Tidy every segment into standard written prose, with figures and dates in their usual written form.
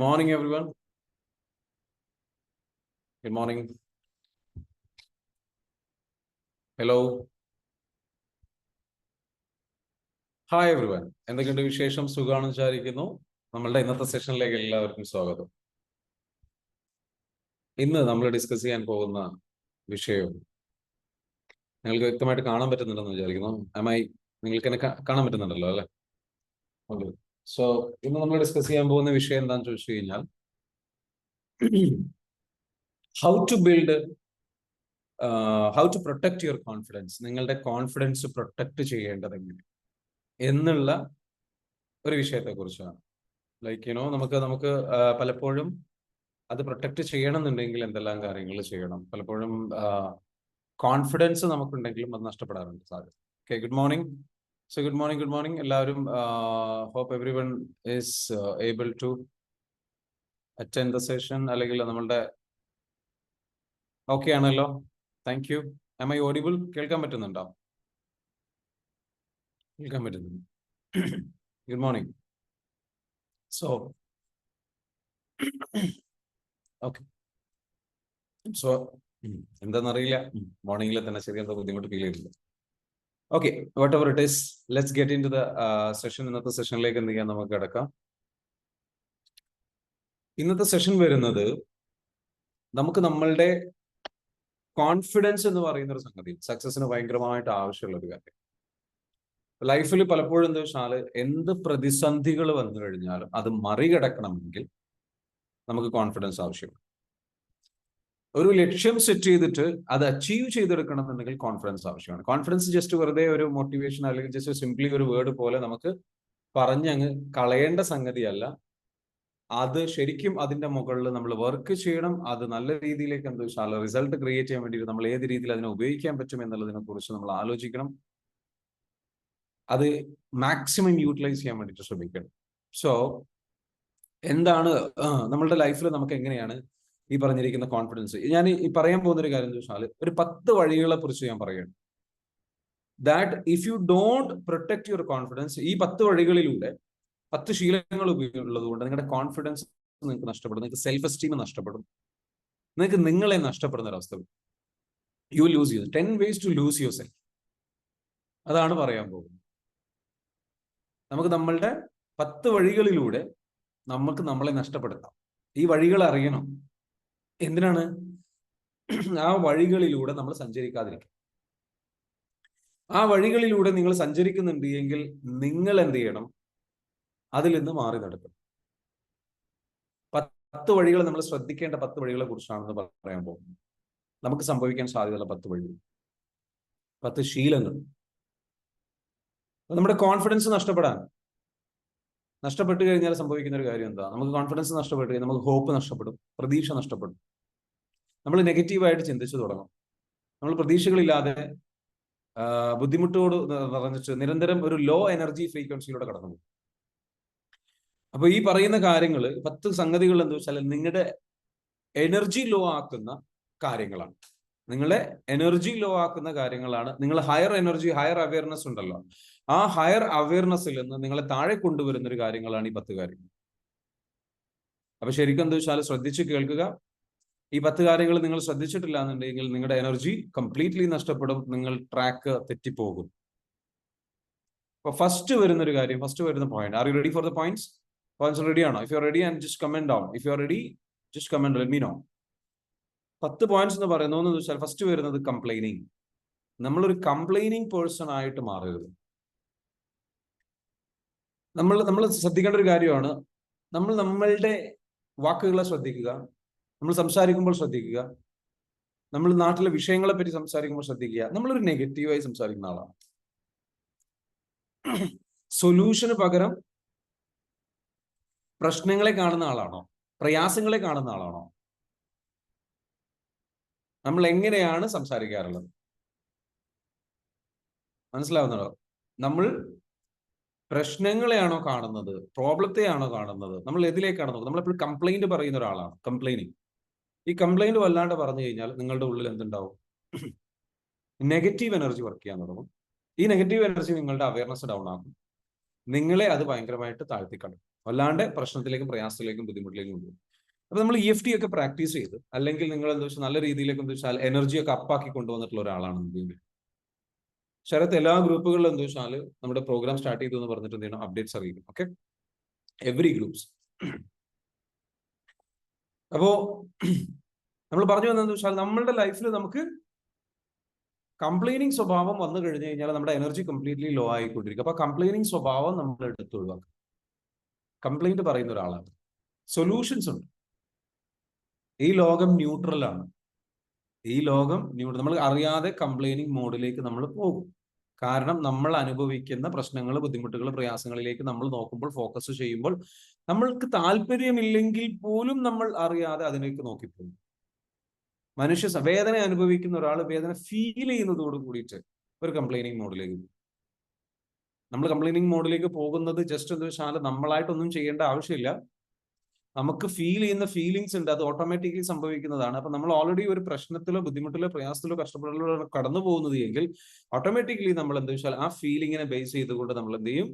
morning, everyone. Good morning. Hello. Hi everyone. എന്തൊക്കെയുണ്ട് വിശേഷം? സുഖമാണെന്ന് വിചാരിക്കുന്നു. നമ്മളുടെ ഇന്നത്തെ സെഷനിലേക്ക് എല്ലാവർക്കും സ്വാഗതം. ഇന്ന് നമ്മൾ ഡിസ്കസ് ചെയ്യാൻ പോകുന്ന വിഷയം നിങ്ങൾക്ക് വ്യക്തമായിട്ട് കാണാൻ പറ്റുന്നുണ്ടെന്ന് വിചാരിക്കുന്നു. നിങ്ങൾക്ക് എന്നെ കാണാൻ പറ്റുന്നുണ്ടല്ലോ അല്ലെ? സോ ഇന്ന് നമ്മൾ ഡിസ്കസ് ചെയ്യാൻ പോകുന്ന വിഷയം എന്താണെന്ന് ചോദിച്ചു കഴിഞ്ഞാൽ how to protect your confidence. നിങ്ങളുടെ കോൺഫിഡൻസ് പ്രൊട്ടക്ട് ചെയ്യേണ്ടത് എങ്ങനെ എന്നുള്ള ഒരു വിഷയത്തെ കുറിച്ചാണ്. നമുക്ക് പലപ്പോഴും അത് പ്രൊട്ടക്ട് ചെയ്യണം എന്നുണ്ടെങ്കിൽ എന്തെല്ലാം കാര്യങ്ങൾ ചെയ്യണം. പലപ്പോഴും കോൺഫിഡൻസ് നമുക്കുണ്ടെങ്കിലും അത് നഷ്ടപ്പെടാറുണ്ട് സാധ്യത. Okay, good morning. So good morning എല്ലാവരും. Hope everyone is able to attend the session. അല്ലെങ്കിൽ നമ്മളുടെ ഓക്കെ ആണല്ലോ? Thank you. Am I audible? കേൾക്കാൻ പറ്റുന്നുണ്ടോ? കേൾക്കാൻ പറ്റുന്നുണ്ട്. Good morning. So okay, so എന്താണെന്നറിയില്ല, മോർണിംഗിൽ തന്നെ ചെറിയ എന്തോ ബുദ്ധിമുട്ട് ഫീൽ ചെയ്തില്ല. Okay, whatever it is, let's get into the session. ഇന്നത്തെ സെഷനിലേക്ക് എന്ത് ചെയ്യാൻ നമുക്ക് കിടക്കാം. ഇന്നത്തെ സെഷൻ വരുന്നത് നമുക്ക് നമ്മളുടെ കോൺഫിഡൻസ് എന്ന് പറയുന്ന ഒരു സംഗതി സക്സസിന് ഭയങ്കരമായിട്ട് ആവശ്യമുള്ള ഒരു കാര്യം. ലൈഫിൽ പലപ്പോഴും എന്താ വെച്ചാൽ എന്ത് പ്രതിസന്ധികൾ വന്നു കഴിഞ്ഞാലും അത് മറികടക്കണമെങ്കിൽ നമുക്ക് കോൺഫിഡൻസ് ആവശ്യമാണ്. ഒരു ലക്ഷ്യം സെറ്റ് ചെയ്തിട്ട് അത് അച്ചീവ് ചെയ്തെടുക്കണം എന്നുണ്ടെങ്കിൽ കോൺഫിഡൻസ് ആവശ്യമാണ്. കോൺഫിഡൻസ് ജസ്റ്റ് വെറുതെ ഒരു മോട്ടിവേഷൻ അല്ലെങ്കിൽ ജസ്റ്റ് സിംപ്ലി ഒരു വേർഡ് പോലെ നമുക്ക് പറഞ്ഞങ്ങ് കളയേണ്ട സംഗതിയല്ല. അത് ശരിക്കും അതിന്റെ മുകളിൽ നമ്മൾ വർക്ക് ചെയ്യണം. അത് നല്ല രീതിയിലേക്ക് എന്താ വെച്ചാൽ റിസൾട്ട് ക്രിയേറ്റ് ചെയ്യാൻ വേണ്ടിയിട്ട് നമ്മൾ ഏത് രീതിയിൽ അതിനെ ഉപയോഗിക്കാൻ പറ്റും എന്നുള്ളതിനെ കുറിച്ച് നമ്മൾ ആലോചിക്കണം. അത് മാക്സിമം യൂട്ടിലൈസ് ചെയ്യാൻ വേണ്ടിയിട്ട് ശ്രമിക്കണം. സോ എന്താണ് നമ്മളുടെ ലൈഫിൽ നമുക്ക് എങ്ങനെയാണ് ഈ പറഞ്ഞിരിക്കുന്ന കോൺഫിഡൻസ്? ഞാൻ ഈ പറയാൻ പോകുന്ന ഒരു കാര്യം എന്ന് വെച്ചാൽ ഒരു 10 വഴികളെ കുറിച്ച് ഞാൻ പറയുകയാണ്. That if you don't protect your confidence, ഈ 10 വഴികളിലൂടെ 10 ശീലങ്ങൾ ഉള്ളതുകൊണ്ട് നിങ്ങളുടെ കോൺഫിഡൻസ് നിങ്ങൾക്ക് നഷ്ടപ്പെടും, നിങ്ങൾക്ക് സെൽഫ് എസ്റ്റീം നഷ്ടപ്പെടും, നിങ്ങൾക്ക് നിങ്ങളെ നഷ്ടപ്പെടുന്ന ഒരവസ്ഥ. You will loose your 10 ways to lose yourself. അതാണ് പറയാൻ പോകുന്നത്. നമുക്ക് നമ്മളുടെ 10 വഴികളിലൂടെ നമുക്ക് നമ്മളെ നഷ്ടപ്പെടുത്താം. ഈ വഴികൾ അറിയണം. എന്തിനാണ്? ആ വഴികളിലൂടെ നമ്മൾ സഞ്ചരിക്കാതിരിക്കും. ആ വഴികളിലൂടെ നിങ്ങൾ സഞ്ചരിക്കുന്നുണ്ട് എങ്കിൽ നിങ്ങൾ എന്ത് ചെയ്യണം? അതിൽ നിന്ന് മാറി നടക്കണം. 10 വഴികൾ നമ്മൾ ശ്രദ്ധിക്കേണ്ട 10 വഴികളെ കുറിച്ചാണെന്ന് പറയാൻ പോകുന്നത്. നമുക്ക് സംഭവിക്കാൻ സാധ്യതയുള്ള 10 വഴികൾ, 10 ശീലങ്ങൾ. നമ്മുടെ കോൺഫിഡൻസ് നഷ്ടപ്പെട്ടു കഴിഞ്ഞാൽ സംഭവിക്കുന്ന ഒരു കാര്യം എന്താ? നമുക്ക് കോൺഫിഡൻസ് നഷ്ടപ്പെട്ടു കഴിഞ്ഞാൽ നമുക്ക് ഹോപ്പ് നഷ്ടപ്പെടും, പ്രതീക്ഷ നഷ്ടപ്പെടും. നമ്മൾ നെഗറ്റീവായിട്ട് ചിന്തിച്ചു തുടങ്ങും. നമ്മൾ പ്രതീക്ഷകളില്ലാതെ ബുദ്ധിമുട്ടോട് നിറഞ്ഞിട്ട് നിരന്തരം ഒരു ലോ എനർജി ഫ്രീക്വൻസിയിലൂടെ കടന്നു പോകും. അപ്പൊ ഈ പറയുന്ന കാര്യങ്ങൾ 10 സംഗതികൾ എന്താ വെച്ചാൽ നിങ്ങളുടെ എനർജി ലോ ആക്കുന്ന കാര്യങ്ങളാണ്. നിങ്ങളെ എനർജി ലോ ആക്കുന്ന കാര്യങ്ങളാണ്. നിങ്ങൾ ഹയർ എനർജി, ഹയർ അവയർനെസ് ഉണ്ടല്ലോ, ആ ഹയർ അവയർനെസ്സിൽ നിന്ന് നിങ്ങളെ താഴെ കൊണ്ടുവരുന്ന ഒരു കാര്യങ്ങളാണ് ഈ 10 കാര്യങ്ങൾ. അപ്പൊ ശരിക്കും എന്താ വെച്ചാൽ ശ്രദ്ധിച്ച് കേൾക്കുക. ഈ 10 കാര്യങ്ങൾ നിങ്ങൾ ശ്രദ്ധിച്ചിട്ടില്ല എന്നുണ്ടെങ്കിൽ നിങ്ങളുടെ എനർജി കംപ്ലീറ്റ്ലി നഷ്ടപ്പെടും, നിങ്ങൾ ട്രാക്ക് തെറ്റിപ്പോകും. അപ്പൊ ഫസ്റ്റ് വരുന്ന point. Are you ready for the points? Points ready ആണോ? If you are ready and just comment down. If you are ready just comment, let me know. 10 points എന്ന് പറയുന്നത് വെച്ചാൽ first വരുന്നത് complaining. നമ്മളൊരു complaining person ആയിട്ട് മാറരുത്. നമ്മൾ ശ്രദ്ധിക്കേണ്ട ഒരു കാര്യമാണ്. നമ്മളുടെ വാക്കുകളെ ശ്രദ്ധിക്കുക, നമ്മൾ സംസാരിക്കുമ്പോൾ ശ്രദ്ധിക്കുക, നമ്മൾ നാട്ടിലെ വിഷയങ്ങളെ പറ്റി സംസാരിക്കുമ്പോൾ ശ്രദ്ധിക്കുക. നമ്മളൊരു നെഗറ്റീവായി സംസാരിക്കുന്ന ആളാണ്. സൊല്യൂഷന് പകരം പ്രശ്നങ്ങളെ കാണുന്ന ആളാണോ? പ്രയാസങ്ങളെ കാണുന്ന ആളാണോ? നമ്മൾ എങ്ങനെയാണ് സംസാരിക്കാറുള്ളത്? മനസ്സിലാവുന്നുണ്ടോ? നമ്മൾ പ്രശ്നങ്ങളെയാണോ കാണുന്നത്? പ്രോബ്ലത്തെയാണോ കാണുന്നത്? നമ്മൾ എതിലേക്കാണ് നോക്കുന്നത്? നമ്മളെപ്പോഴും കംപ്ലൈന്റ് പറയുന്ന ഒരാളാണ്. കംപ്ലൈനിങ്. ഈ കംപ്ലൈന്റ് വല്ലാണ്ട് പറഞ്ഞു കഴിഞ്ഞാൽ നിങ്ങളുടെ ഉള്ളിൽ എന്തുണ്ടാവും? നെഗറ്റീവ് എനർജി വർക്ക് ചെയ്യാൻ തുടങ്ങും. ഈ നെഗറ്റീവ് എനർജി നിങ്ങളുടെ അവയർനെസ് ഡൗൺ ആക്കും. നിങ്ങളെ അത് ഭയങ്കരമായിട്ട് താഴ്ത്തിക്കളയും. വല്ലാണ്ട് പ്രശ്നത്തിലേക്കും പ്രയാസത്തിലേക്കും ബുദ്ധിമുട്ടിലേക്കും കൊണ്ടുപോകും. അപ്പൊ നമ്മൾ EFT ഒക്കെ പ്രാക്ടീസ് ചെയ്ത്, അല്ലെങ്കിൽ നിങ്ങൾ എന്താ വെച്ചാൽ നല്ല രീതിയിലേക്ക് എന്താ വെച്ചാൽ എനർജി ഒക്കെ അപ്പാക്കി കൊണ്ടുവന്നിട്ടുള്ള ഒരാളാണ് എന്ത് ശരത്ത്. എല്ലാ ഗ്രൂപ്പുകളിലും എന്താ വെച്ചാൽ നമ്മുടെ പ്രോഗ്രാം സ്റ്റാർട്ട് ചെയ്തു എന്ന് പറഞ്ഞിട്ട് എന്ത് ചെയ്യണം, അപ്ഡേറ്റ്സ് അറിയിക്കും. Okay, every groups. അപ്പോ നമ്മൾ പറഞ്ഞു വന്നതെന്ന് വെച്ചാൽ നമ്മളുടെ ലൈഫിൽ നമുക്ക് കംപ്ലൈനിങ് സ്വഭാവം വന്നു കഴിഞ്ഞു കഴിഞ്ഞാൽ നമ്മുടെ എനർജി കംപ്ലീറ്റ്ലി ലോ ആയിക്കൊണ്ടിരിക്കും. അപ്പൊ കംപ്ലൈനിങ് സ്വഭാവം നമ്മൾ എടുത്ത് ഒഴിവാക്കും. കംപ്ലൈന്റ് പറയുന്ന ഒരാളാണ്. സൊല്യൂഷൻസ് ഉണ്ട്. ഈ ലോകം ന്യൂട്രൽ ആണ്. ഈ ലോകം നമ്മൾ അറിയാതെ കംപ്ലൈനിങ് മോഡിലേക്ക് നമ്മൾ പോകും. കാരണം നമ്മൾ അനുഭവിക്കുന്ന പ്രശ്നങ്ങൾ, ബുദ്ധിമുട്ടുകൾ, പ്രയാസങ്ങളിലേക്ക് നമ്മൾ നോക്കുമ്പോൾ, ഫോക്കസ് ചെയ്യുമ്പോൾ, നമ്മൾക്ക് താല്പര്യമില്ലെങ്കിൽ പോലും നമ്മൾ അറിയാതെ അതിലേക്ക് നോക്കിപ്പോകും. വേദന അനുഭവിക്കുന്ന ഒരാൾ വേദന ഫീൽ ചെയ്യുന്നതോട് കൂടിയിട്ട് ഒരു കംപ്ലൈനിങ് മോഡിലേക്ക് പോകും. നമ്മൾ കംപ്ലൈനിങ് മോഡിലേക്ക് പോകുന്നത് ജസ്റ്റ് എന്താ വെച്ചാൽ നമ്മളായിട്ടൊന്നും ചെയ്യേണ്ട ആവശ്യമില്ല. നമുക്ക് ഫീൽ ചെയ്യുന്ന ഫീലിങ്സ് ഉണ്ട്, അത് ഓട്ടോമാറ്റിക്കലി സംഭവിക്കുന്നതാണ്. അപ്പൊ നമ്മൾ ഓൾറെഡി ഒരു പ്രശ്നത്തിലോ ബുദ്ധിമുട്ടിലോ പ്രയാസത്തിലോ കഷ്ടപ്പെടലോ കടന്നു പോകുന്നത് എങ്കിൽ ഓട്ടോമാറ്റിക്കലി നമ്മൾ എന്താ വെച്ചാൽ ആ ഫീലിങ്ങിനെ ബേസ് ചെയ്തുകൊണ്ട് നമ്മൾ എന്ത് ചെയ്യും,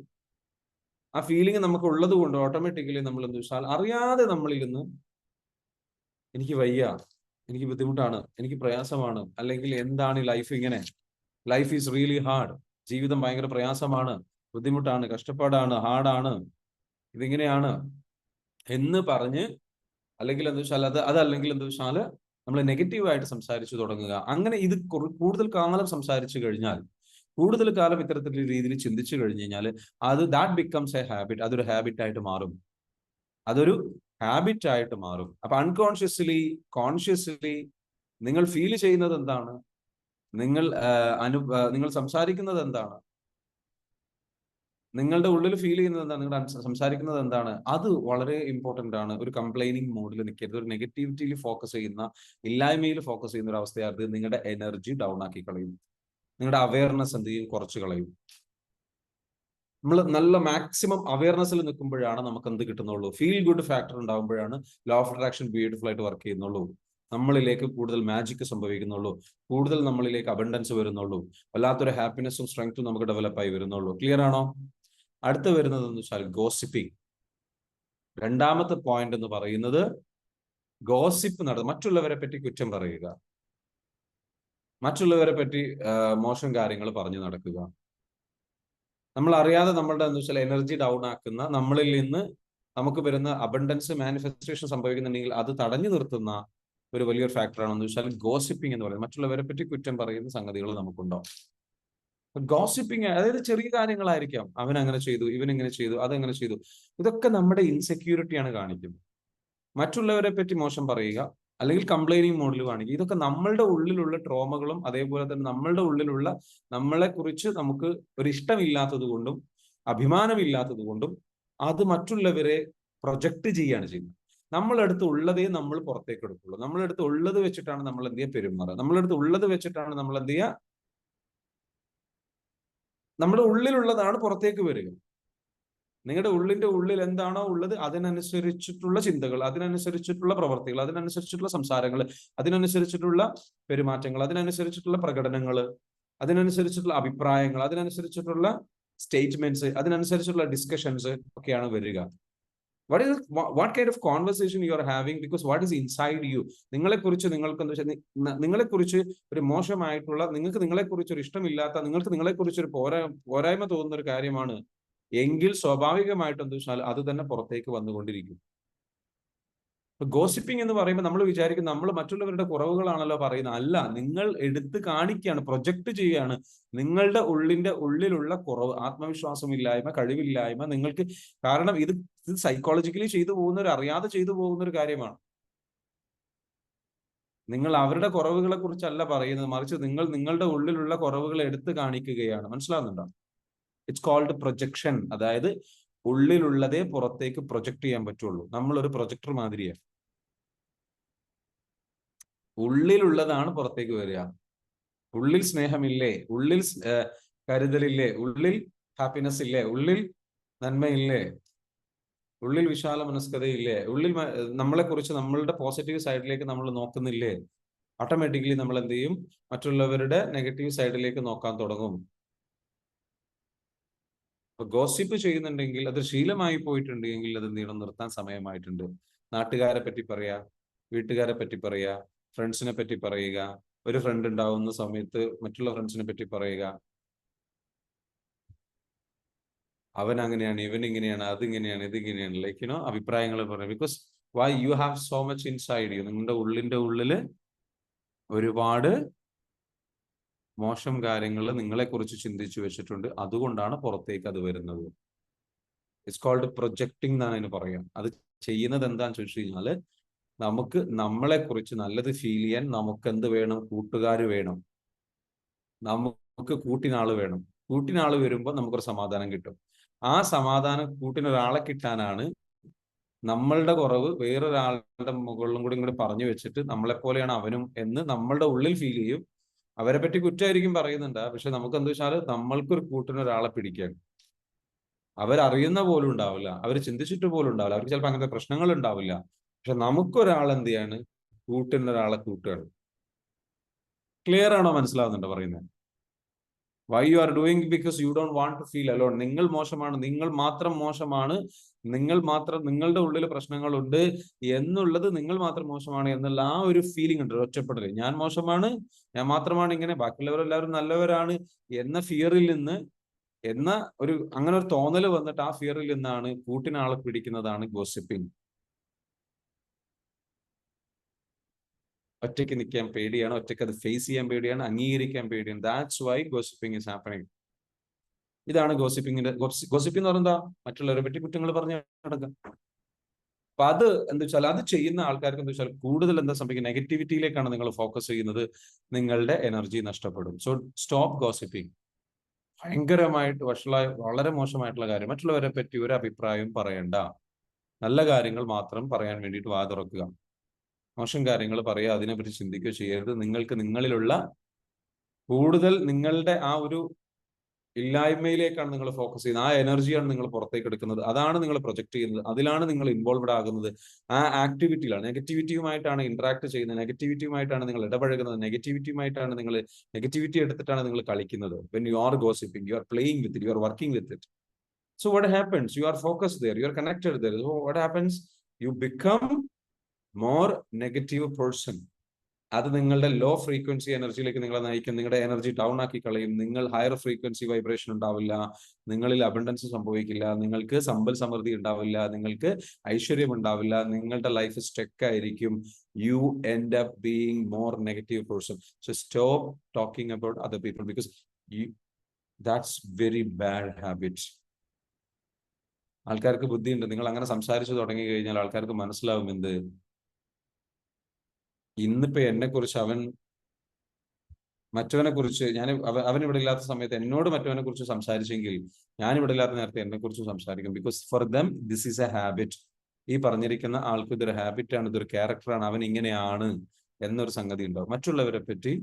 ആ ഫീലിംഗ് നമുക്ക് ഉള്ളത് കൊണ്ട് ഓട്ടോമാറ്റിക്കലി നമ്മൾ എന്താ വെച്ചാൽ അറിയാതെ നമ്മളിരുന്ന് എനിക്ക് വയ്യ, എനിക്ക് ബുദ്ധിമുട്ടാണ്, എനിക്ക് പ്രയാസമാണ്, അല്ലെങ്കിൽ എന്താണ് ലൈഫ് ഇങ്ങനെ, ലൈഫ് ഈസ് റിയലി ഹാർഡ്, ജീവിതം ഭയങ്കര പ്രയാസമാണ്, ബുദ്ധിമുട്ടാണ്, കഷ്ടപ്പാടാണ്, ഹാർഡാണ്, ഇതിങ്ങനെയാണ് എന്ന് പറഞ്ഞ്, അല്ലെങ്കിൽ എന്താ വെച്ചാൽ അതല്ലെങ്കിൽ എന്താ വെച്ചാൽ നമ്മൾ നെഗറ്റീവായിട്ട് സംസാരിച്ചു തുടങ്ങുക. അങ്ങനെ ഇത് കൂടുതൽ കാലം സംസാരിച്ചു കഴിഞ്ഞാൽ, കൂടുതൽ കാലം ഇത്തരത്തിലുള്ള രീതിയിൽ ചിന്തിച്ചു കഴിഞ്ഞു കഴിഞ്ഞാൽ ദാറ്റ് ബിക്കംസ് എ ഹാബിറ്റ്. അതൊരു ഹാബിറ്റ് ആയിട്ട് മാറും. അതൊരു ഹാബിറ്റ് ആയിട്ട് മാറും. അപ്പൊ അൺകോൺഷ്യസ്ലി, കോൺഷ്യസ്ലി നിങ്ങൾ ഫീൽ ചെയ്യുന്നത് എന്താണ്, നിങ്ങൾ സംസാരിക്കുന്നത് എന്താണ്, നിങ്ങളുടെ ഉള്ളിൽ ഫീൽ ചെയ്യുന്നത് എന്താണ്, നിങ്ങളുടെ സംസാരിക്കുന്നത് എന്താണ്, അത് വളരെ ഇമ്പോർട്ടന്റ് ആണ്. ഒരു കംപ്ലൈനിങ് മോഡിൽ നിൽക്കരുത്. ഒരു നെഗറ്റിവിറ്റിയിൽ ഫോക്കസ് ചെയ്യുന്ന, ഇല്ലായ്മയിൽ ഫോക്കസ് ചെയ്യുന്ന ഒരു അവസ്ഥയായത് നിങ്ങളുടെ എനർജി ഡൗൺ ആക്കി കളയും. നിങ്ങളുടെ അവയർനെസ് എന്ത് ചെയ്യും, കുറച്ച് കളയും. നമ്മൾ നല്ല മാക്സിമം അവയർനെസ്സിൽ നിൽക്കുമ്പോഴാണ് നമുക്ക് എന്ത് കിട്ടുന്നുള്ളൂ, ഫീൽ ഗുഡ് ഫാക്ടർ ഉണ്ടാകുമ്പോഴാണ് ലോ ഓഫ് അട്രാക്ഷൻ ബ്യൂട്ടിഫുൾ ആയിട്ട് വർക്ക് ചെയ്യുന്നുള്ളൂ. നമ്മളിലേക്ക് കൂടുതൽ മാജിക് സംഭവിക്കുന്നുള്ളൂ, കൂടുതൽ നമ്മളിലേക്ക് അബണ്ടൻസ് വരുന്നുള്ളൂ, വല്ലാത്തൊരു ഹാപ്പിനെസ്സും സ്ട്രെങ്ത്തും നമുക്ക് ഡെവലപ്പായി വരുന്നുള്ളൂ. ക്ലിയർ ആണോ? അടുത്ത് വരുന്നത് എന്ന് വെച്ചാൽ ഗോസിപ്പിംഗ്. രണ്ടാമത്തെ പോയിന്റ് എന്ന് പറയുന്നത് ഗോസിപ്പ് മറ്റുള്ളവരെ പറ്റി കുറ്റം പറയുക, മറ്റുള്ളവരെ പറ്റി മോശം കാര്യങ്ങൾ പറഞ്ഞു നടക്കുക. നമ്മൾ അറിയാതെ നമ്മളുടെ എന്ന് വെച്ചാൽ എനർജി ഡൗൺ ആക്കുന്ന, നമ്മളിൽ നിന്ന് നമുക്ക് വരുന്ന അബണ്ടൻസ് മാനിഫെസ്റ്റേഷൻ സംഭവിക്കുന്നുണ്ടെങ്കിൽ അത് തടഞ്ഞു നിർത്തുന്ന ഒരു വലിയൊരു ഫാക്ടറാണെന്ന് വെച്ചാൽ ഗോസിപ്പിംഗ് എന്ന് പറയുന്നത്. മറ്റുള്ളവരെ പറ്റി കുറ്റം പറയുന്ന സംഗതികൾ നമുക്കുണ്ടോ? ഗോസിപ്പിംഗ് അതായത് ചെറിയ കാര്യങ്ങളായിരിക്കാം. അവൻ അങ്ങനെ ചെയ്തു, ഇവൻ ഇങ്ങനെ ചെയ്തു, അതെങ്ങനെ ചെയ്തു. ഇതൊക്കെ നമ്മുടെ ഇൻസെക്യൂരിറ്റിയാണ് കാണിക്കുന്നത്. മറ്റുള്ളവരെ പറ്റി മോശം പറയുക, അല്ലെങ്കിൽ കംപ്ലൈനിങ് മോഡിൽ കാണിക്കുക. ഇതൊക്കെ നമ്മളുടെ ഉള്ളിലുള്ള ട്രോമകളും, അതേപോലെ തന്നെ നമ്മളുടെ ഉള്ളിലുള്ള നമ്മളെ കുറിച്ച് നമുക്ക് ഒരു ഇഷ്ടമില്ലാത്തത് കൊണ്ടും അഭിമാനമില്ലാത്തത് കൊണ്ടും അത് മറ്റുള്ളവരെ പ്രൊജക്ട് ചെയ്യാണ് ചെയ്യുന്നത്. നമ്മളടുത്ത് ഉള്ളതേ നമ്മൾ പുറത്തേക്ക് എടുക്കുള്ളൂ. നമ്മളടുത്ത് ഉള്ളത് വെച്ചിട്ടാണ് നമ്മൾ എന്ത് ചെയ്യുക, പെരുമാറുക. നമ്മളടുത്ത് ഉള്ളത് വെച്ചിട്ടാണ് നമ്മൾ എന്ത് ചെയ്യുക, നമ്മുടെ ഉള്ളിലുള്ളതാണ് പുറത്തേക്ക് വരിക. നിങ്ങളുടെ ഉള്ളിന്റെ ഉള്ളിൽ എന്താണോ ഉള്ളത് അതിനനുസരിച്ചിട്ടുള്ള ചിന്തകൾ, അതിനനുസരിച്ചിട്ടുള്ള പ്രവർത്തികൾ, അതിനനുസരിച്ചിട്ടുള്ള സംസാരങ്ങൾ, അതിനനുസരിച്ചിട്ടുള്ള പെരുമാറ്റങ്ങൾ, അതിനനുസരിച്ചിട്ടുള്ള പ്രകടനങ്ങൾ, അതിനനുസരിച്ചിട്ടുള്ള അഭിപ്രായങ്ങൾ, അതിനനുസരിച്ചിട്ടുള്ള സ്റ്റേറ്റ്മെന്റ്സ്, അതിനനുസരിച്ചുള്ള ഡിസ്കഷൻസ് ഒക്കെയാണ് വരിക. What kind of conversation you are having, because what is inside U. നിങ്ങളെക്കുറിച്ച് നിങ്ങൾക്ക് എന്താ വെച്ചാൽ നിങ്ങളെക്കുറിച്ച് ഒരു മോശമായിട്ടുള്ള, നിങ്ങൾക്ക് നിങ്ങളെക്കുറിച്ച് ഒരു ഇഷ്ടമില്ലാത്ത, നിങ്ങൾക്ക് നിങ്ങളെക്കുറിച്ച് ഒരു പോരായ്മ തോന്നുന്ന ഒരു കാര്യമാണ് എങ്കിൽ സ്വാഭാവികമായിട്ടും എന്താ വെച്ചാൽ അത് തന്നെ പുറത്തേക്ക് വന്നുകൊണ്ടിരിക്കും. ഗോസിപ്പിംഗ് എന്ന് പറയുമ്പോൾ നമ്മൾ വിചാരിക്കും നമ്മൾ മറ്റുള്ളവരുടെ കുറവുകളാണല്ലോ പറയുന്നത്. അല്ല, നിങ്ങൾ എടുത്ത് കാണിക്കുകയാണ്, പ്രൊജക്ട് ചെയ്യുകയാണ് നിങ്ങളുടെ ഉള്ളിലുള്ള കുറവ്, ആത്മവിശ്വാസമില്ലായ്മ, കഴിവില്ലായ്മ നിങ്ങൾക്ക്. കാരണം ഇത് സൈക്കോളജിക്കലി അറിയാതെ ചെയ്തു പോകുന്ന ഒരു കാര്യമാണ്. നിങ്ങൾ അവരുടെ കുറവുകളെ കുറിച്ചല്ല പറയുന്നത്, മറിച്ച് നിങ്ങളുടെ ഉള്ളിലുള്ള കുറവുകൾ എടുത്ത് കാണിക്കുകയാണ്. മനസ്സിലാവുന്നുണ്ടോ? It's called projection. അതായത് ഉള്ളിലുള്ളതേ പുറത്തേക്ക് പ്രൊജക്ട് ചെയ്യാൻ പറ്റുള്ളൂ. നമ്മളൊരു പ്രൊജക്ടർ മാതിരിയാണ്. ഉള്ളിലുള്ളതാണ് പുറത്തേക്ക് വരിക. ഉള്ളിൽ സ്നേഹമില്ലേ, ഉള്ളിൽ കരുതലില്ലേ, ഉള്ളിൽ ഹാപ്പിനെസ് ഇല്ലേ, ഉള്ളിൽ നന്മയില്ലേ, ഉള്ളിൽ വിശാല മനസ്കതയില്ലേ, ഉള്ളിൽ നമ്മളെ കുറിച്ച് നമ്മളുടെ പോസിറ്റീവ് സൈഡിലേക്ക് നമ്മൾ നോക്കുന്നില്ലേ, ഓട്ടോമാറ്റിക്കലി നമ്മൾ എന്ത് ചെയ്യും, മറ്റുള്ളവരുടെ നെഗറ്റീവ് സൈഡിലേക്ക് നോക്കാൻ തുടങ്ങും. അപ്പൊ ഗോസിപ്പ് ചെയ്യുന്നുണ്ടെങ്കിൽ അത് ശീലമായി പോയിട്ടുണ്ടെങ്കിൽ അത് നിർത്താൻ സമയമായിട്ടുണ്ട്. നാട്ടുകാരെ പറ്റി പറയാ, വീട്ടുകാരെ പറ്റി പറയാ, ഫ്രണ്ട്സിനെ പറ്റി പറയുക, ഒരു ഫ്രണ്ട് ഉണ്ടാവുന്ന സമയത്ത് മറ്റുള്ള ഫ്രണ്ട്സിനെ പറ്റി പറയുക, അവൻ അങ്ങനെയാണ്, ഇവൻ ഇങ്ങനെയാണ്, അതിങ്ങനെയാണ്, ഇതിങ്ങനെയാണ്, ലൈക്ക് അഭിപ്രായങ്ങൾ പറയാം. Because why you have so much inside U. നിങ്ങളുടെ ഉള്ളില് ഒരുപാട് മോശം കാര്യങ്ങൾ നിങ്ങളെ കുറിച്ച് ചിന്തിച്ചു വെച്ചിട്ടുണ്ട്. അതുകൊണ്ടാണ് പുറത്തേക്ക് അത് വരുന്നത്. ഇറ്റ്സ് കോൾഡ് പ്രൊജക്ടിങ് എന്നാണ് അതിന് പറയാം. അത് ചെയ്യുന്നത് എന്താന്ന് ചോദിച്ചു കഴിഞ്ഞാല്, നമുക്ക് നമ്മളെ കുറിച്ച് നല്ലത് ഫീൽ ചെയ്യാൻ നമുക്ക് എന്ത് വേണം? കൂട്ടുകാർ വേണം, നമുക്ക് കൂട്ടിനാള് വേണം. കൂട്ടിനാള് വരുമ്പോൾ നമുക്കൊരു സമാധാനം കിട്ടും. ആ സമാധാനം കൂട്ടിനൊരാളെ കിട്ടാനാണ് നമ്മളുടെ കുറവ് വേറൊരാളുടെ മുകളിലും കൂടി ഇങ്ങോട്ട് പറഞ്ഞു വെച്ചിട്ട് നമ്മളെ പോലെയാണ് അവനും എന്ന് നമ്മളുടെ ഉള്ളിൽ ഫീൽ ചെയ്യും. അവരെ പറ്റി കുറ്റമായിരിക്കും പറയുന്നുണ്ട്, പക്ഷെ നമുക്ക് എന്താ വെച്ചാൽ നമ്മൾക്കൊരു കൂട്ടിനൊരാളെ പിടിക്കാൻ. അവരറിയുന്ന പോലും ഉണ്ടാവില്ല, അവർ ചിന്തിച്ചിട്ട് പോലും ഉണ്ടാവില്ല, അവർക്ക് ചിലപ്പോൾ അങ്ങനത്തെ പ്രശ്നങ്ങൾ ഉണ്ടാവില്ല. പക്ഷെ നമുക്കൊരാൾ എന്ത് ചെയ്യാണ്? കൂട്ടിനൊരാളെ കൂട്ടുകയാണ്. ക്ലിയർ ആണോ? മനസ്സിലാവുന്നുണ്ടോ പറയുന്നത്? Why you are doing? Because you don't want to feel alone. നിങ്ങൾ മോശമാണ്, നിങ്ങൾ മാത്രം മോശമാണ്, നിങ്ങൾ മാത്രം, നിങ്ങളുടെ ഉള്ളിൽ പ്രശ്നങ്ങളുണ്ട് എന്നുള്ളത്, നിങ്ങൾ മാത്രം മോശമാണ് എന്നുള്ള ആ ഒരു ഫീലിംഗ് ഉണ്ട്, ഒറ്റപ്പെടൽ. ഞാൻ മോശമാണ്, ഞാൻ മാത്രമാണ് ഇങ്ങനെ, ബാക്കിയുള്ളവരെല്ലാവരും നല്ലവരാണ് എന്ന ഫിയറിൽ നിന്ന്, എന്ന അങ്ങനെ ഒരു തോന്നൽ വന്നിട്ട് ആ ഫിയറിൽ നിന്നാണ് കൂട്ടിനാളെ പിടിക്കുന്നതാണ് ഗോസിപ്പിംഗ്. ഒറ്റയ്ക്ക് നിൽക്കാൻ പേടിയാണ്, ഒറ്റയ്ക്ക് അത് ഫേസ് ചെയ്യാൻ പേടിയാണ്, അംഗീകരിക്കാൻ പേടിയാണ്. That's why gossiping is happening. ഇതാണ് ഗോസിപ്പിംഗിന്റെ ഗോസിപ്പിംഗ് എന്ന് പറയുന്നത്. മറ്റുള്ളവരെ പറ്റി കുറ്റങ്ങൾ പറഞ്ഞ് നടക്കുക. അപ്പൊ അത് എന്താ വെച്ചാൽ, അത് ചെയ്യുന്ന ആൾക്കാർക്ക് എന്താ വെച്ചാൽ കൂടുതൽ എന്താ സംഭവിക്കുക? നെഗറ്റിവിറ്റിയിലേക്കാണ് നിങ്ങൾ ഫോക്കസ് ചെയ്യുന്നത്, നിങ്ങളുടെ എനർജി നഷ്ടപ്പെടും. So stop gossiping. ഭയങ്കരമായിട്ട് വഷളായ, വളരെ മോശമായിട്ടുള്ള കാര്യം. മറ്റുള്ളവരെ പറ്റി ഒരു അഭിപ്രായം പറയണ്ട, നല്ല കാര്യങ്ങൾ മാത്രം പറയാൻ വേണ്ടിയിട്ട് വാ തുറക്കുക. മോശം കാര്യങ്ങൾ പറയുക, അതിനെപ്പറ്റി ചിന്തിക്കുകയോ ചെയ്യരുത്. നിങ്ങൾക്ക് നിങ്ങളിലുള്ള കൂടുതൽ നിങ്ങളുടെ ആ ഒരു ഇല്ലായ്മയിലേക്കാണ് നിങ്ങൾ ഫോക്കസ് ചെയ്യുന്നത്. ആ എനർജിയാണ് നിങ്ങൾ പുറത്തേക്ക് എടുക്കുന്നത്, അതാണ് നിങ്ങൾ പ്രൊജക്ട് ചെയ്യുന്നത്, അതിലാണ് നിങ്ങൾ ഇൻവോൾവ്ഡ് ആകുന്നത്. ആ ആക്ടിവിറ്റിയിലാണ്. നെഗറ്റിവിറ്റിയുമായിട്ടാണ് ഇന്ററാക്ട് ചെയ്യുന്നത്, നെഗറ്റിവിറ്റിയുമായിട്ടാണ് നിങ്ങൾ ഇടപഴകുന്നത്, നെഗറ്റിവിറ്റിയുമായിട്ടാണ് നിങ്ങൾ, നെഗറ്റിവിറ്റി എടുത്തിട്ടാണ് നിങ്ങൾ കളിക്കുന്നത്. When you are gossiping, you are playing with it, you are working with it. So what happens? You are focused there, you are connected there. So what happens? You become more negative person. അത് നിങ്ങളുടെ low frequency എനർജിയിലേക്ക് നിങ്ങളെ നയിക്കും. നിങ്ങളുടെ energy down ആക്കി കളയും. നിങ്ങൾ higher frequency vibration ഉണ്ടാവില്ല, നിങ്ങളിൽ അബണ്ടൻസ് സംഭവിക്കില്ല, നിങ്ങൾക്ക് സമ്പൽ സമൃദ്ധി ഉണ്ടാവില്ല, നിങ്ങൾക്ക് ഐശ്വര്യം ഉണ്ടാവില്ല, നിങ്ങളുടെ ലൈഫ് സ്റ്റക്ക് ആയിരിക്കും. U end up being more negative person. So stop talking about other people, because that's very bad habit. ആൾക്കാർക്ക് ബുദ്ധിയുണ്ട്. നിങ്ങൾ അങ്ങനെ സംസാരിച്ചു തുടങ്ങി കഴിഞ്ഞാൽ ആൾക്കാർക്ക് മനസ്സിലാവും എന്ത്, ഇന്നിപ്പോ എന്നെ കുറിച്ച് അവൻ മറ്റവനെ കുറിച്ച്, അവൻ ഇവിടെ ഇല്ലാത്ത സമയത്ത് എന്നോട് മറ്റവനെ കുറിച്ച് സംസാരിച്ചെങ്കിൽ ഞാൻ ഇവിടെ ഇല്ലാത്ത നേരത്തെ എന്നെ കുറിച്ച് സംസാരിക്കും. Because for them this is A habit. ഈ പറഞ്ഞിരിക്കുന്ന ആൾക്ക് ഇതൊരു ഹാബിറ്റാണ്, ഇതൊരു ക്യാരക്ടറാണ്, അവൻ ഇങ്ങനെയാണ് എന്നൊരു സംഗതി ഉണ്ടാവും. മറ്റുള്ളവരെ പറ്റി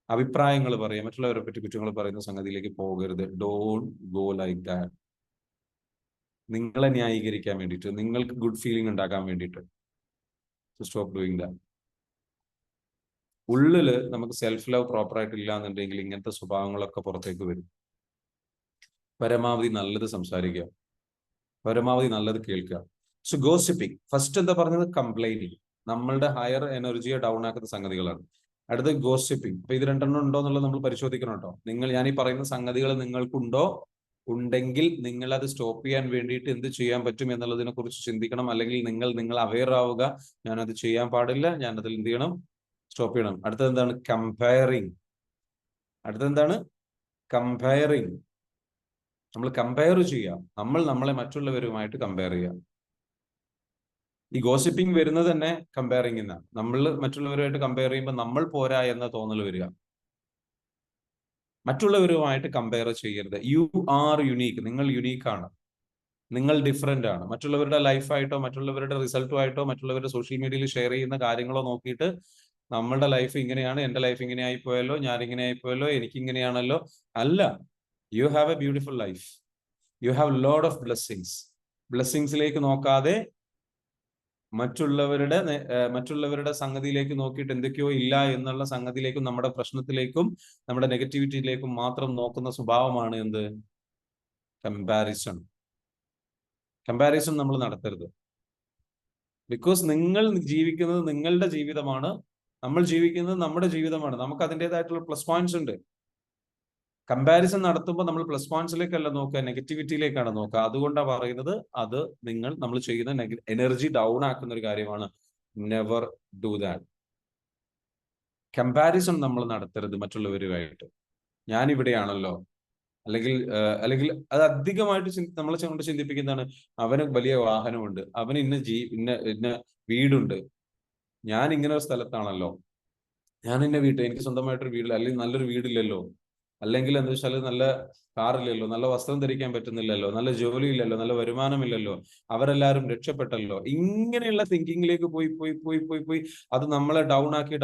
അഭിപ്രായങ്ങൾ പറയുക, മറ്റുള്ളവരെ പറ്റി കുറ്റങ്ങൾ പറയുന്ന സംഗതിയിലേക്ക് പോകരുത്. Don't go like that. നിങ്ങളെ ന്യായീകരിക്കാൻ വേണ്ടിയിട്ട്, നിങ്ങൾക്ക് ഗുഡ് ഫീലിംഗ് ഉണ്ടാക്കാൻ വേണ്ടിയിട്ട്. Stop doing that. ഉള്ളില് നമുക്ക് സെൽഫ് ലവ് പ്രോപ്പറായിട്ട് ഇല്ല എന്നുണ്ടെങ്കിൽ ഇങ്ങനത്തെ സ്വഭാവങ്ങളൊക്കെ പുറത്തേക്ക് വരും. പരമാവധി നല്ലത് സംസാരിക്കുക, പരമാവധി നല്ലത് കേൾക്കുക. സോ ഗോസിപ്പിംഗ് ഫസ്റ്റ് എന്താ പറഞ്ഞത്? കംപ്ലൈനിങ്. നമ്മളുടെ ഹയർ എനർജിയെ ഡൗൺ ആക്കുന്ന സംഗതികളാണ്. അടുത്ത് ഗോസിപ്പിംഗ്. അപ്പൊ ഇത് രണ്ടെണ്ണം ഉണ്ടോ എന്നുള്ളത് നമ്മൾ പരിശോധിക്കണം കേട്ടോ. ഞാൻ ഈ പറയുന്ന സംഗതികൾ നിങ്ങൾക്കുണ്ടോ? ഉണ്ടെങ്കിൽ നിങ്ങൾ അത് സ്റ്റോപ്പ് ചെയ്യാൻ വേണ്ടിയിട്ട് എന്ത് ചെയ്യാൻ പറ്റും എന്നുള്ളതിനെ കുറിച്ച് ചിന്തിക്കണം. അല്ലെങ്കിൽ നിങ്ങൾ അവെയർ ആവുക, ഞാനത് ചെയ്യാൻ പാടില്ല, ഞാനതിൽ എന്ത് ചെയ്യണം? സ്റ്റോപ്പ് ചെയ്യണം. അടുത്തത് എന്താണ്? കമ്പയറിങ്. അടുത്തെന്താണ്? കമ്പയറിങ്. നമ്മൾ കമ്പയർ ചെയ്യാം, നമ്മളെ മറ്റുള്ളവരുമായിട്ട് കമ്പയർ ചെയ്യാം. ഈ ഗോസിപ്പിംഗ് വരുന്നത് തന്നെ കമ്പയറിംഗ് എന്നാണ്. നമ്മൾ മറ്റുള്ളവരുമായിട്ട് കമ്പയർ ചെയ്യുമ്പോൾ നമ്മൾ പോരാ എന്ന തോന്നൽ വരിക. മറ്റുള്ളവരുമായിട്ട് കമ്പയർ ചെയ്യരുത്. You are unique. നിങ്ങൾ യുണീക്കാണ്, നിങ്ങൾ ഡിഫറെന്റ് ആണ്. മറ്റുള്ളവരുടെ ലൈഫായിട്ടോ മറ്റുള്ളവരുടെ റിസൾട്ടുമായിട്ടോ മറ്റുള്ളവരുടെ സോഷ്യൽ മീഡിയയിൽ ഷെയർ ചെയ്യുന്ന കാര്യങ്ങളോ നോക്കിയിട്ട് നമ്മളുടെ ലൈഫ് ഇങ്ങനെയാണ്, എന്റെ ലൈഫ് ഇങ്ങനെ ആയിപ്പോയല്ലോ, ഞാൻ ഇങ്ങനെ ആയിപ്പോയല്ലോ, എനിക്ക് ഇങ്ങനെയാണല്ലോ. അല്ല, you have a beautiful life, you have load of blessings. ബ്ലെസ്സിങ്സിലേക്ക് നോക്കാതെ മറ്റുള്ളവരുടെ സംഗതിയിലേക്ക് നോക്കിയിട്ട് എന്തൊക്കെയോ ഇല്ല എന്നുള്ള സംഗതിയിലേക്കും നമ്മുടെ പ്രശ്നത്തിലേക്കും നമ്മുടെ നെഗറ്റിവിറ്റിയിലേക്കും മാത്രം നോക്കുന്ന സ്വഭാവമാണ് എന്ത്? കമ്പാരിസൺ നമ്മൾ നടത്തരുത്. ബിക്കോസ് നിങ്ങൾ ജീവിക്കുന്നത് നിങ്ങളുടെ ജീവിതമാണ്, നമ്മൾ ജീവിക്കുന്നത് നമ്മുടെ ജീവിതമാണ്. നമുക്ക് അതിൻ്റെതായിട്ടുള്ള പ്ലസ് പോയിന്റ്സ് ഉണ്ട്. കമ്പാരിസൺ നടത്തുമ്പോൾ നമ്മൾ പ്ലസ് പോയിന്റ്സിലേക്കല്ല നോക്കുക, നെഗറ്റിവിറ്റിയിലേക്കാണ് നോക്കുക. അതുകൊണ്ടാണ് പറയുന്നത് അത് നമ്മൾ ചെയ്യുന്ന എനർജി ഡൗൺ ആക്കുന്ന ഒരു കാര്യമാണ്. Never do that. കമ്പാരിസൺ നമ്മൾ നടത്തരുത് മറ്റുള്ളവരുമായിട്ട്. ഞാനിവിടെയാണല്ലോ, അല്ലെങ്കിൽ അത് അധികമായിട്ട് നമ്മളെ കൊണ്ട് ചിന്തിപ്പിക്കുന്നതാണ്. അവന് വലിയ വാഹനമുണ്ട്, അവന് ഇന്ന വീടുണ്ട്, ഞാൻ ഇങ്ങനെ ഒരു സ്ഥലത്താണല്ലോ, ഞാൻ ഇന്ന വീട്ടിൽ എനിക്ക് സ്വന്തമായിട്ടൊരു വീടില്ല, അല്ലെങ്കിൽ നല്ലൊരു വീടില്ലല്ലോ, അല്ലെങ്കിൽ എന്താ വെച്ചാൽ നല്ല കാറില്ലല്ലോ, നല്ല വസ്ത്രം ധരിക്കാൻ പറ്റുന്നില്ലല്ലോ, നല്ല ജോലി ഇല്ലല്ലോ, നല്ല വരുമാനമില്ലല്ലോ, അവരെല്ലാവരും രക്ഷപ്പെട്ടല്ലോ. ഇങ്ങനെയുള്ള തിങ്കിങ്ങിലേക്ക് പോയി പോയി പോയി പോയി പോയി അത് നമ്മളെ ഡൗൺ ആക്കി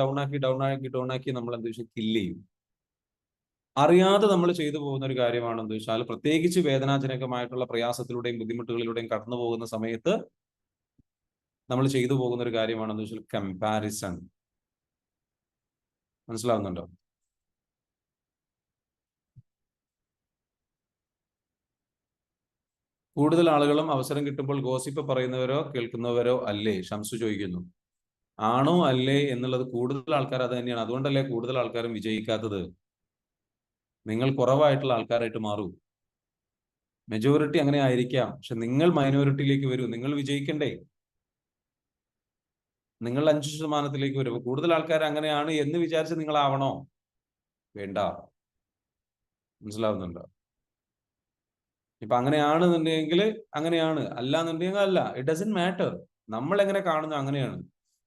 നമ്മൾ എന്താ വെച്ചാൽ കില്ല് ചെയ്യും. അറിയാതെ നമ്മൾ ചെയ്തു പോകുന്ന ഒരു കാര്യമാണ് എന്താ വെച്ചാൽ, പ്രത്യേകിച്ച് വേദനാജനകമായിട്ടുള്ള പ്രയാസത്തിലൂടെയും ബുദ്ധിമുട്ടുകളിലൂടെയും കടന്നു പോകുന്ന സമയത്ത് നമ്മൾ ചെയ്തു പോകുന്ന ഒരു കാര്യമാണെന്ന് വെച്ചാൽ കമ്പാരിസൺ. മനസ്സിലാവുന്നുണ്ടോ? കൂടുതൽ ആളുകളും അവസരം കിട്ടുമ്പോൾ ഗോസിപ്പ് പറയുന്നവരോ കേൾക്കുന്നവരോ അല്ലേ? ഷംസു ചോദിക്കുന്നു. ആണോ അല്ലേ എന്നുള്ളത് കൂടുതൽ ആൾക്കാർ അത് തന്നെയാണ്. അതുകൊണ്ടല്ലേ കൂടുതൽ ആൾക്കാരും വിജയിക്കാത്തത്. നിങ്ങൾ കുറവായിട്ടുള്ള ആൾക്കാരായിട്ട് മാറൂ. മെജോറിറ്റി അങ്ങനെ ആയിരിക്കാം, പക്ഷെ നിങ്ങൾ മൈനോറിറ്റിയിലേക്ക് വരൂ. നിങ്ങൾ വിജയിക്കണ്ടേ? നിങ്ങൾ 5% വരും. കൂടുതൽ ആൾക്കാർ അങ്ങനെയാണ് എന്ന് വിചാരിച്ച് നിങ്ങളാവണോ? വേണ്ട. മനസ്സിലാവുന്നുണ്ടോ? ഇപ്പൊ അങ്ങനെയാണെന്നുണ്ടെങ്കിൽ അങ്ങനെയാണ്, അല്ലാന്നുണ്ടെങ്കിൽ അല്ല. It doesn't matter. നമ്മൾ എങ്ങനെ കാണുന്നു അങ്ങനെയാണ്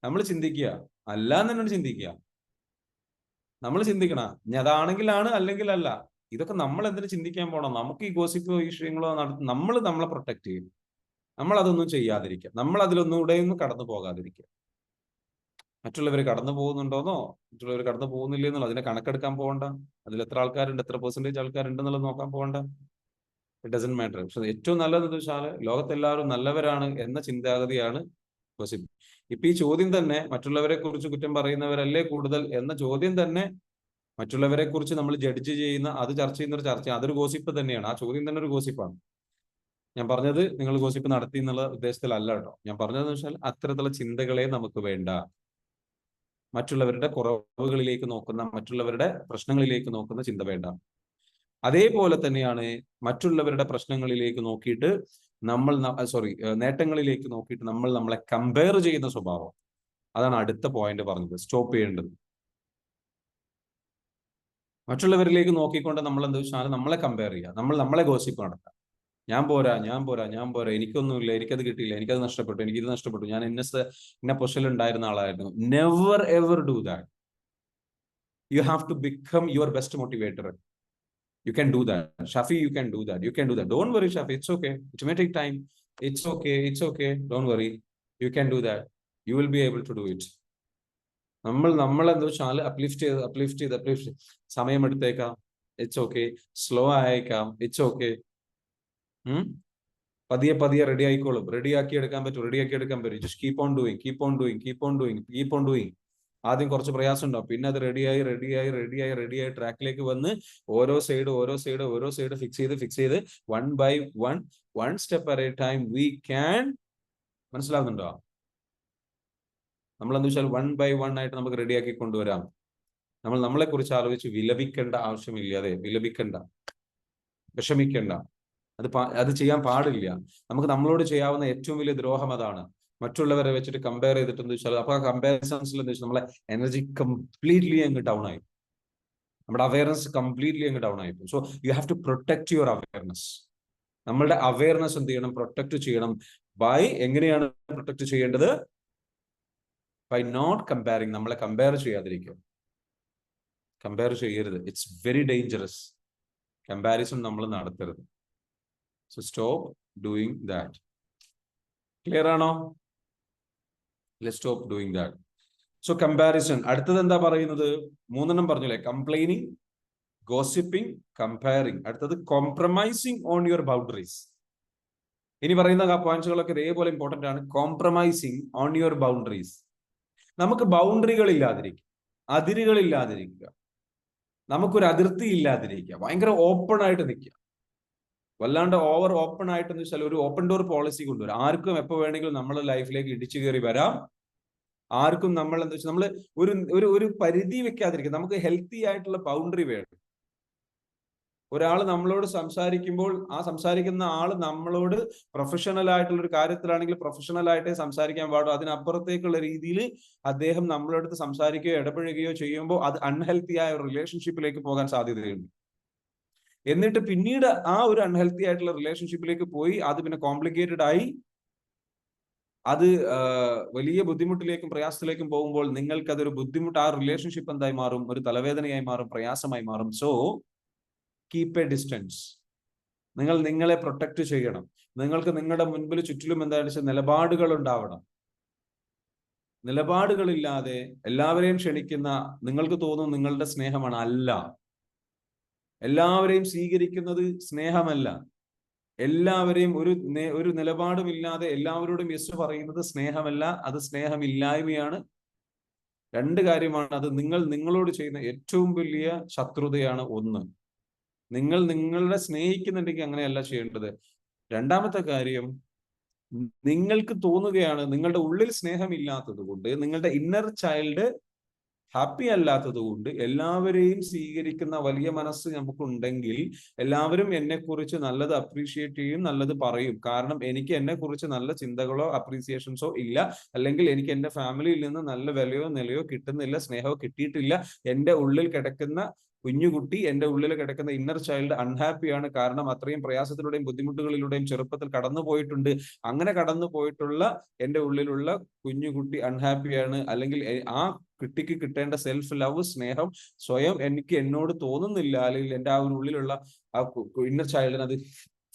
നമ്മൾ ചിന്തിക്കുക. അല്ല എന്നോട് ചിന്തിക്കുക. നമ്മൾ ചിന്തിക്കണ ഇനി അതാണെങ്കിലാണ്, അല്ലെങ്കിൽ അല്ല. ഇതൊക്കെ നമ്മൾ എന്തിനു ചിന്തിക്കാൻ പോണം? നമുക്ക് ഈ ഗോസിപ്പോ വിഷയങ്ങളോ നമ്മൾ നമ്മളെ പ്രൊട്ടക്ട് ചെയ്യും. നമ്മൾ അതൊന്നും ചെയ്യാതിരിക്കുക. നമ്മൾ അതിലൊന്നുകൂടെയൊന്നും കടന്നു പോകാതിരിക്കുക. മറ്റുള്ളവർ കടന്നു പോകുന്നുണ്ടോന്നോ മറ്റുള്ളവർ കടന്നു പോകുന്നില്ലെന്നോ അതിനെ കണക്കെടുക്കാൻ പോകണ്ട. അതിൽ എത്ര ആൾക്കാരുണ്ട്, എത്ര പെർസെന്റേജ് ആൾക്കാരുണ്ടെന്നുള്ളത് നോക്കാൻ പോകണ്ട. It doesn't matter. പക്ഷെ ഏറ്റവും നല്ലതെന്ന് വെച്ചാൽ ലോകത്തെല്ലാവരും നല്ലവരാണ് എന്ന ചിന്താഗതിയാണ് ഗോസിപ്പ്. ഇപ്പൊ ഈ ചോദ്യം തന്നെ, മറ്റുള്ളവരെ കുറിച്ച് കുറ്റം പറയുന്നവരല്ലേ കൂടുതൽ എന്ന ചോദ്യം തന്നെ, മറ്റുള്ളവരെ കുറിച്ച് നമ്മൾ ജഡ്ജ് ചെയ്യുന്ന, അത് ചർച്ച ചെയ്യുന്ന ഒരു ചർച്ച, അതൊരു ഗോസിപ്പ് തന്നെയാണ്. ആ ചോദ്യം തന്നെ ഒരു ഗോസിപ്പാണ്. ഞാൻ പറഞ്ഞത് നിങ്ങൾ ഗോസിപ്പ് നടത്തി എന്നുള്ള ഉദ്ദേശത്തിലല്ല കേട്ടോ. ഞാൻ പറഞ്ഞതെന്ന് വെച്ചാൽ അത്തരത്തിലുള്ള ചിന്തകളെ നമുക്ക് വേണ്ട. മറ്റുള്ളവരുടെ കുറവുകളിലേക്ക് നോക്കുന്ന, മറ്റുള്ളവരുടെ പ്രശ്നങ്ങളിലേക്ക് നോക്കുന്ന ചിന്ത വേണ്ട. അതേപോലെ തന്നെയാണ് മറ്റുള്ളവരുടെ പ്രശ്നങ്ങളിലേക്ക് നോക്കിയിട്ട് നേട്ടങ്ങളിലേക്ക് നോക്കിയിട്ട് നമ്മളെ കമ്പയർ ചെയ്യുന്ന സ്വഭാവം. അതാണ് അടുത്ത പോയിന്റ് പറഞ്ഞത്, സ്റ്റോപ്പ് ചെയ്യേണ്ടത്. മറ്റുള്ളവരിലേക്ക് നോക്കിക്കൊണ്ട് നമ്മൾ എന്താ വെച്ചാൽ നമ്മളെ കമ്പയർ ചെയ്യുക, നമ്മളെ ഗോസിപ്പ് നടത്തുക. ഞാൻ പോരാ, എനിക്കൊന്നുമില്ല, എനിക്കത് കിട്ടിയില്ല, എനിക്കത് നഷ്ടപ്പെട്ടു, എനിക്കിത് നഷ്ടപ്പെട്ടു, ഞാൻ ഇന്ന പൊസിഷനിൽ ഉണ്ടായിരുന്ന ആളായിരുന്നു. Never ever do that. You have to become your best motivator. You can do that. Shafi, you can do that. You can do that. Don't worry, Shafi. It's okay. It may take time. It's okay. It's okay. Don't worry. You can do that. You will be able to do it. നമ്മളെന്താ വെച്ചാൽ uplift ചെയ്ത് സമയം എടുത്തേക്കാം. It's okay. Slow ആയേക്കാം. It's okay. പതിയെ ready ആയിക്കോളും. റെഡിയാക്കി എടുക്കാൻ പറ്റും. Just keep on doing. ആദ്യം കുറച്ച് പ്രയാസം ഉണ്ടാവും, പിന്നെ അത് റെഡിയായി ട്രാക്കിലേക്ക് വന്ന് ഓരോ സൈഡ് ഫിക്സ് ചെയ്ത് one step at A time we can. മനസ്സിലാവുന്നുണ്ടോ? നമ്മൾ എന്താ വെച്ചാൽ 1 by 1 ആയിട്ട് നമുക്ക് റെഡിയാക്കി കൊണ്ടുവരാം. നമ്മളെ കുറിച്ച് ആലോചിച്ച് വിലപിക്കേണ്ട ആവശ്യമില്ലാതെ, വിഷമിക്കേണ്ട. അത് ചെയ്യാൻ പാടില്ല. നമുക്ക് നമ്മളോട് ചെയ്യാവുന്ന ഏറ്റവും വലിയ ദ്രോഹം അതാണ്. മറ്റുള്ളവരെ വെച്ചിട്ട് കമ്പയർ ചെയ്തിട്ട് എന്താ വെച്ചാൽ, അപ്പൊ ആ കമ്പാരിസൺസിൽ എന്താ വെച്ചാൽ നമ്മളെ എനർജി കംപ്ലീറ്റ്ലി അങ്ങ് ഡൗൺ ആയി, നമ്മുടെ അവയർനെസ് കംപ്ലീറ്റ്ലി അങ്ങ് ഡൗൺ ആയി. So you have to protect your awareness. നമ്മളുടെ അവയർനെസ് എന്ത് ചെയ്യണം? പ്രൊട്ടക്ട് ചെയ്യണം. എങ്ങനെയാണ് പ്രൊട്ടക്ട് ചെയ്യേണ്ടത്? By not comparing. നമ്മളെ കമ്പയർ ചെയ്യാതിരിക്കുക. കമ്പയർ ചെയ്യരുത്. It's very dangerous. കമ്പാരിസൺ നമ്മൾ നടത്തരുത്. So stop doing that. Clear ആണോ? Let's stop doing that. So comparison. അടുത്തത് എന്താ പറയുന്നത്? 3 പറഞ്ഞില്ലേ? Complaining, gossiping, comparing. അടുത്തത് കോംപ്രമൈസിങ് ഓൺ യുവർ ബൗണ്ടറീസ്. ഇനി പറയുന്ന പോയിന്റ്സുകളൊക്കെ ഇതേപോലെ ഇമ്പോർട്ടന്റ് ആണ്. Compromising on your boundaries. നമുക്ക് ബൗണ്ടറികൾ ഇല്ലാതിരിക്കുക, അതിരുകൾ ഇല്ലാതിരിക്കുക, നമുക്കൊരു അതിർത്തി ഇല്ലാതിരിക്കുക, ഭയങ്കര ഓപ്പൺ ആയിട്ട് നിൽക്കുക. വല്ലാണ്ട് ഓവർ ഓപ്പൺ ആയിട്ടെന്ന് വെച്ചാൽ ഒരു ഓപ്പൺ ഡോർ പോളിസി കൊണ്ടുവരും. ആർക്കും എപ്പോ വേണമെങ്കിലും നമ്മളെ ലൈഫിലേക്ക് ഇടിച്ചു കയറി വരാം. ആർക്കും നമ്മൾ എന്താ വെച്ചാൽ നമ്മൾ ഒരു ഒരു ഒരു പരിധി വെക്കാതിരിക്കും. നമുക്ക് ഹെൽത്തി ആയിട്ടുള്ള ബൗണ്ടറി വേണം. ഒരാൾ നമ്മളോട് സംസാരിക്കുമ്പോൾ ആ സംസാരിക്കുന്ന ആൾ നമ്മളോട് പ്രൊഫഷണൽ ആയിട്ടുള്ള ഒരു കാര്യത്തിലാണെങ്കിൽ പ്രൊഫഷണൽ ആയിട്ടേ സംസാരിക്കാൻ പാടും. അതിനപ്പുറത്തേക്കുള്ള രീതിയിൽ അദ്ദേഹം നമ്മളടുത്ത് സംസാരിക്കുകയോ ഇടപഴകുകയോ ചെയ്യുമ്പോൾ അത് അൺഹെൽത്തി ആയ ഒരു റിലേഷൻഷിപ്പിലേക്ക് പോകാൻ സാധ്യതയുണ്ട്. എന്നിട്ട് പിന്നീട് ആ ഒരു അൺഹെൽത്തി ആയിട്ടുള്ള റിലേഷൻഷിപ്പിലേക്ക് പോയി അത് പിന്നെ കോംപ്ലിക്കേറ്റഡ് ആയി അത് വലിയ ബുദ്ധിമുട്ടിലേക്കും പ്രയാസത്തിലേക്കും പോകുമ്പോൾ നിങ്ങൾക്ക് അതൊരു ബുദ്ധിമുട്ട്, ആ റിലേഷൻഷിപ്പ് എന്തായി മാറും? ഒരു തലവേദനയായി മാറും, പ്രയാസമായി മാറും. So keep a distance. നിങ്ങൾ നിങ്ങളെ പ്രൊട്ടക്ട് ചെയ്യണം. നിങ്ങൾക്ക് നിങ്ങളുടെ മുൻപിൽ ചുറ്റിലും എന്താണെന്ന് വെച്ചാൽ നിലപാടുകൾ ഉണ്ടാവണം. നിലപാടുകളില്ലാതെ എല്ലാവരെയും ക്ഷണിക്കുന്ന നിങ്ങൾക്ക് തോന്നും നിങ്ങളുടെ സ്നേഹമാണ്. അല്ല, എല്ലാവരെയും സ്വീകരിക്കുന്നത് സ്നേഹമല്ല. എല്ലാവരെയും ഒരു നിലപാടുമില്ലാതെ എല്ലാവരോടും യെസ് പറയുന്നത് സ്നേഹമല്ല, അത് സ്നേഹമില്ലായ്മയാണ്. രണ്ട് കാര്യമാണ്. അത് നിങ്ങളോട് ചെയ്യുന്ന ഏറ്റവും വലിയ ശത്രുതയാണ്. ഒന്ന്, നിങ്ങൾ നിങ്ങളെ സ്നേഹിക്കുന്നുണ്ടെങ്കിൽ അങ്ങനെയല്ല ചെയ്യേണ്ടത്. രണ്ടാമത്തെ കാര്യം, നിങ്ങൾക്ക് തോന്നുകയാണ് നിങ്ങളുടെ ഉള്ളിൽ സ്നേഹമില്ലാത്തത് കൊണ്ട്, നിങ്ങളുടെ ഇന്നർ ചൈൽഡ് ഹാപ്പി അല്ലാത്തത് കൊണ്ട്, എല്ലാവരെയും സ്വീകരിക്കുന്ന വലിയ മനസ്സ് നമുക്കുണ്ടെങ്കിൽ എല്ലാവരും എന്നെക്കുറിച്ച് നല്ലത് അപ്രീഷിയേറ്റ് ചെയ്യും, നല്ലത് പറയും. കാരണം എനിക്ക് എന്നെക്കുറിച്ച് നല്ല ചിന്തകളോ അപ്രീസിയേഷൻസോ ഇല്ല, അല്ലെങ്കിൽ എനിക്ക് എന്റെ ഫാമിലിയിൽ നിന്ന് നല്ല വിലയോ നിലയോ കിട്ടുന്നില്ല, സ്നേഹമോ കിട്ടിയിട്ടില്ല. എന്റെ ഉള്ളിൽ കിടക്കുന്ന കുഞ്ഞുകുട്ടി, എന്റെ ഉള്ളിൽ കിടക്കുന്ന ഇന്നർ ചൈൽഡ് അൺഹാപ്പിയാണ്. കാരണം അത്രയും പ്രയാസത്തിലൂടെയും ബുദ്ധിമുട്ടുകളിലൂടെയും ചെറുപ്പത്തിൽ കടന്നു പോയിട്ടുണ്ട്. അങ്ങനെ കടന്നു പോയിട്ടുള്ള എന്റെ ഉള്ളിലുള്ള കുഞ്ഞുകുട്ടി അൺഹാപ്പിയാണ്. അല്ലെങ്കിൽ ആ കുട്ടിക്ക് കിട്ടേണ്ട സെൽഫ് ലവ്, സ്നേഹം സ്വയം എനിക്ക് എന്നോട് തോന്നുന്നില്ല, അല്ലെങ്കിൽ എന്റെ ആ ഉള്ളിലുള്ള ആ ഇന്നർ ചൈൽഡിന് അത്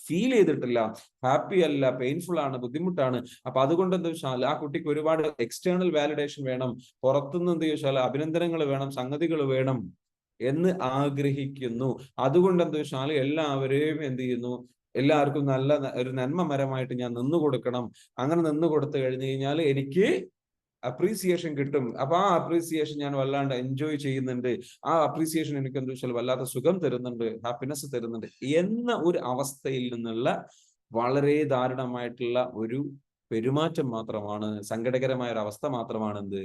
ഫീൽ ചെയ്തിട്ടില്ല, ഹാപ്പി അല്ല, പെയിൻഫുൾ ആണ്, ബുദ്ധിമുട്ടാണ്. അപ്പൊ അതുകൊണ്ട് എന്താ വെച്ചാൽ ആ കുട്ടിക്ക് ഒരുപാട് എക്സ്റ്റേണൽ വാലിഡേഷൻ വേണം, പുറത്തുനിന്ന് എന്താ വെച്ചാൽ അഭിനന്ദനങ്ങൾ വേണം, സംഗതികൾ വേണം എന്ന് ആഗ്രഹിക്കുന്നു. അതുകൊണ്ട് എന്താ വെച്ചാൽ എല്ലാവരെയും എന്ത് ചെയ്യുന്നു, എല്ലാവർക്കും നല്ല ഒരു നന്മമരമായിട്ട് ഞാൻ നിന്നു കൊടുക്കണം. അങ്ങനെ നിന്നു കൊടുത്തു കഴിഞ്ഞു കഴിഞ്ഞാൽ എനിക്ക് അപ്രീസിയേഷൻ കിട്ടും. അപ്പൊ ആ അപ്രീസിയേഷൻ ഞാൻ വല്ലാണ്ട് എൻജോയ് ചെയ്യുന്നുണ്ട്. ആ അപ്രീസിയേഷൻ എനിക്ക് എന്താ വെച്ചാൽ വല്ലാത്ത സുഖം തരുന്നുണ്ട്, ഹാപ്പിനെസ് തരുന്നുണ്ട് എന്ന ഒരു അവസ്ഥയിൽ നിന്നുള്ള വളരെ ദാരുണമായിട്ടുള്ള ഒരു പെരുമാറ്റം മാത്രമാണ്, സങ്കടകരമായ ഒരു അവസ്ഥ മാത്രമാണ് എന്ത്,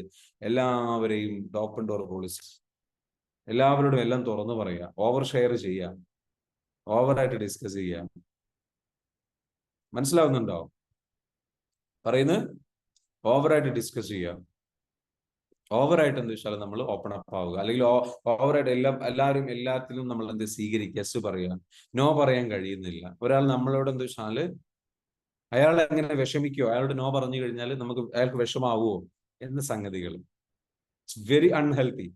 എല്ലാവരെയും ഓപ്പൺ ഡോർ പോളിസി. എല്ലാവരോടും എല്ലാം തുറന്നു പറയുക, ഓവർ ഷെയർ ചെയ്യുക, ഓവറായിട്ട് ഡിസ്കസ് ചെയ്യുക. മനസ്സിലാവുന്നുണ്ടോ പറയുന്നത്? ഓവറായിട്ട് ഡിസ്കസ് ചെയ്യുക, ഓവറായിട്ട് എന്താ വെച്ചാൽ നമ്മൾ ഓപ്പൺ അപ്പ് ആവുക, അല്ലെങ്കിൽ ഓവറായിട്ട് എല്ലാവരും എല്ലാത്തിലും നമ്മൾ എന്ത് സ്വീകരിക്കുക, യെസ് പറയുക. നോ പറയാൻ കഴിയുന്നില്ല. ഒരാൾ നമ്മളോട് എന്താ വെച്ചാൽ അയാൾ എങ്ങനെ വിഷമിക്കുമോ, അയാളോട് നോ പറഞ്ഞു കഴിഞ്ഞാൽ അയാൾക്ക് വിഷമാവുമോ എന്ന സംഗതികൾ. ഇറ്റ്സ് വെരി അൺഹെൽത്തി,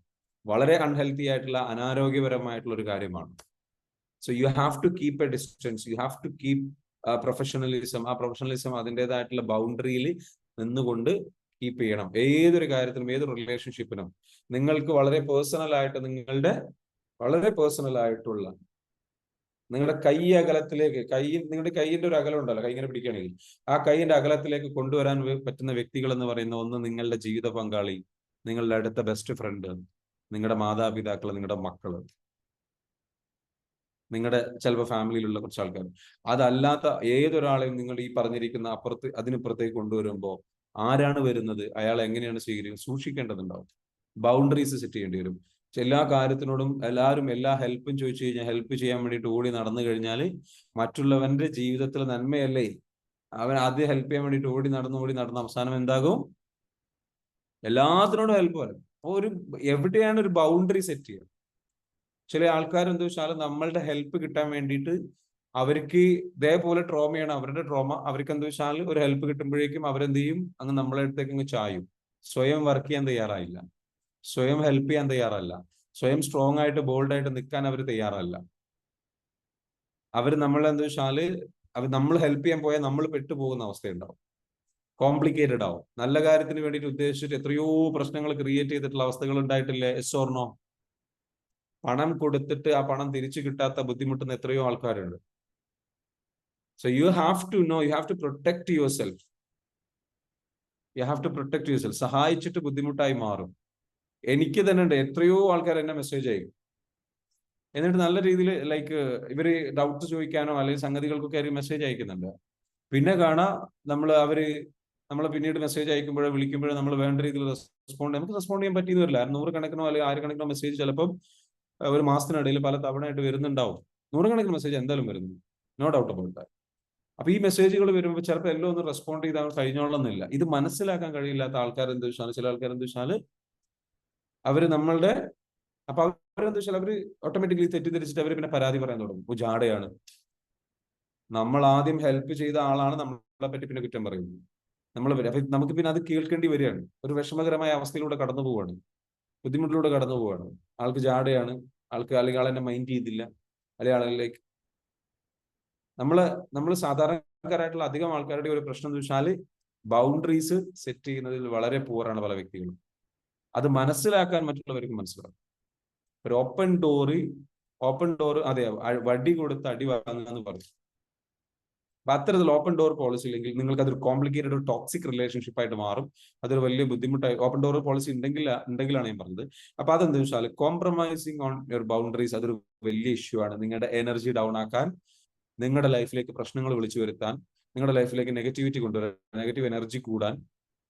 വളരെ അൺഹെൽത്തി ആയിട്ടുള്ള അനാരോഗ്യപരമായിട്ടുള്ള ഒരു കാര്യമാണ്. So you have to keep a distance, you have to keep professionalism. ആ പ്രൊഫഷണലിസം അതിൻ്റെതായിട്ടുള്ള ബൗണ്ടറിയിൽ നിന്നുകൊണ്ട് കീപ്പ് ചെയ്യണം. ഏതൊരു കാര്യത്തിനും, ഏതൊരു റിലേഷൻഷിപ്പിനും നിങ്ങൾക്ക് വളരെ പേഴ്സണൽ ആയിട്ട് വളരെ പേഴ്സണൽ ആയിട്ടുള്ള നിങ്ങളുടെ കൈ അകലത്തിലേക്ക്, നിങ്ങളുടെ കൈയിന്റെ ഒരു അകലം ഉണ്ടല്ലോ, കൈ ഇങ്ങനെ പിടിക്കുകയാണെങ്കിൽ ആ കൈയിന്റെ അകലത്തിലേക്ക് കൊണ്ടുവരാൻ പറ്റുന്ന വ്യക്തികൾ എന്ന് പറയുന്ന ഒന്ന് നിങ്ങളുടെ ജീവിത പങ്കാളി, നിങ്ങളുടെ അടുത്ത ബെസ്റ്റ് ഫ്രണ്ട്, നിങ്ങളുടെ മാതാപിതാക്കൾ, നിങ്ങളുടെ മക്കള്, നിങ്ങളുടെ ചിലപ്പോൾ ഫാമിലിയിലുള്ള കുറച്ച് ആൾക്കാർ. അതല്ലാത്ത ഏതൊരാളെയും നിങ്ങൾ ഈ പറഞ്ഞിരിക്കുന്ന അതിനിപ്പുറത്തേക്ക് കൊണ്ടുവരുമ്പോൾ ആരാണ് വരുന്നത്, അയാൾ എങ്ങനെയാണ് സ്വീകരിക്കുന്നത്, സൂക്ഷിക്കേണ്ടതുണ്ടാവും. ബൗണ്ടറീസ് സെറ്റ് ചെയ്യേണ്ടി വരും. എല്ലാ കാര്യത്തിനോടും എല്ലാവരും എല്ലാ ഹെൽപ്പും ചോദിച്ചു കഴിഞ്ഞാൽ ഹെൽപ്പ് ചെയ്യാൻ വേണ്ടിയിട്ട് ഓടി നടന്നു കഴിഞ്ഞാൽ മറ്റുള്ളവന്റെ ജീവിതത്തിൽ നന്മയല്ലേ, അവൻ ആദ്യം ഹെൽപ്പ് ചെയ്യാൻ വേണ്ടിയിട്ട് ഓടി നടന്ന് അവസാനം എന്താകും? എല്ലാത്തിനോടും ഹെൽപ്പ് വരും. അപ്പോൾ എവിടെയാണ് ഒരു ബൗണ്ടറി സെറ്റ് ചെയ്യുക? ചില ആൾക്കാർ എന്താ വെച്ചാൽ നമ്മളുടെ ഹെൽപ്പ് കിട്ടാൻ വേണ്ടിയിട്ട് അവർക്ക് ഇതേപോലെ ട്രോമയാണ് അവരുടെ ട്രോമ. അവർക്ക് എന്താ വെച്ചാൽ ഒരു ഹെൽപ്പ് കിട്ടുമ്പോഴേക്കും അവരെന്ത് ചെയ്യും, അങ്ങ് നമ്മളെ അടുത്തേക്ക് അങ്ങ് ചായും. സ്വയം വർക്ക് ചെയ്യാൻ തയ്യാറായില്ല, സ്വയം ഹെൽപ്പ് ചെയ്യാൻ തയ്യാറല്ല, സ്വയം സ്ട്രോങ് ആയിട്ട് ബോൾഡായിട്ട് നിൽക്കാൻ അവർ തയ്യാറല്ല. അവർ നമ്മളെന്താ വെച്ചാല് നമ്മൾ ഹെൽപ്പ് ചെയ്യാൻ പോയാൽ നമ്മൾ പെട്ടുപോകുന്ന അവസ്ഥയുണ്ടാവും, കോംപ്ലിക്കേറ്റഡ് ആവും. നല്ല കാര്യത്തിന് വേണ്ടിയിട്ട് ഉദ്ദേശിച്ചിട്ട് എത്രയോ പ്രശ്നങ്ങൾ ക്രിയേറ്റ് ചെയ്തിട്ടുള്ള അവസ്ഥകൾ ഉണ്ടായിട്ടില്ലേ? Yes or no? പണം കൊടുത്തിട്ട് ആ പണം തിരിച്ചു കിട്ടാത്ത ബുദ്ധിമുട്ടുന്ന എത്രയോ ആൾക്കാരുണ്ട്. So you have to know, you have to protect your self, you have to protect your self. സഹായിച്ചിട്ട് ബുദ്ധിമുട്ടായി മാറും. എനിക്ക് തന്നെ ഉണ്ട്, എത്രയോ ആൾക്കാർ എന്നെ മെസ്സേജ് അയക്കും, എന്നിട്ട് നല്ല രീതിയിൽ ലൈക്ക് ഇവര് ഡൗട്ട് ചോദിക്കാനോ അല്ലെങ്കിൽ സംഗതികൾക്കൊക്കെ ആയിരിക്കും മെസ്സേജ് അയക്കുന്നുണ്ട്. പിന്നെ കാണാം നമ്മൾ പിന്നീട് മെസ്സേജ് അയക്കുമ്പോഴോ വിളിക്കുമ്പോഴോ നമ്മൾ വേണ്ട രീതിയിൽ നമുക്ക് റെസ്പോണ്ട് ചെയ്യാൻ പറ്റിയെന്ന് വരില്ല. 100 കണക്കിനോ അല്ലെങ്കിൽ 1000 കണക്കിനോ മെസ്സേജ് ചിലപ്പം ഒരു മാസത്തിനിടയിൽ പല തവണയായിട്ട് വരുന്നുണ്ടാവും. 100 കണക്കിന് മെസ്സേജ് എന്തായാലും വരുന്നു, നോ ഡൗട്ട് അബൌട്ട് ദാറ്റ്. അപ്പൊ ഈ മെസ്സേജുകൾ വരുമ്പോൾ ചിലപ്പോൾ എല്ലാം ഒന്ന് റെസ്പോണ്ട് ചെയ്താൽ കഴിഞ്ഞോളന്നില്ല. ഇത് മനസ്സിലാക്കാൻ കഴിയില്ലാത്ത ആൾക്കാർ എന്ത് വെച്ചാൽ, ചില ആൾക്കാർ എന്ത് വെച്ചാൽ അവര് നമ്മളുടെ അപ്പൊ അവരെന്ത് വെച്ചാൽ അവര് ഓട്ടോമാറ്റിക്കലി തെറ്റിദ്ധരിച്ചിട്ട് അവര് പിന്നെ പരാതി പറയാൻ തുടങ്ങും. ജാടയാണ്, നമ്മൾ ആദ്യം ഹെൽപ്പ് ചെയ്ത ആളാണ് നമ്മളെ പറ്റി പിന്നെ കുറ്റം പറയുന്നത്. അപ്പൊ നമുക്ക് പിന്നെ അത് കേൾക്കേണ്ടി വരികയാണ്. ഒരു വിഷമകരമായ അവസ്ഥയിലൂടെ കടന്നു പോവുകയാണ്, ബുദ്ധിമുട്ടിലൂടെ കടന്നു പോവുകയാണ്. ആൾക്ക് ജാടയാണ്, അല്ലെങ്കിൽ ആളെന്നെ മൈൻഡ് ചെയ്തില്ല, അല്ലെങ്കിൽ ആളുകളിലേക്ക് നമ്മൾ സാധാരണക്കാരായിട്ടുള്ള അധികം ആൾക്കാരുടെ ഒരു പ്രശ്നം എന്ന് വെച്ചാൽ ബൗണ്ടറീസ് സെറ്റ് ചെയ്യുന്നതിൽ വളരെ പൂറാണ് പല വ്യക്തികളും. അത് മനസ്സിലാക്കാൻ മറ്റുള്ളവർക്ക് മനസ്സിലാവും. ഒരു ഓപ്പൺ ഡോർ അതെ, വടി കൊടുത്ത് അടി വാങ്ങുക എന്ന് പറയും. അപ്പൊ അത്തരത്തിൽ ഓപ്പൺ ഡോർ പോളിസി ഇല്ലെങ്കിൽ നിങ്ങൾക്ക് അതൊരു കോംപ്ലിക്കേറ്റഡ് ഒരു ടോക്സിക് റിലേഷൻഷിപ്പ് ആയിട്ട് മാറും. അതൊരു വലിയ ബുദ്ധിമുട്ടായി. ഓപ്പൺ ഡോർ പോളിസി ഉണ്ടെങ്കിലാണ് ഞാൻ പറഞ്ഞത്. അപ്പൊ അതെന്താ വെച്ചാൽ കോംപ്രമൈസിങ് ഓൺ യുവർ ബൗണ്ടറീസ് അതൊരു വലിയ ഇഷ്യൂ ആണ്. നിങ്ങളുടെ എനർജി ഡൗൺ ആക്കാൻ, നിങ്ങളുടെ ലൈഫിലേക്ക് പ്രശ്നങ്ങൾ വിളിച്ചു വരുത്താൻ, നിങ്ങളുടെ ലൈഫിലേക്ക് നെഗറ്റിവിറ്റി കൊണ്ടുവരാൻ, നെഗറ്റീവ് എനർജി കൂടാൻ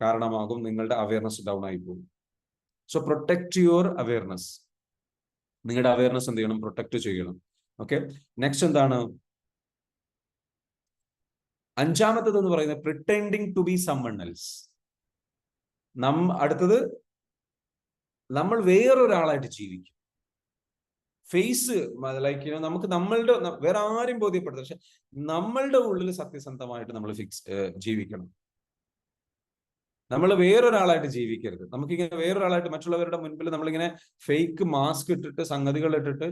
കാരണമാകും. നിങ്ങളുടെ അവയർനെസ് ഡൗൺ ആയി പോകും. So protect your awareness. നിങ്ങളുടെ അവയർനെസ് എന്ത് ചെയ്യണം? പ്രൊട്ടക്ട് ചെയ്യണം. ഓക്കെ, നെക്സ്റ്റ് എന്താണ്? അഞ്ചാമത്തത് എന്ന് പറയുന്നത് pretending to be someone else. അടുത്തത് നമ്മൾ വേറൊരാളായിട്ട് ജീവിക്കും. ഫേസ് ലൈക്ക് നമുക്ക് നമ്മളുടെ വേറെ ആരും ബോധ്യപ്പെടുത്തും, പക്ഷെ നമ്മളുടെ ഉള്ളിൽ സത്യസന്ധമായിട്ട് നമ്മൾ ജീവിക്കണം. നമ്മൾ വേറൊരാളായിട്ട് ജീവിക്കരുത്. നമുക്കിങ്ങനെ വേറൊരാളായിട്ട് മറ്റുള്ളവരുടെ മുൻപിൽ നമ്മളിങ്ങനെ ഫേക്ക് മാസ്ക് ഇട്ടിട്ട് സംഗതികൾ ഇട്ടിട്ട്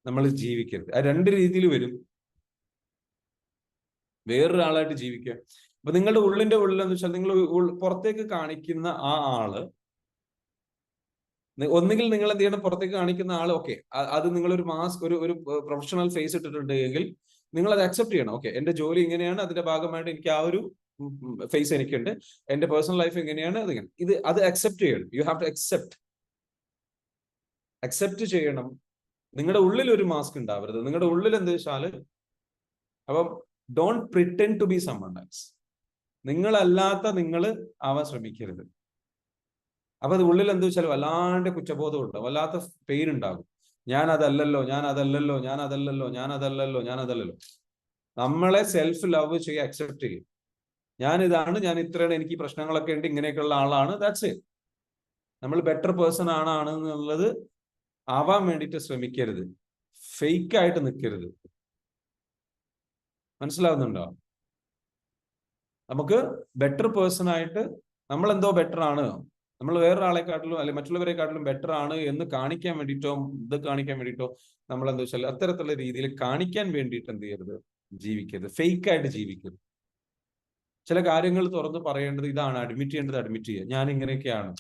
നമ്മൾ ജീവിക്കരുത്. ആ രണ്ട് രീതിയിൽ വരും. വേറൊരാളായിട്ട് ജീവിക്കുക. അപ്പൊ നിങ്ങളുടെ ഉള്ളിന്റെ ഉള്ളിലെന്ന് വെച്ചാൽ നിങ്ങൾ പുറത്തേക്ക് കാണിക്കുന്ന ആ ആള്, ഒന്നുകിൽ നിങ്ങൾ എന്ത് ചെയ്യണം, പുറത്തേക്ക് കാണിക്കുന്ന ആൾ ഓക്കെ, അത് നിങ്ങളൊരു മാസ്ക് ഒരു പ്രൊഫഷണൽ ഫേസ് ഇട്ടിട്ടുണ്ട് എങ്കിൽ നിങ്ങൾ അത് അക്സെപ്റ്റ് ചെയ്യണം. ഓക്കെ, എന്റെ ജോലി ഇങ്ങനെയാണ്, അതിന്റെ ഭാഗമായിട്ട് എനിക്ക് ആ ഒരു ഫേസ് എനിക്കുണ്ട്, എന്റെ പേഴ്സണൽ ലൈഫ് എങ്ങനെയാണ്, അത് അക്സെപ്റ്റ് ചെയ്യണം. യു ഹാവ് ടു അക്സെപ്റ്റ് ചെയ്യണം. നിങ്ങളുടെ ഉള്ളിൽ ഒരു മാസ്ക് ഉണ്ടാവരുത്. നിങ്ങളുടെ ഉള്ളിൽ എന്ത് വെച്ചാല്, അപ്പം don't pretend to be someone else. നിങ്ങളല്ലാത്ത നിങ്ങൾ ആവാൻ ശ്രമിക്കരുത്. അപ്പൊ അത് ഉള്ളിൽ എന്ത് വെച്ചാൽ വല്ലാണ്ട് കുറ്റബോധം ഉണ്ടാവും, വല്ലാത്ത പെയിൻ ഉണ്ടാകും. ഞാൻ അതല്ലല്ലോ. നമ്മളെ സെൽഫ് ലവ് ചെയ്യുക, അക്സെപ്റ്റ് ചെയ്യും. ഞാൻ ഇത്രയാണ്, എനിക്ക് പ്രശ്നങ്ങളൊക്കെ ഉണ്ട്, ഇങ്ങനെയൊക്കെയുള്ള ആളാണ്, ദാറ്റ്സ് ഇറ്റ്. നമ്മൾ ബെറ്റർ പേഴ്സൺ ആണ് എന്നുള്ളത് ആവാൻ വേണ്ടിയിട്ട് ശ്രമിക്കരുത്. ഫേക്ക് ആയിട്ട് നിൽക്കരുത്. മനസ്സിലാവുന്നുണ്ടോ? നമുക്ക് ബെറ്റർ പേഴ്സൺ ആയിട്ട് നമ്മൾ എന്തോ ബെറ്റർ ആണ്, നമ്മൾ വേറൊരാളെക്കാട്ടിലും അല്ലെങ്കിൽ മറ്റുള്ളവരെക്കാട്ടിലും ബെറ്റർ ആണ് എന്ന് കാണിക്കാൻ വേണ്ടിയിട്ടോ നമ്മൾ എന്താ വെച്ചാൽ അത്തരത്തിലുള്ള രീതിയിൽ കാണിക്കാൻ വേണ്ടിയിട്ട് എന്ത് ചെയ്യരുത്, ജീവിക്കരുത്. ഫേക്ക് ആയിട്ട് ജീവിക്കരുത്. ചില കാര്യങ്ങൾ തുറന്ന് പറയേണ്ടത് ഇതാണ്, അഡ്മിറ്റ് ചെയ്യേണ്ടത് അഡ്മിറ്റ് ചെയ്യുക. ഞാൻ ഇങ്ങനെയൊക്കെയാണ്,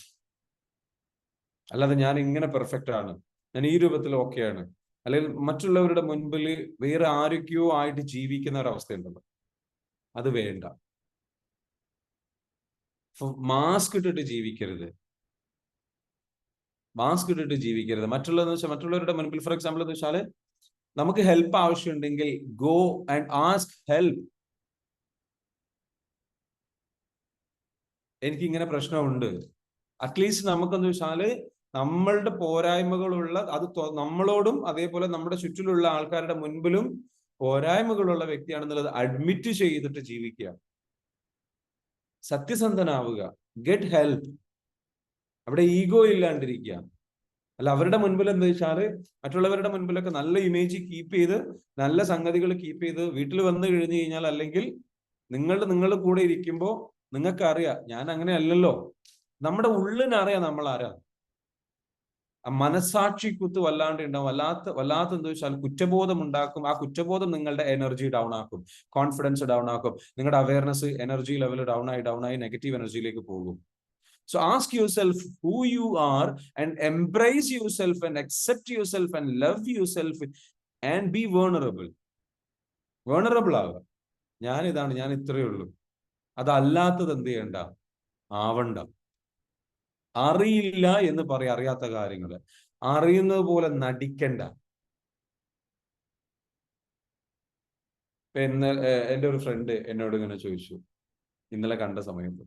അല്ലാതെ ഞാൻ ഇങ്ങനെ പെർഫെക്റ്റ് ആണ്, ഞാൻ ഈ രൂപത്തിൽ ഓക്കെയാണ്, അല്ലെങ്കിൽ മറ്റുള്ളവരുടെ മുൻപിൽ വേറെ ആരൊക്കെയോ ആയിട്ട് ജീവിക്കുന്ന ഒരവസ്ഥയുണ്ടല്ലോ, അത് വേണ്ട. മാസ്ക് ഇട്ടിട്ട് ജീവിക്കരുത്. മറ്റുള്ളവരുടെ മുൻപിൽ, ഫോർ എക്സാമ്പിൾ എന്ന് വെച്ചാല് നമുക്ക് ഹെൽപ്പ് ആവശ്യമുണ്ടെങ്കിൽ ഗോ ആൻഡ് ആസ്ക് ഹെൽപ്പ്. എനിക്ക് ഇങ്ങനെ പ്രശ്നമുണ്ട്, അറ്റ്ലീസ്റ്റ് നമുക്കെന്ന് വെച്ചാല് നമ്മളുടെ പോരായ്മകളുള്ള അത് നമ്മളോടും അതേപോലെ നമ്മുടെ ചുറ്റിലുള്ള ആൾക്കാരുടെ മുൻപിലും പോരായ്മകളുള്ള വ്യക്തിയാണെന്നുള്ളത് അഡ്മിറ്റ് ചെയ്തിട്ട് ജീവിക്കുക. സത്യസന്ധനാവുക, ഗെറ്റ് ഹെൽപ്പ്. അവിടെ ഈഗോ ഇല്ലാണ്ടിരിക്കുക. അല്ല അവരുടെ മുൻപിൽ എന്താ വെച്ചാല് മറ്റുള്ളവരുടെ മുൻപിലൊക്കെ നല്ല ഇമേജ് കീപ്പ് ചെയ്ത്, നല്ല സംഗതികൾ കീപ്പ് ചെയ്ത് വീട്ടിൽ വന്നു കഴിഞ്ഞു കഴിഞ്ഞാൽ, അല്ലെങ്കിൽ നിങ്ങൾ കൂടെ ഇരിക്കുമ്പോൾ നിങ്ങൾക്ക് അറിയാം ഞാൻ അങ്ങനെ അല്ലല്ലോ. നമ്മുടെ ഉള്ളിനറിയാം നമ്മൾ ആരാ. മനസാക്ഷി കുത്ത് വല്ലാണ്ട് ഉണ്ടാവും. വല്ലാത്ത എന്താ വെച്ചാൽ കുറ്റബോധം ഉണ്ടാക്കും. ആ കുറ്റബോധം നിങ്ങളുടെ എനർജി ഡൗൺ ആക്കും, കോൺഫിഡൻസ് ഡൗൺ ആക്കും. നിങ്ങളുടെ അവയർനെസ്, എനർജി ലെവൽ ഡൗൺ ആയി നെഗറ്റീവ് എനർജിയിലേക്ക് പോകും. So ask yourself who you are and embrace yourself and accept yourself and love yourself and be vulnerable. Vulnerable ആവുക. ഞാൻ ഇത്രയേ ഉള്ളൂ. അതല്ലാത്തത് എന്ത് ചെയ്യണ്ട, ആവണ്ട. അറിയില്ല എന്ന് പറയാം അറിയാത്ത കാര്യങ്ങൾ. അറിയുന്നത് പോലെ നടിക്കണ്ട. എൻ്റെ ഒരു ഫ്രണ്ട് എന്നോട് ഇങ്ങനെ ചോദിച്ചു ഇന്നലെ കണ്ട സമയത്ത്,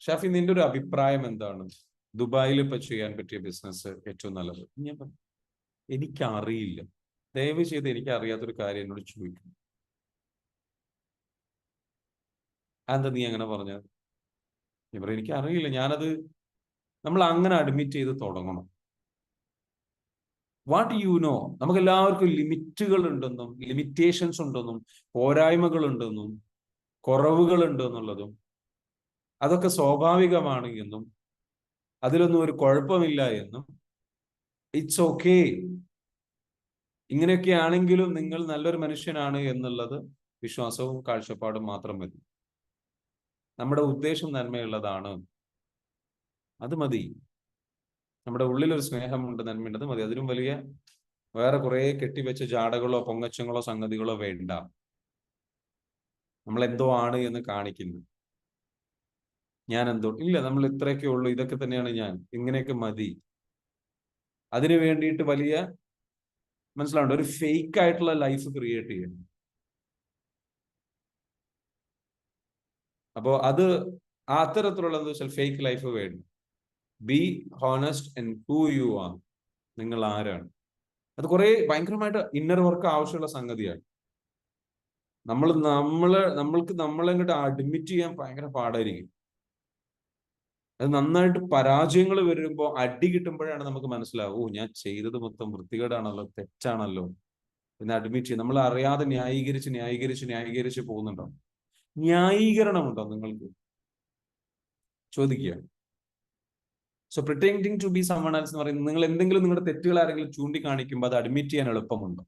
ഷാഫി നിന്റെ ഒരു അഭിപ്രായം എന്താണ്, ദുബായിൽ ഇപ്പൊ ചെയ്യാൻ പറ്റിയ ബിസിനസ് ഏറ്റവും നല്ലത്? ഞാൻ പറഞ്ഞു എനിക്കറിയില്ല, ദയവ് ചെയ്ത് എനിക്ക് അറിയാത്തൊരു കാര്യം എന്നോട് ചോദിക്കും. അതെന്താ നീ അങ്ങനെ പറഞ്ഞത്? ഞാൻ പറയും എനിക്കറിയില്ല, നമ്മൾ അങ്ങനെ അഡ്മിറ്റ് ചെയ്ത് തുടങ്ങണം. വാട്ട് യു നോ, നമുക്ക് എല്ലാവർക്കും ലിമിറ്റുകൾ ഉണ്ടെന്നും ലിമിറ്റേഷൻസ് ഉണ്ടെന്നും പോരായ്മകൾ ഉണ്ടെന്നും കുറവുകൾ ഉണ്ടെന്നുള്ളതും അതൊക്കെ സ്വാഭാവികമാണ് എന്നും അതിലൊന്നും ഒരു കുഴപ്പമില്ല എന്നും ഇറ്റ്സ് ഓക്കെ, ഇങ്ങനെയൊക്കെ ആണെങ്കിലും നിങ്ങൾ നല്ലൊരു മനുഷ്യനാണ് എന്നുള്ളത് വിശ്വാസവും കാഴ്ചപ്പാടും മാത്രം മതി. നമ്മുടെ ഉദ്ദേശം നന്മയുള്ളതാണ്, അത് മതി. നമ്മുടെ ഉള്ളിലൊരു സ്നേഹമുണ്ട്, നന്മയുണ്ട്, അത് മതി. അതിനും വലിയ വേറെ കുറെ കെട്ടിവെച്ച ജാടകളോ പൊങ്ങച്ചങ്ങളോ സംഗതികളോ വേണ്ട. നമ്മൾ എന്തോ ആണ് എന്ന് കാണിക്കുന്നു. ഞാൻ എന്തോ ഇല്ല, നമ്മൾ ഇത്രയൊക്കെ ഉള്ളൂ, ഇതൊക്കെ തന്നെയാണ് ഞാൻ, ഇങ്ങനെയൊക്കെ മതി. അതിനു വേണ്ടിയിട്ട് വലിയ മനസ്സിലാവുണ്ട് ഒരു ഫേക്ക് ആയിട്ടുള്ള ലൈഫ് ക്രിയേറ്റ് ചെയ്യണം. അപ്പോ അത് അത്തരത്തിലുള്ള എന്താ വെച്ചാൽ ഫേക്ക് ലൈഫ് വേണ്ട. Be honest in who you R, നിങ്ങൾ ആരാണ്. അത് കുറെ ഭയങ്കരമായിട്ട് ഇന്നർ വർക്ക് ആവശ്യമുള്ള സംഗതിയാണ്. നമ്മൾക്ക് നമ്മളെ അങ്ങോട്ട് അഡ്മിറ്റ് ചെയ്യാൻ ഭയങ്കര പാടായിരിക്കും. അത് നന്നായിട്ട് പരാജയങ്ങൾ വരുമ്പോൾ അടി കിട്ടുമ്പോഴാണ് നമുക്ക് മനസ്സിലാവും, ഓ ഞാൻ ചെയ്തത് മൊത്തം വൃത്തികേടാണല്ലോ, തെറ്റാണല്ലോ എന്ന് അഡ്മിറ്റ് ചെയ്യും. നമ്മൾ അറിയാതെ ന്യായീകരിച്ച് പോകുന്നുണ്ടോ? ന്യായീകരണമുണ്ടോ നിങ്ങൾക്ക്? ചോദിക്കുക. So pretending to be someone else എന്ന് പറയുന്നത്, നിങ്ങൾ എന്തെങ്കിലും നിങ്ങളുടെ തെറ്റുകൾ ആരെങ്കിലും ചൂണ്ടിക്കാണിക്കുമ്പോൾ അത് അഡ്മിറ്റ് ചെയ്യാൻ എളുപ്പമുണ്ടോ?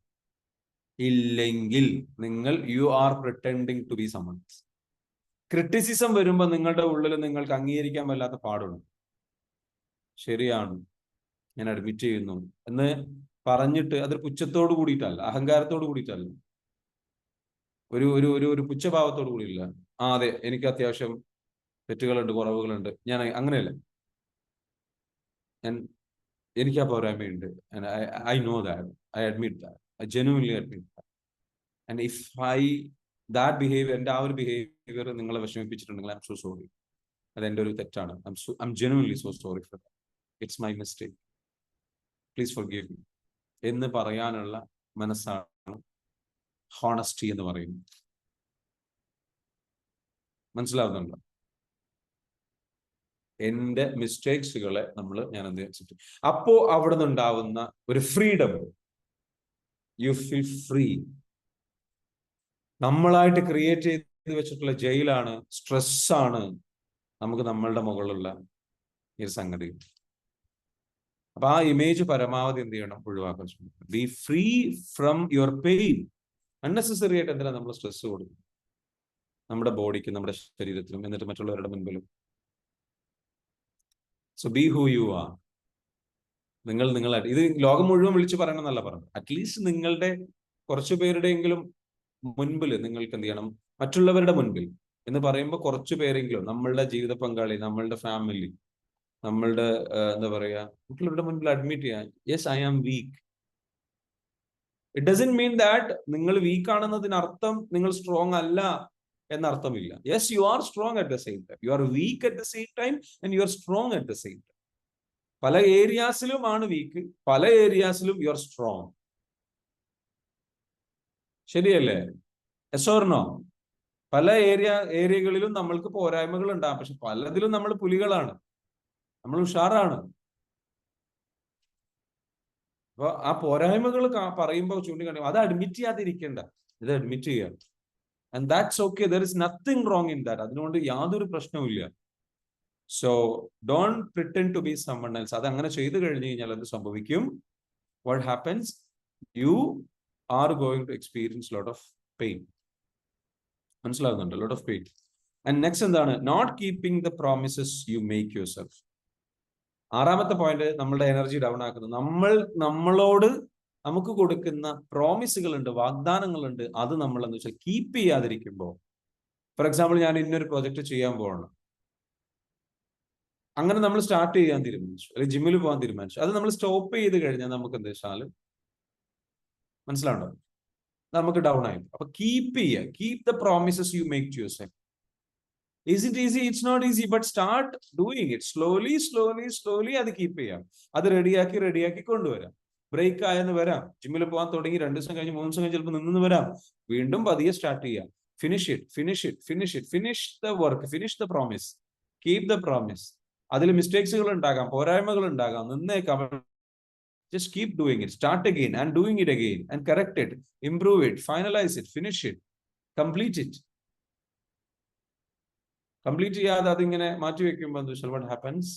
ഇല്ലെങ്കിൽ നിങ്ങൾ you are pretending to be someone. Criticism വരുമ്പോൾ നിങ്ങളുടെ ഉള്ളിൽ നിങ്ങൾക്ക് അംഗീകരിക്കാൻ വല്ലാത്ത പാടുണ്ട്. ശരിയാണ്, ഞാൻ അഡ്മിറ്റ് ചെയ്യുന്നു എന്ന് പറഞ്ഞിട്ട് അതൊരു പുച്ഛത്തോട് കൂടിയിട്ടല്ല, അഹങ്കാരത്തോട് കൂടിയിട്ടല്ല, ഒരു ഒരു ഒരു ഒരു പുച്ഛഭാവത്തോട് കൂടിയില്ല. അതെ എനിക്ക് അത്യാവശ്യം തെറ്റുകളുണ്ട്, കുറവുകളുണ്ട്, ഞാൻ അങ്ങനെയല്ല, എനിക്ക് ആ പോരായ്മയുണ്ട്, I know that, I admit that, I genuinely admit that. And if that behaviour, എൻ്റെ ആ ഒരു ബിഹേവിയർ നിങ്ങളെ വിഷമിപ്പിച്ചിട്ടുണ്ടെങ്കിൽ ഐ എം സോ സോറി, അത് എൻ്റെ ഒരു തെറ്റാണ്, I'm genuinely so sorry for that, it's my mistake, please forgive me എന്ന് പറയാനുള്ള മനസ്സാണ് ഹോണസ്റ്റി എന്ന് പറയുന്നത്. മനസ്സിലാവുന്നുണ്ടോ? എന്റെ മിസ്റ്റേക്സുകളെ ഞാൻ എന്ത് വെച്ചിട്ട് അപ്പോ അവിടെ നിന്നുണ്ടാവുന്ന ഒരു ഫ്രീഡം, യു ഫീൽ ഫ്രീ. നമ്മളായിട്ട് ക്രിയേറ്റ് ചെയ്ത് വെച്ചിട്ടുള്ള ജയിലാണ്, സ്ട്രെസ്സാണ് നമുക്ക് നമ്മളുടെ മുകളിലുള്ള ഈ ഒരു സംഗതി. അപ്പൊ ആ ഇമേജ് പരമാവധി എന്ത് ചെയ്യണം, ഒഴിവാക്കാൻ ശ്രമിക്കണം. B free from your pain. Unnecessary ആയിട്ട് എന്തിനാ നമ്മൾ സ്ട്രെസ് കൊടുക്കും നമ്മുടെ ബോഡിക്കും നമ്മുടെ ശരീരത്തിനും, എന്നിട്ട് മറ്റുള്ളവരുടെ മുൻപിലും. So be who you are. നിങ്ങളായിട്ട് ഇത് ലോകം മുഴുവൻ വിളിച്ചു പറയണം എന്നല്ല പറഞ്ഞു, അറ്റ്ലീസ്റ്റ് നിങ്ങളുടെ കുറച്ചു പേരുടെയെങ്കിലും മുൻപിൽ നിങ്ങൾക്ക് എന്ത് ചെയ്യണം, മറ്റുള്ളവരുടെ മുൻപിൽ എന്ന് പറയുമ്പോൾ കുറച്ചു പേരെങ്കിലും, നമ്മളുടെ ജീവിത പങ്കാളി, നമ്മളുടെ ഫാമിലി, നമ്മളുടെ എന്താ പറയാ, മറ്റുള്ളവരുടെ മുൻപിൽ അഡ്മിറ്റ് ചെയ്യാൻ, yes I am weak. It doesn't mean that നിങ്ങൾ വീക്ക് ആണെന്നതിനർത്ഥം നിങ്ങൾ സ്ട്രോങ് അല്ല എന്നർത്ഥമില്ല. Yes you are strong at the same time, you are weak at the same time and you are strong at the same time. പല ഏരിയാസിലും ആണ് weak, പല ഏരിയാസിലും യു ആർ സ്ട്രോങ്. ശരിയല്ലേ? Yes or no? പല ഏരിയകളിലും നമ്മൾക്ക് പോരായ്മകൾ ഉണ്ടാകും, പക്ഷെ പലതിലും നമ്മൾ പുലികളാണ്, നമ്മൾ ഉഷാറാണ്. അപ്പൊ ആ പോരായ്മകൾ പറയുമ്പോൾ ചൂണ്ടിക്കാണിക്കും, അത് അഡ്മിറ്റ് ചെയ്യാതിരിക്കണ്ട, ഇത് അഡ്മിറ്റ് ചെയ്യാം. And that's okay, there is nothing wrong in that. അതുകൊണ്ട് യാതൊരു പ്രശ്നവുമില്ല. So don't pretend to be someone else. അത് അങ്ങനെ ചെയ്തു കഴിഞ്ഞു കഴിഞ്ഞാൽ എന്ത് സംഭവിക്കും? What happens? You are going to experience lot of pain. മനസ്സിലാകുന്നുണ്ട്? Lot of pain. And next എന്താണ്? Not keeping the promises you make yourself. ആറാമത്തെ പോയിന്റ് നമ്മളുടെ എനർജി ഡൗൺ ആക്കുന്നത്, നമ്മളോട് നമുക്ക് കൊടുക്കുന്ന പ്രോമിസുകളുണ്ട്, വാഗ്ദാനങ്ങളുണ്ട്, അത് നമ്മൾ എന്ന് വെച്ചാൽ കീപ്പ് ചെയ്യാതിരിക്കുമ്പോൾ. ഫോർ എക്സാമ്പിൾ, ഞാൻ ഇന്നൊരു പ്രൊജക്ട് ചെയ്യാൻ പോകണം, അങ്ങനെ നമ്മൾ സ്റ്റാർട്ട് ചെയ്യാൻ തീരുമാനിച്ചു, അല്ലെങ്കിൽ ജിമ്മിൽ പോകാൻ തീരുമാനിച്ചു. അത് നമ്മൾ സ്റ്റോപ്പ് ചെയ്ത് കഴിഞ്ഞാൽ നമുക്ക് എന്താ വെച്ചാൽ മനസ്സിലാവുണ്ടോ, നമുക്ക് ഡൗൺ ആയി. അപ്പൊ കീപ്പ് ചെയ്യുക, keep the promises you make to yourself. Is it easy? It's not easy, but start doing it slowly, slowly. അത് കീപ്പ് ചെയ്യാം, അത് റെഡിയാക്കി കൊണ്ടുവരാം. ബ്രേക്ക് ആയെന്ന് വരാം, ജിമ്മിൽ പോകാൻ തുടങ്ങി 2 ദിവസം കഴിഞ്ഞ് 3 ദിവസം കഴിഞ്ഞ് ചിലപ്പോൾ നിന്ന് വരാം, വീണ്ടും പതിയെ സ്റ്റാർട്ട് ചെയ്യാം. Finish the work, finish the promise, keep the promise. അതിൽ മിസ്റ്റേക്സുകൾ ഉണ്ടാകാം, പോരായ്മകൾ ഉണ്ടാകാം, നിന്നേക്കാം. Just keep doing it, start again and doing it again and correct it, improve it, finalize it, finish it, complete it. Complete ചെയ്യാതെ അതിങ്ങനെ മാറ്റി വെക്കുമ്പോൾ എന്താ വെച്ചാൽ വാട്ട് ഹാപ്പൻസ്,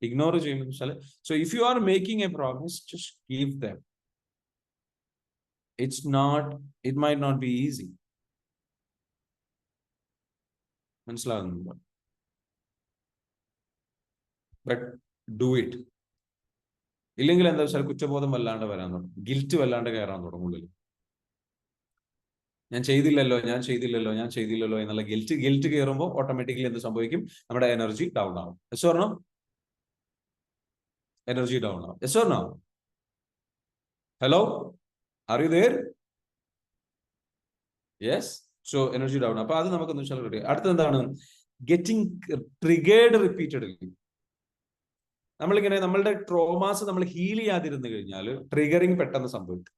ഇഗ്നോർ ചെയ്യുമ്പോൾ വെച്ചാൽ, so if you are making a promise, just keep them. It might not be easy. മനസ്സിലാകുന്നുണ്ടോ? But do it. ഇല്ലെങ്കിൽ എന്താ വെച്ചാൽ കുറ്റബോധം വല്ലാണ്ട് വരാൻ തുടങ്ങും, ഗിൽറ്റ് വല്ലാണ്ട് കയറാൻ തുടങ്ങും ഉള്ളിൽ. ഞാൻ ചെയ്തില്ലല്ലോ എന്നുള്ള ഗിൽറ്റ് കയറുമ്പോൾ ഓട്ടോമാറ്റിക്കലി എന്ത് സംഭവിക്കും, നമ്മുടെ എനർജി ഡൗൺ ആവും. Yes or no? Energy down ആവും. Yes or no? Hello, are you there? Yes. So energy down. അപ്പൊ അത് നമുക്ക് വെച്ചാൽ അടുത്തത് എന്താണ്, ഗെറ്റിംഗ് ട്രിഗേർഡ് റിപ്പീറ്റഡ്ലി. നമ്മളിങ്ങനെ നമ്മളുടെ ട്രോമാസ് നമ്മൾ ഹീൽ ചെയ്യാതിരുന്നു കഴിഞ്ഞാൽ ട്രിഗറിങ് പെട്ടെന്ന് സംഭവിക്കും.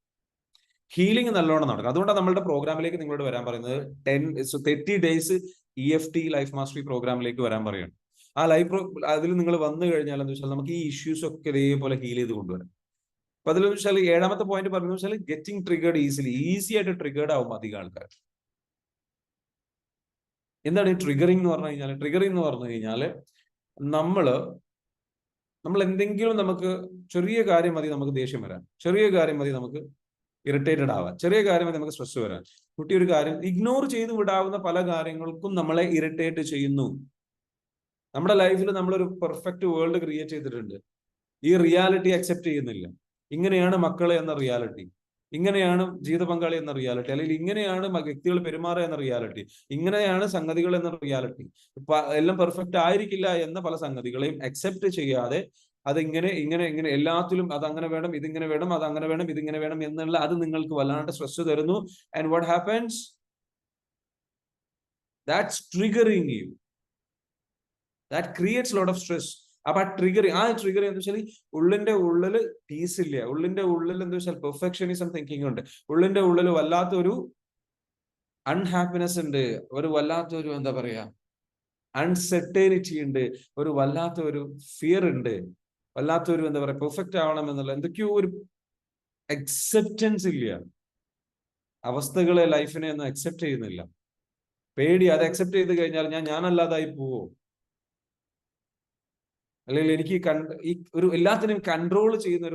ഹീലിംഗ് നല്ലോണം നടക്കും. അതുകൊണ്ടാണ് നമ്മളുടെ പ്രോഗ്രാമിലേക്ക് നിങ്ങളോട് വരാൻ പറയുന്നത്. 30 days EFT ലൈഫ് മാസ്റ്ററി പ്രോഗ്രാമിലേക്ക് വരാൻ പറയുകയാണ്. ആ അതിൽ നിങ്ങൾ വന്നു കഴിഞ്ഞാൽ എന്താ വെച്ചാൽ നമുക്ക് ഈ ഇഷ്യൂസ് ഒക്കെ ഇതേപോലെ ഹീൽ ചെയ്ത് കൊണ്ടുവരാം. അപ്പൊ അതിൽ വെച്ചാൽ 7ാമത്തെ പോയിന്റ് പറഞ്ഞു വെച്ചാൽ ഗെറ്റിംഗ് ട്രിഗേർഡ് ഈസി ആയിട്ട് ട്രിഗേർഡ് ആവും അധികം ആൾക്കാർ. എന്താണ് ഈ ട്രിഗറിംഗ് എന്ന് പറഞ്ഞു കഴിഞ്ഞാൽ? ട്രിഗറിംഗ് എന്ന് പറഞ്ഞു കഴിഞ്ഞാൽ നമ്മൾ എന്തെങ്കിലും, നമുക്ക് ചെറിയ കാര്യം മതി നമുക്ക് ദേഷ്യം വരാൻ, ചെറിയ കാര്യം മതി നമുക്ക് ഇറിറ്റേറ്റഡ് ആവാൻ, ചെറിയ കാര്യം മതി നമുക്ക് സ്ട്രെസ് വരാൻ. കുട്ടി ഒരു കാര്യം ഇഗ്നോർ ചെയ്ത് വിടാവുന്ന പല കാര്യങ്ങൾക്കും നമ്മളെ ഇറിറ്റേറ്റ് ചെയ്യുന്നു. നമ്മുടെ ലൈഫിൽ നമ്മളൊരു പെർഫെക്റ്റ് വേൾഡ് ക്രിയേറ്റ് ചെയ്തിട്ടുണ്ട്. ഈ റിയാലിറ്റി അക്സെപ്റ്റ് ചെയ്യുന്നില്ല. ഇങ്ങനെയാണ് മക്കളെ എന്ന റിയാലിറ്റി, ഇങ്ങനെയാണ് ജീവിത പങ്കാളി എന്ന റിയാലിറ്റി, അല്ലെങ്കിൽ ഇങ്ങനെയാണ് വ്യക്തികൾ പെരുമാറുക എന്ന റിയാലിറ്റി, ഇങ്ങനെയാണ് സംഗതികൾ എന്ന റിയാലിറ്റി. എല്ലാം പെർഫെക്റ്റ് ആയിരിക്കില്ല എന്ന പല സംഗതികളെയും അക്സെപ്റ്റ് ചെയ്യാതെ അതിങ്ങനെ എല്ലാത്തിലും അതങ്ങനെ വേണം, ഇതിങ്ങനെ വേണം, അതങ്ങനെ വേണം, ഇതിങ്ങനെ വേണം എന്നുള്ള അത് നിങ്ങൾക്ക് വല്ലാണ്ട് സ്ട്രെസ് തരുന്നു. And what happens, that's triggering you, that creates lot of stress. അപ്പൊ ആ ട്രിഗർ എന്താ വെച്ചാൽ ഉള്ളിന്റെ ഉള്ളില് പീസ് ഇല്ല, ഉള്ളിന്റെ ഉള്ളിൽ എന്താ വെച്ചാൽ പെർഫെക്ഷനിസം തിങ്കിങ് ഉണ്ട്, ഉള്ളിന്റെ ഉള്ളിൽ വല്ലാത്തൊരു അൺഹാപ്പിനെസ് ഉണ്ട്, ഒരു വല്ലാത്തൊരു എന്താ പറയാ അൺസെർട്ടനിറ്റി ഉണ്ട്, ഒരു വല്ലാത്തൊരു ഫിയർ ഉണ്ട്, വല്ലാത്തൊരു എന്താ പറയാ പെർഫെക്റ്റ് ആവണം എന്നുള്ള എന്തൊക്കെയോ ഒരു അക്സെപ്റ്റൻസ് ഇല്ല. അവസ്ഥകളെ, ലൈഫിനെ ഒന്നും അക്സെപ്റ്റ് ചെയ്യുന്നില്ല. പേടി. അത് അക്സെപ്റ്റ് ചെയ്ത് കഴിഞ്ഞാൽ ഞാനല്ലാതായി പോവോ, അല്ലെങ്കിൽ എനിക്ക് ഈ ഒരു എല്ലാത്തിനെയും കൺട്രോൾ ചെയ്യുന്ന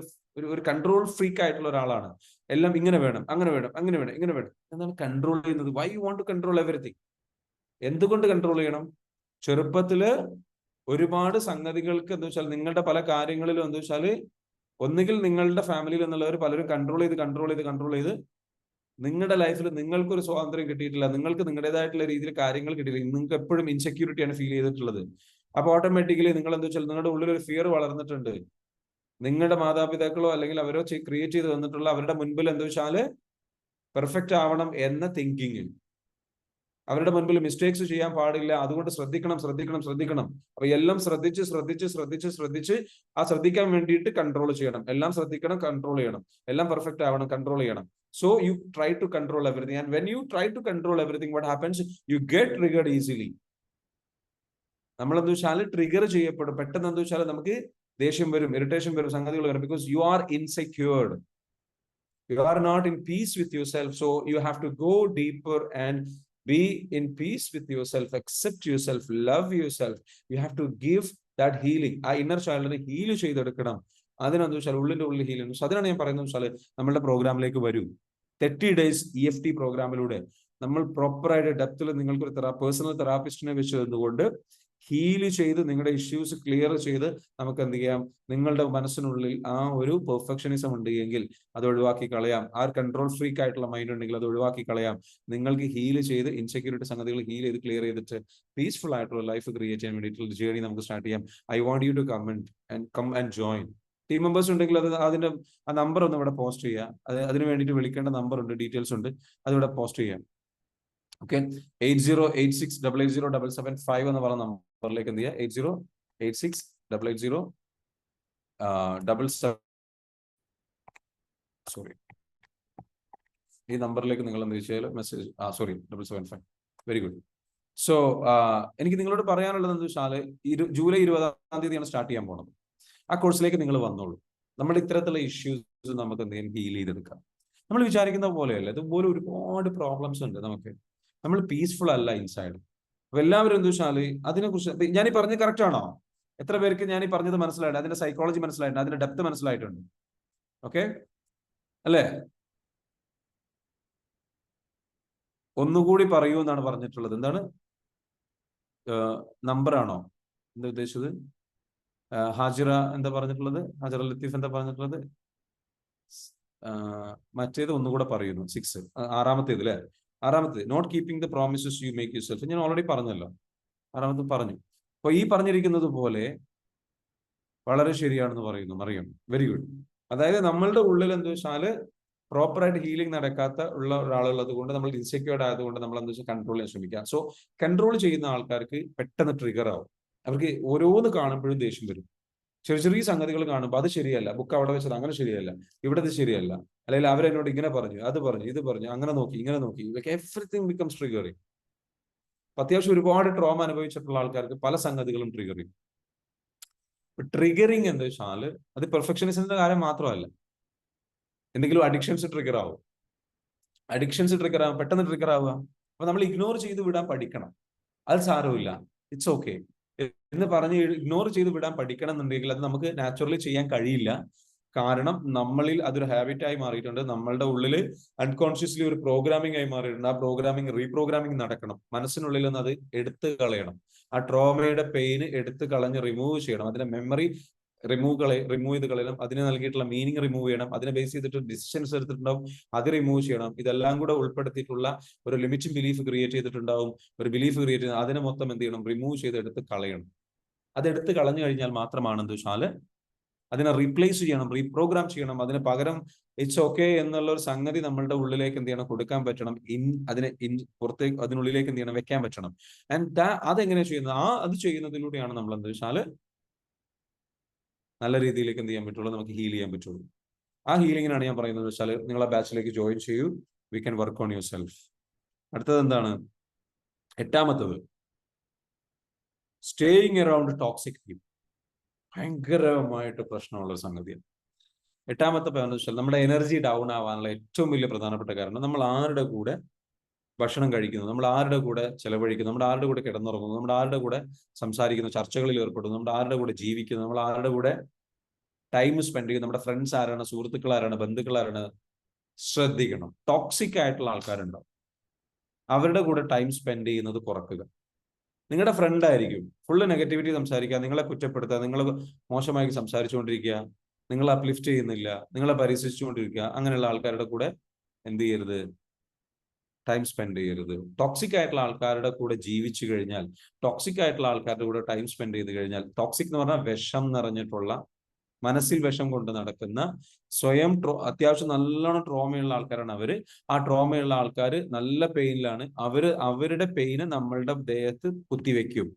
ഒരു കൺട്രോൾ ഫ്രീക്ക് ആയിട്ടുള്ള ഒരാളാണ്. എല്ലാം ഇങ്ങനെ വേണം, അങ്ങനെ വേണം, അങ്ങനെ വേണം, ഇങ്ങനെ വേണം എന്നാണ് കൺട്രോൾ ചെയ്യുന്നത്. Why you want to control everything? എന്തുകൊണ്ട് കൺട്രോൾ ചെയ്യണം? ചെറുപ്പത്തില് ഒരുപാട് സംഗതികൾക്ക് എന്താ വെച്ചാൽ നിങ്ങളുടെ പല കാര്യങ്ങളിലും എന്താ വെച്ചാൽ ഒന്നുകിൽ നിങ്ങളുടെ ഫാമിലിയിൽ നിന്നുള്ളവർ പലരും കൺട്രോൾ ചെയ്ത് നിങ്ങളുടെ ലൈഫിൽ നിങ്ങൾക്കൊരു സ്വാതന്ത്ര്യം കിട്ടിയിട്ടില്ല, നിങ്ങൾക്ക് നിങ്ങളുടേതായിട്ടുള്ള രീതിയിൽ കാര്യങ്ങൾ കിട്ടിയില്ല, നിങ്ങൾക്ക് എപ്പോഴും ഇൻസെക്യൂരിറ്റിയാണ് ഫീൽ ചെയ്തിട്ടുള്ളത്. അപ്പൊ ഓട്ടോമാറ്റിക്കലി നിങ്ങൾ എന്താ വെച്ചാൽ നിങ്ങളുടെ ഉള്ളിൽ ഒരു ഫിയർ വളർന്നിട്ടുണ്ട്. നിങ്ങളുടെ മാതാപിതാക്കളോ അല്ലെങ്കിൽ അവരോ ക്രിയേറ്റ് ചെയ്ത് തന്നിട്ടുള്ള അവരുടെ മുൻപിൽ എന്താ വെച്ചാൽ പെർഫെക്റ്റ് ആവണം എന്ന തിങ്കിങ്, അവരുടെ മുൻപിൽ മിസ്റ്റേക്സ് ചെയ്യാൻ പാടില്ല, അതുകൊണ്ട് ശ്രദ്ധിക്കണം. അപ്പൊ എല്ലാം ശ്രദ്ധിച്ച് ആ ശ്രദ്ധിക്കാൻ വേണ്ടിയിട്ട് കൺട്രോൾ ചെയ്യണം. എല്ലാം ശ്രദ്ധിക്കണം, കൺട്രോൾ ചെയ്യണം, എല്ലാം പെർഫെക്റ്റ് ആവണം, കൺട്രോൾ ചെയ്യണം. So you try to control everything, and when you try to control everything, what happens? You get triggered easily. നമ്മൾ എന്താ വെച്ചാൽ ട്രിഗർ ചെയ്യപ്പെടും പെട്ടെന്ന്. എന്താ വെച്ചാൽ നമുക്ക് ദേഷ്യം വരും, ഇറിറ്റേഷൻ വരും, സംഗതികൾ വരും. Because you are insecured, you are not in peace with your self. So you have to go deeper and be in peace with yourself, accept yourself, love yourself. You have to give that healing. ആ inner ചൈൽഡിനെ heal ചെയ്തെടുക്കണം. അതിനെന്താ വെച്ചാൽ ഉള്ളിന്റെ ഉള്ളിൽ heal ഉണ്ട്. അതിനാണ് ഞാൻ പറയുന്നത് വെച്ചാൽ നമ്മളുടെ പ്രോഗ്രാമിലേക്ക് വരൂ. 30 days EFT പ്രോഗ്രാമിലൂടെ നമ്മൾ പ്രോപ്പറായിട്ട് ഡെപ്തിൽ നിങ്ങൾക്കൊരു പേഴ്സണൽ തെറാപ്പിസ്റ്റിനെ വെച്ച് തന്നുകൊണ്ട് ഹീല് ചെയ്ത് നിങ്ങളുടെ ഇഷ്യൂസ് ക്ലിയർ ചെയ്ത് നമുക്ക് എന്ത് ചെയ്യാം, നിങ്ങളുടെ മനസ്സിനുള്ളിൽ ആ ഒരു പെർഫെക്ഷനിസം ഉണ്ട് എങ്കിൽ അത് ഒഴിവാക്കി കളയാം. ആ കൺട്രോൾ ഫ്രീക്ക് ആയിട്ടുള്ള മൈൻഡ് ഉണ്ടെങ്കിൽ അത് ഒഴിവാക്കി കളയാം. നിങ്ങൾക്ക് ഹീൽ ചെയ്ത് ഇൻസെക്യൂരിറ്റി സംഗതികൾ ഹീൽ ചെയ്ത് ക്ലിയർ ചെയ്തിട്ട് പീസ്ഫുൾ ആയിട്ടുള്ള ലൈഫ് ക്രിയേറ്റ് ചെയ്യാൻ വേണ്ടിയിട്ടുള്ള ജേർണി നമുക്ക് സ്റ്റാർട്ട് ചെയ്യാം. I want you to come and join. Team members ഉണ്ടെങ്കിൽ അതിന്റെ ആ നമ്പർ ഒന്ന് ഇവിടെ പോസ്റ്റ് ചെയ്യാം. അതിന് വേണ്ടിയിട്ട് വിളിക്കേണ്ട നമ്പർ ഉണ്ട്, ഡീറ്റെയിൽസ് ഉണ്ട്, അതിവിടെ പോസ്റ്റ് ചെയ്യാം. ഓക്കെ, 8086880775 എന്ന് പറയുന്ന നമ്പറിലേക്ക് എന്ത് ചെയ്യുക, 80868807, സോറി, ഈ നമ്പറിലേക്ക് നിങ്ങൾ എന്ത് വെച്ചാൽ message, sorry 775. Very good. So എനിക്ക് നിങ്ങളോട് പറയാനുള്ളത് എന്താ വെച്ചാൽ, ജൂലൈ 20-ാം തീയതിയാണ് സ്റ്റാർട്ട് ചെയ്യാൻ പോണത്. ആ കോഴ്സിലേക്ക് നിങ്ങൾ വന്നോളൂ. നമ്മുടെ ഇത്തരത്തിലുള്ള ഇഷ്യൂസ് നമുക്ക് എന്തെങ്കിലും ഹീൽ ചെയ്തെടുക്കാം. നമ്മൾ വിചാരിക്കുന്ന പോലെയല്ല, ഇതുപോലെ ഒരുപാട് പ്രോബ്ലംസ് ഉണ്ട് നമുക്ക്. നമ്മൾ പീസ്ഫുൾ അല്ല ഇൻസൈഡ്. അപ്പൊ എല്ലാവരും എന്താ വെച്ചാൽ അതിനെക്കുറിച്ച് ഞാൻ ഈ പറഞ്ഞത് കറക്റ്റ് ആണോ? എത്ര പേർക്ക് ഞാൻ ഈ പറഞ്ഞത് മനസ്സിലായിട്ടുണ്ട്, അതിന്റെ സൈക്കോളജി മനസ്സിലായിട്ടുണ്ട്, അതിന്റെ ഡെപ്ത് മനസ്സിലായിട്ടുണ്ട്? ഓക്കെ അല്ലേ? ഒന്നുകൂടി പറയൂ എന്നാണ് പറഞ്ഞിട്ടുള്ളത്. എന്താണ് നമ്പർ ആണോ എന്താ ഉദ്ദേശിച്ചത്? ഹാജിറ എന്താ പറഞ്ഞിട്ടുള്ളത്? ഹാജിറ ലത്തീഫ് എന്താ പറഞ്ഞിട്ടുള്ളത്? മറ്റേത് ഒന്നുകൂടെ പറയുന്നു, 6, ആറാമത്തേത് അല്ലെ? ആറാമത്തേത്, not keeping the promises you make yourself. ഞാൻ ഓൾറെഡി പറഞ്ഞല്ലോ, ആറാമത്തെ പറഞ്ഞു. അപ്പൊ ഈ പറഞ്ഞിരിക്കുന്നത് പോലെ വളരെ ശരിയാണെന്ന് പറയുന്നു മറിയം. Very good. അതായത് നമ്മളുടെ ഉള്ളിൽ എന്താ വെച്ചാല് പ്രോപ്പറായിട്ട് ഹീലിംഗ് നടക്കാത്ത ഉള്ള ഒരാളുള്ളത് കൊണ്ട് നമ്മൾ ഇൻസെക്യൂർഡ് ആയതുകൊണ്ട് നമ്മൾ എന്താ വെച്ചാൽ കൺട്രോൾ ചെയ്യാൻ ശ്രമിക്കുക. സോ കൺട്രോൾ ചെയ്യുന്ന ആൾക്കാർക്ക് പെട്ടെന്ന് ട്രിഗർ ആവും. അവർക്ക് ഓരോന്ന് കാണുമ്പോഴും ദേഷ്യം വരും. ചെറിയ ചെറിയ സംഗതികൾ കാണുമ്പോൾ അത് ശരിയല്ല, ബുക്ക് അവിടെ വെച്ചത് അങ്ങനെ ശരിയല്ല, ഇവിടെ ഇത് ശരിയല്ല, അല്ലെങ്കിൽ അവരെന്നോട് ഇങ്ങനെ പറഞ്ഞു, അത് പറഞ്ഞു, ഇത് പറഞ്ഞു, അങ്ങനെ നോക്കി, ഇങ്ങനെ നോക്കി, എവറിത്തിങ് ബിക്കംസ് ട്രിഗറിങ്. അത്യാവശ്യം ഒരുപാട് ട്രോമ അനുഭവിച്ചിട്ടുള്ള ആൾക്കാർക്ക് പല സംഗതികളും ട്രിഗറിങ്. ട്രിഗറിങ് എന്താ വെച്ചാൽ അത് പെർഫെക്ഷനിസത്തിന്റെ കാര്യം മാത്രമല്ല, എന്തെങ്കിലും അഡിക്ഷൻസ് ട്രിഗർ ആവും. അഡിക്ഷൻസ് ട്രിഗർ ആവും, പെട്ടെന്ന് ട്രിഗർ ആവുക. അപ്പൊ നമ്മൾ ഇഗ്നോർ ചെയ്ത് വിടാൻ പഠിക്കണം. അത് സാരമില്ല, ഇറ്റ്സ് ഓക്കെ എന്ന് പറഞ്ഞ് ഇഗ്നോർ ചെയ്ത് വിടാൻ പഠിക്കണം എന്നുണ്ടെങ്കിൽ അത് നമുക്ക് നാച്ചുറലി ചെയ്യാൻ കഴിയില്ല. കാരണം നമ്മളിൽ അതൊരു ഹാബിറ്റായി മാറിയിട്ടുണ്ട്. നമ്മളുടെ ഉള്ളിൽ അൺകോൺഷ്യസ്ലി ഒരു പ്രോഗ്രാമിംഗ് ആയി മാറിയിട്ടുണ്ട്. ആ പ്രോഗ്രാമിംഗ് റീപ്രോഗ്രാമിംഗ് നടക്കണം. മനസ്സിനുള്ളിൽ നിന്ന് അത് എടുത്തു കളയണം. ആ ട്രോമയുടെ പെയിന് എടുത്തു കളഞ്ഞ് റിമൂവ് ചെയ്യണം. അതിന്റെ മെമ്മറി റിമൂവ് ചെയ്ത് കളയണം. അതിന് നൽകിയിട്ടുള്ള മീനിങ് റിമൂവ് ചെയ്യണം. അതിനെ ബേസ് ചെയ്തിട്ട് ഡിസിഷൻസ് എടുത്തിട്ടുണ്ടാവും, അത് റിമൂവ് ചെയ്യണം. ഇതെല്ലാം കൂടെ ഉൾപ്പെടുത്തിയിട്ടുള്ള ഒരു ലിമിറ്റിംഗ് ബിലീഫ് ക്രിയേറ്റ് ചെയ്തിട്ടുണ്ടാവും. ഒരു ബിലീഫ് ക്രിയേറ്റ് ചെയ്ത് അതിനെ മൊത്തം എന്ത് ചെയ്യണം, റിമൂവ് ചെയ്ത് എടുത്ത് കളയണം. അതെടുത്ത് കളഞ്ഞു കഴിഞ്ഞാൽ മാത്രമാണ് എന്താ വെച്ചാൽ അതിനെ റീപ്ലേസ് ചെയ്യണം, റീപ്രോഗ്രാം ചെയ്യണം. അതിന് പകരം ഇറ്റ്സ് ഓക്കെ എന്നുള്ള ഒരു സംഗതി നമ്മളുടെ ഉള്ളിലേക്ക് എന്ത് ചെയ്യണം, കൊടുക്കാൻ പറ്റണം. അതിനെ പുറത്തേക്ക് അതിനുള്ളിലേക്ക് എന്ത് ചെയ്യണം, വെക്കാൻ പറ്റണം. ആൻഡ് അതെങ്ങനെ ചെയ്യുന്നത്? അത് ചെയ്യുന്നതിലൂടെയാണ് നമ്മൾ എന്താ വെച്ചാൽ നല്ല രീതിയിലേക്ക് എന്ത് ചെയ്യാൻ പറ്റുള്ളൂ, നമുക്ക് ഹീൽ ചെയ്യാൻ പറ്റുള്ളൂ. ആ ഹീലിങ്ങിനാണ് ഞാൻ പറയുന്നത് വെച്ചാൽ നിങ്ങൾ ആ ബാച്ചിലേക്ക് ജോയിൻ ചെയ്യൂ. We can work on your self. അടുത്തത് എന്താണ്? 8ാമത്തത്, സ്റ്റേയിങ് അറൌണ്ട് ടോക്സിക് പീപ്പിൾ. ഭയങ്കരമായിട്ട് പ്രശ്നമുള്ള സംഗതിയാണ്. 8ാമത്തെ എന്ന് വെച്ചാൽ നമ്മുടെ എനർജി ഡൗൺ ആവാനുള്ള ഏറ്റവും വലിയ പ്രധാനപ്പെട്ട കാരണം നമ്മൾ ആരുടെ കൂടെ ഭക്ഷണം കഴിക്കുന്നു, നമ്മൾ ആരുടെ കൂടെ ചെലവഴിക്കുന്നു, നമ്മൾ ആരുടെ കൂടെ കിടന്നുറങ്ങുന്നു, നമ്മൾ ആരുടെ കൂടെ സംസാരിക്കുന്നു, ചർച്ചകളിൽ ഏർപ്പെടുന്നു, നമ്മൾ ആരുടെ കൂടെ ജീവിക്കുന്നു, നമ്മൾ ആരുടെ കൂടെ ടൈം സ്പെൻഡ് ചെയ്യുന്നു, നമ്മുടെ ഫ്രണ്ട്സ് ആരാണ്, സുഹൃത്തുക്കൾ ആരാണ്, ബന്ധുക്കൾ ആരാണ്. ശ്രദ്ധിക്കണം. ടോക്സിക് ആയിട്ടുള്ള ആൾക്കാരുണ്ടാവും, അവരുടെ കൂടെ ടൈം സ്പെൻഡ് ചെയ്യുന്നത് കുറക്കുക. നിങ്ങളുടെ ഫ്രണ്ട് ആയിരിക്കും, ഫുള്ള് നെഗറ്റിവിറ്റി സംസാരിക്കുക, നിങ്ങളെ കുറ്റപ്പെടുത്തുക, നിങ്ങൾ മോശമായി സംസാരിച്ചുകൊണ്ടിരിക്കുക, നിങ്ങളെ അപ്ലിഫ്റ്റ് ചെയ്യുന്നില്ല, നിങ്ങളെ പരിഹസിച്ചുകൊണ്ടിരിക്കുക. അങ്ങനെയുള്ള ആൾക്കാരുടെ കൂടെ എന്ത് ചെയ്യരുത്, ടൈം സ്പെൻഡ് ചെയ്യരുത്. ടോക്സിക് ആയിട്ടുള്ള ആൾക്കാരുടെ കൂടെ ജീവിച്ചു കഴിഞ്ഞാൽ, ടോക്സിക് ആയിട്ടുള്ള ആൾക്കാരുടെ കൂടെ ടൈം സ്പെൻഡ് ചെയ്ത് കഴിഞ്ഞാൽ, ടോക്സിക് എന്ന് പറഞ്ഞാൽ വിഷം നിറഞ്ഞിട്ടുള്ള, മനസ്സിൽ വിഷം കൊണ്ട് നടക്കുന്ന, സ്വയം അത്യാവശ്യം നല്ലോണം ട്രോമയുള്ള ആൾക്കാരാണ് അവര്. ആ ട്രോമയുള്ള ആൾക്കാർ നല്ല പെയിനിലാണ്. അവരുടെ പെയിന് നമ്മളുടെ ദേഹത്ത് കുത്തിവെക്കും.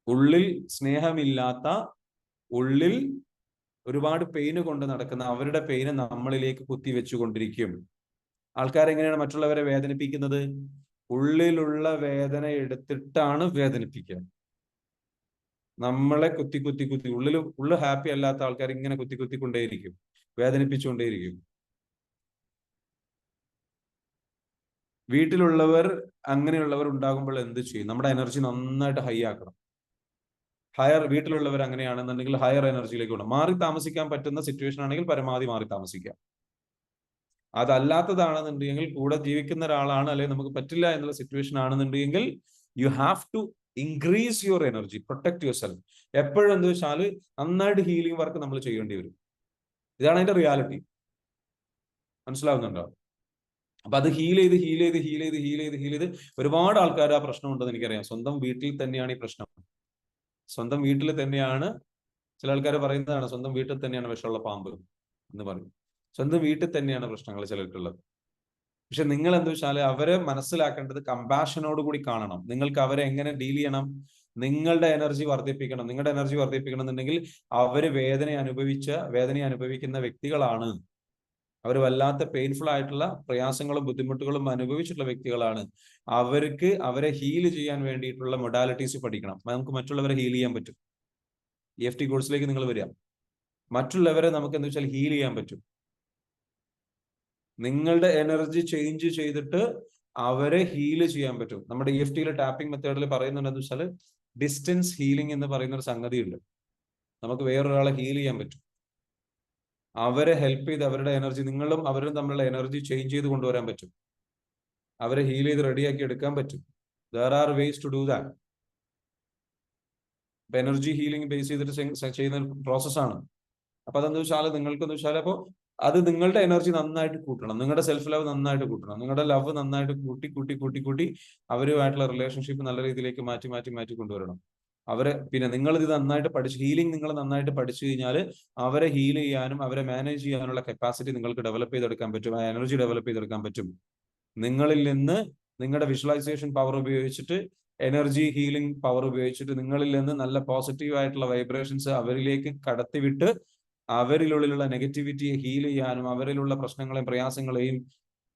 ഉള്ളിൽ സ്നേഹമില്ലാത്ത, ഉള്ളിൽ ഒരുപാട് പെയിന് കൊണ്ട് നടക്കുന്ന അവരുടെ പെയിന് നമ്മളിലേക്ക് കുത്തിവെച്ചുകൊണ്ടിരിക്കും. ആൾക്കാരെങ്ങനെയാണ് മറ്റുള്ളവരെ വേദനിപ്പിക്കുന്നത്? ഉള്ളിലുള്ള വേദന എടുത്തിട്ടാണ് വേദനിപ്പിക്കുക. നമ്മളെ കുത്തി ഉള്ളു ഹാപ്പി അല്ലാത്ത ആൾക്കാർ ഇങ്ങനെ കുത്തിക്കൊണ്ടേയിരിക്കും, വേദനിപ്പിച്ചുകൊണ്ടേയിരിക്കും. വീട്ടിലുള്ളവർ അങ്ങനെയുള്ളവർ ഉണ്ടാകുമ്പോൾ എന്ത് ചെയ്യും? നമ്മുടെ എനർജി നന്നായിട്ട് ഹൈ ആക്കണം. വീട്ടിലുള്ളവർ അങ്ങനെയാണെന്നുണ്ടെങ്കിൽ ഹയർ എനർജിയിലേക്ക് വേണം. മാറി താമസിക്കാൻ പറ്റുന്ന സിറ്റുവേഷൻ ആണെങ്കിൽ പരമാവധി മാറി താമസിക്കാം. അതല്ലാത്തതാണെന്നുണ്ടെങ്കിൽ, കൂടെ ജീവിക്കുന്ന ഒരാളാണ് അല്ലെങ്കിൽ നമുക്ക് പറ്റില്ല എന്നുള്ള സിറ്റുവേഷൻ ആണെന്നുണ്ടെങ്കിൽ you have to increase your energy, protect your self. എപ്പോഴും എന്താ വെച്ചാൽ നന്നായിട്ട് ഹീലിംഗ് വർക്ക് നമ്മൾ ചെയ്യേണ്ടി വരും. ഇതാണ് അതിന്റെ റിയാലിറ്റി. മനസ്സിലാവുന്നുണ്ടോ? അപ്പൊ അത് ഹീൽ ചെയ്ത് ഒരുപാട് ആൾക്കാർ ആ പ്രശ്നം ഉണ്ടെന്ന് എനിക്കറിയാം. സ്വന്തം വീട്ടിൽ തന്നെയാണ് ഈ പ്രശ്നം. സ്വന്തം വീട്ടിൽ തന്നെയാണ്, ചില ആൾക്കാർ പറയുന്നതാണ് സ്വന്തം വീട്ടിൽ തന്നെയാണ് വിഷമുള്ള പാമ്പ് എന്ന് പറയും. സ്വന്തം വീട്ടിൽ തന്നെയാണ് പ്രശ്നങ്ങൾ ചിലർക്കുള്ളത്. പക്ഷെ നിങ്ങൾ എന്താ വെച്ചാൽ അവരെ മനസ്സിലാക്കേണ്ടത് കമ്പാഷനോട് കൂടി കാണണം. നിങ്ങൾക്ക് അവരെ എങ്ങനെ ഡീൽ ചെയ്യണം? നിങ്ങളുടെ എനർജി വർദ്ധിപ്പിക്കണം. നിങ്ങളുടെ എനർജി വർദ്ധിപ്പിക്കണം എന്നുണ്ടെങ്കിൽ അവര് വേദന അനുഭവിക്കുന്ന വ്യക്തികളാണ്. അവർ വല്ലാത്ത പെയിൻഫുൾ ആയിട്ടുള്ള പ്രയാസങ്ങളും ബുദ്ധിമുട്ടുകളും അനുഭവിച്ചിട്ടുള്ള വ്യക്തികളാണ്. അവരെ ഹീൽ ചെയ്യാൻ വേണ്ടിയിട്ടുള്ള മൊഡാലിറ്റീസ് പഠിക്കണം. നമുക്ക് മറ്റുള്ളവരെ ഹീൽ ചെയ്യാൻ പറ്റും. EFT കോഴ്സിലേക്ക് നിങ്ങൾ വരിക, മറ്റുള്ളവരെ നമുക്ക് എന്താ വെച്ചാൽ ഹീൽ ചെയ്യാൻ പറ്റും. നിങ്ങളുടെ എനർജി ചേഞ്ച് ചെയ്തിട്ട് അവരെ ഹീൽ ചെയ്യാൻ പറ്റും. നമ്മുടെ EFTയിലെ ടാപ്പിംഗ് മെത്തേഡിൽ പറയുന്നുണ്ട് എന്താ വെച്ചാൽ ഡിസ്റ്റൻസ് ഹീലിംഗ് എന്ന് പറയുന്ന ഒരു സംഗതിയുണ്ട്. നമുക്ക് വേറൊരാളെ ഹീൽ ചെയ്യാൻ പറ്റും. അവരെ ഹെൽപ്പ് ചെയ്ത് അവരുടെ എനർജി, നിങ്ങളും അവരും തമ്മിലുള്ള എനർജി ചേഞ്ച് ചെയ്ത് കൊണ്ടുവരാൻ പറ്റും. അവരെ ഹീൽ ചെയ്ത് റെഡിയാക്കി എടുക്കാൻ പറ്റും. There are ways to do that. ഇപ്പൊ എനർജി ഹീലിംഗ് ബേസ് ചെയ്തിട്ട് ചെയ്യുന്ന പ്രോസസ്സാണ്. അപ്പൊ അതെന്താ വെച്ചാൽ നിങ്ങൾക്കെന്ന് വെച്ചാൽ അപ്പൊ അത് നിങ്ങളുടെ എനർജി നന്നായിട്ട് കൂട്ടണം. നിങ്ങളുടെ സെൽഫ് ലവ് നന്നായിട്ട് കൂട്ടണം. നിങ്ങളുടെ ലവ് നന്നായിട്ട് കൂട്ടി അവരുമായിട്ടുള്ള റിലേഷൻഷിപ്പ് നല്ല രീതിയിലേക്ക് മാറ്റി കൊണ്ടുവരണം. പിന്നെ നിങ്ങൾ ഇത് നന്നായിട്ട് ഹീലിംഗ് നിങ്ങൾ നന്നായിട്ട് പഠിച്ചു കഴിഞ്ഞാൽ അവരെ ഹീൽ ചെയ്യാനും അവരെ മാനേജ് ചെയ്യാനുള്ള കപ്പാസിറ്റി നിങ്ങൾക്ക് ഡെവലപ്പ് ചെയ്തെടുക്കാൻ പറ്റും. ആ എനർജി ഡെവലപ്പ് ചെയ്തെടുക്കാൻ പറ്റും. നിങ്ങളിൽ നിന്ന് നിങ്ങളുടെ വിഷ്വലൈസേഷൻ പവർ ഉപയോഗിച്ചിട്ട്, എനർജി ഹീലിംഗ് പവർ ഉപയോഗിച്ചിട്ട് നിങ്ങളിൽ നിന്ന് നല്ല പോസിറ്റീവ് ആയിട്ടുള്ള വൈബ്രേഷൻസ് അവരിലേക്ക് കടത്തിവിട്ട് അവരിലുള്ള നെഗറ്റിവിറ്റിയെ ഹീൽ ചെയ്യാനും അവരിലുള്ള പ്രശ്നങ്ങളെയും പ്രയാസങ്ങളെയും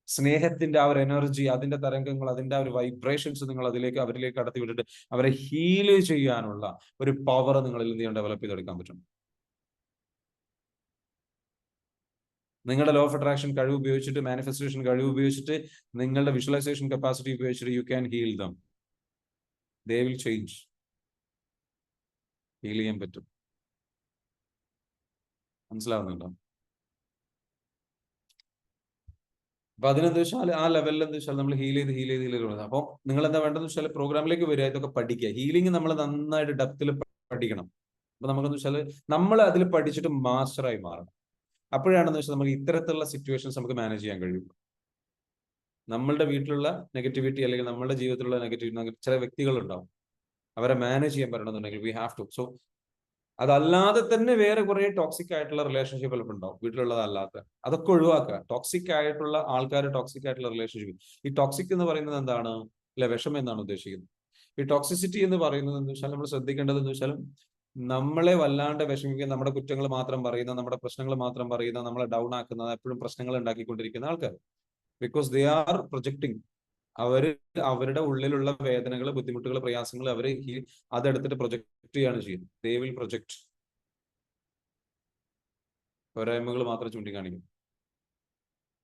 സ്നേഹത്തിന്റെ ആ ഒരു എനർജി, അതിന്റെ തരംഗങ്ങൾ, അതിന്റെ ആ ഒരു വൈബ്രേഷൻസ് നിങ്ങൾ അവരിലേക്ക് കടത്തിവിട്ടിട്ട് അവരെ ഹീൽ ചെയ്യാനുള്ള ഒരു പവർ നിങ്ങളിൽ നിന്ന് ഡെവലപ്പ് ചെയ്തെടുക്കാൻ പറ്റും. നിങ്ങളുടെ ലോ ഓഫ് അട്രാക്ഷൻ കഴിവ് ഉപയോഗിച്ചിട്ട്, മാനിഫെസ്റ്റേഷൻ കഴിവ് ഉപയോഗിച്ചിട്ട്, നിങ്ങളുടെ വിഷ്വലൈസേഷൻ കപ്പാസിറ്റി ഉപയോഗിച്ചിട്ട് you can heal them. They will change. Heal ചെയ്യാൻ പറ്റും. മനസ്സിലാവുന്നുണ്ടോ? അപ്പൊ അതിനെന്താ വെച്ചാൽ ആ ലെവലിൽ എന്താ വെച്ചാൽ നമ്മൾ ഹീൽ ചെയ്ത് അപ്പൊ നിങ്ങൾ എന്താ വേണ്ടതെന്ന് വെച്ചാൽ പ്രോഗ്രാമിലേക്ക് വരിക, ഇതൊക്കെ പഠിക്കുക. ഹീലിംഗ് നമ്മൾ നന്നായിട്ട് ഡെപ്തിൽ പഠിക്കണം. അപ്പൊ നമുക്കെന്ന് വെച്ചാൽ നമ്മൾ അതിൽ പഠിച്ചിട്ട് മാസ്റ്ററായി മാറണം. അപ്പോഴാണെന്ന് വെച്ചാൽ നമുക്ക് ഇത്തരത്തിലുള്ള സിറ്റുവേഷൻസ് നമുക്ക് മാനേജ് ചെയ്യാൻ കഴിയും. നമ്മളുടെ വീട്ടിലുള്ള നെഗറ്റിവിറ്റി അല്ലെങ്കിൽ നമ്മുടെ ജീവിതത്തിലുള്ള നെഗറ്റിവിറ്റി ചില വ്യക്തികളുണ്ടാവും. അവരെ മാനേജ് ചെയ്യാൻ പറ്റണമെന്നുണ്ടെങ്കിൽ വി ഹാവ് ടു. സോ അതല്ലാതെ തന്നെ വേറെ കുറെ ടോക്സിക് ആയിട്ടുള്ള റിലേഷൻഷിപ്പ് ചിലപ്പോൾ ഉണ്ടാവും, വീട്ടിലുള്ളതല്ലാത്ത. അതൊക്കെ ഒഴിവാക്കുക. ടോക്സിക് ആയിട്ടുള്ള ആൾക്കാർ, ടോക്സിക് ആയിട്ടുള്ള റിലേഷൻഷിപ്പ്. ഈ ടോക്സിക് എന്ന് പറയുന്നത് എന്താണ്? അല്ലെ, വിഷം എന്നാണ് ഉദ്ദേശിക്കുന്നത്. ഈ ടോക്സിസിറ്റി എന്ന് പറയുന്നത് എന്ന് വെച്ചാൽ നമ്മൾ ശ്രദ്ധിക്കേണ്ടത് എന്ന് വെച്ചാൽ നമ്മളെ വല്ലാണ്ട് വിഷമിക്കുന്ന, നമ്മുടെ കുറ്റങ്ങൾ മാത്രം പറയുന്ന, നമ്മുടെ പ്രശ്നങ്ങൾ മാത്രം പറയുന്ന, നമ്മളെ ഡൗൺ ആക്കുന്ന, എപ്പോഴും പ്രശ്നങ്ങൾ ഉണ്ടാക്കിക്കൊണ്ടിരിക്കുന്ന ആൾക്കാർ. Because they are projecting. അവരുടെ ഉള്ളിലുള്ള വേദനകൾ, ബുദ്ധിമുട്ടുകൾ, പ്രയാസങ്ങൾ അതെടുത്തിട്ട് പ്രൊജക്ട് ചെയ്യാണ് ചെയ്യുന്നത്. They will project. പോരായ്മകൾ മാത്രം ചൂണ്ടിക്കാണിക്കും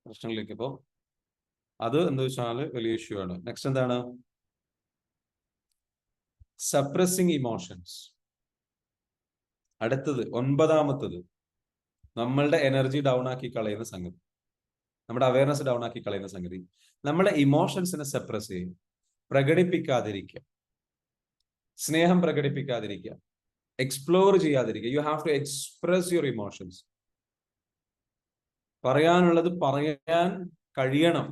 പ്രശ്നങ്ങളിലേക്ക്. അപ്പോ അത് എന്താ വെച്ചാൽ വലിയ ഇഷ്യൂ ആണ്. നെക്സ്റ്റ് എന്താണ്? Suppressing emotions. അടുത്തത് 9ാമത്തത് നമ്മളുടെ എനർജി ഡൗൺ ആക്കി കളയുന്ന സംഗതി, നമ്മുടെ അവയർനെസ് ഡൗൺ ആക്കി കളയുന്ന സംഗതി. നമ്മുടെ ഇമോഷൻസിനെ സപ്രസ് ചെയ്യും, പ്രകടിപ്പിക്കാതിരിക്കുക, സ്നേഹം പ്രകടിപ്പിക്കാതിരിക്കുക, എക്സ്പ്ലോർ ചെയ്യാതിരിക്കുക. You have to express your emotions. പറയാനുള്ളത് പറയാൻ കഴിയണം.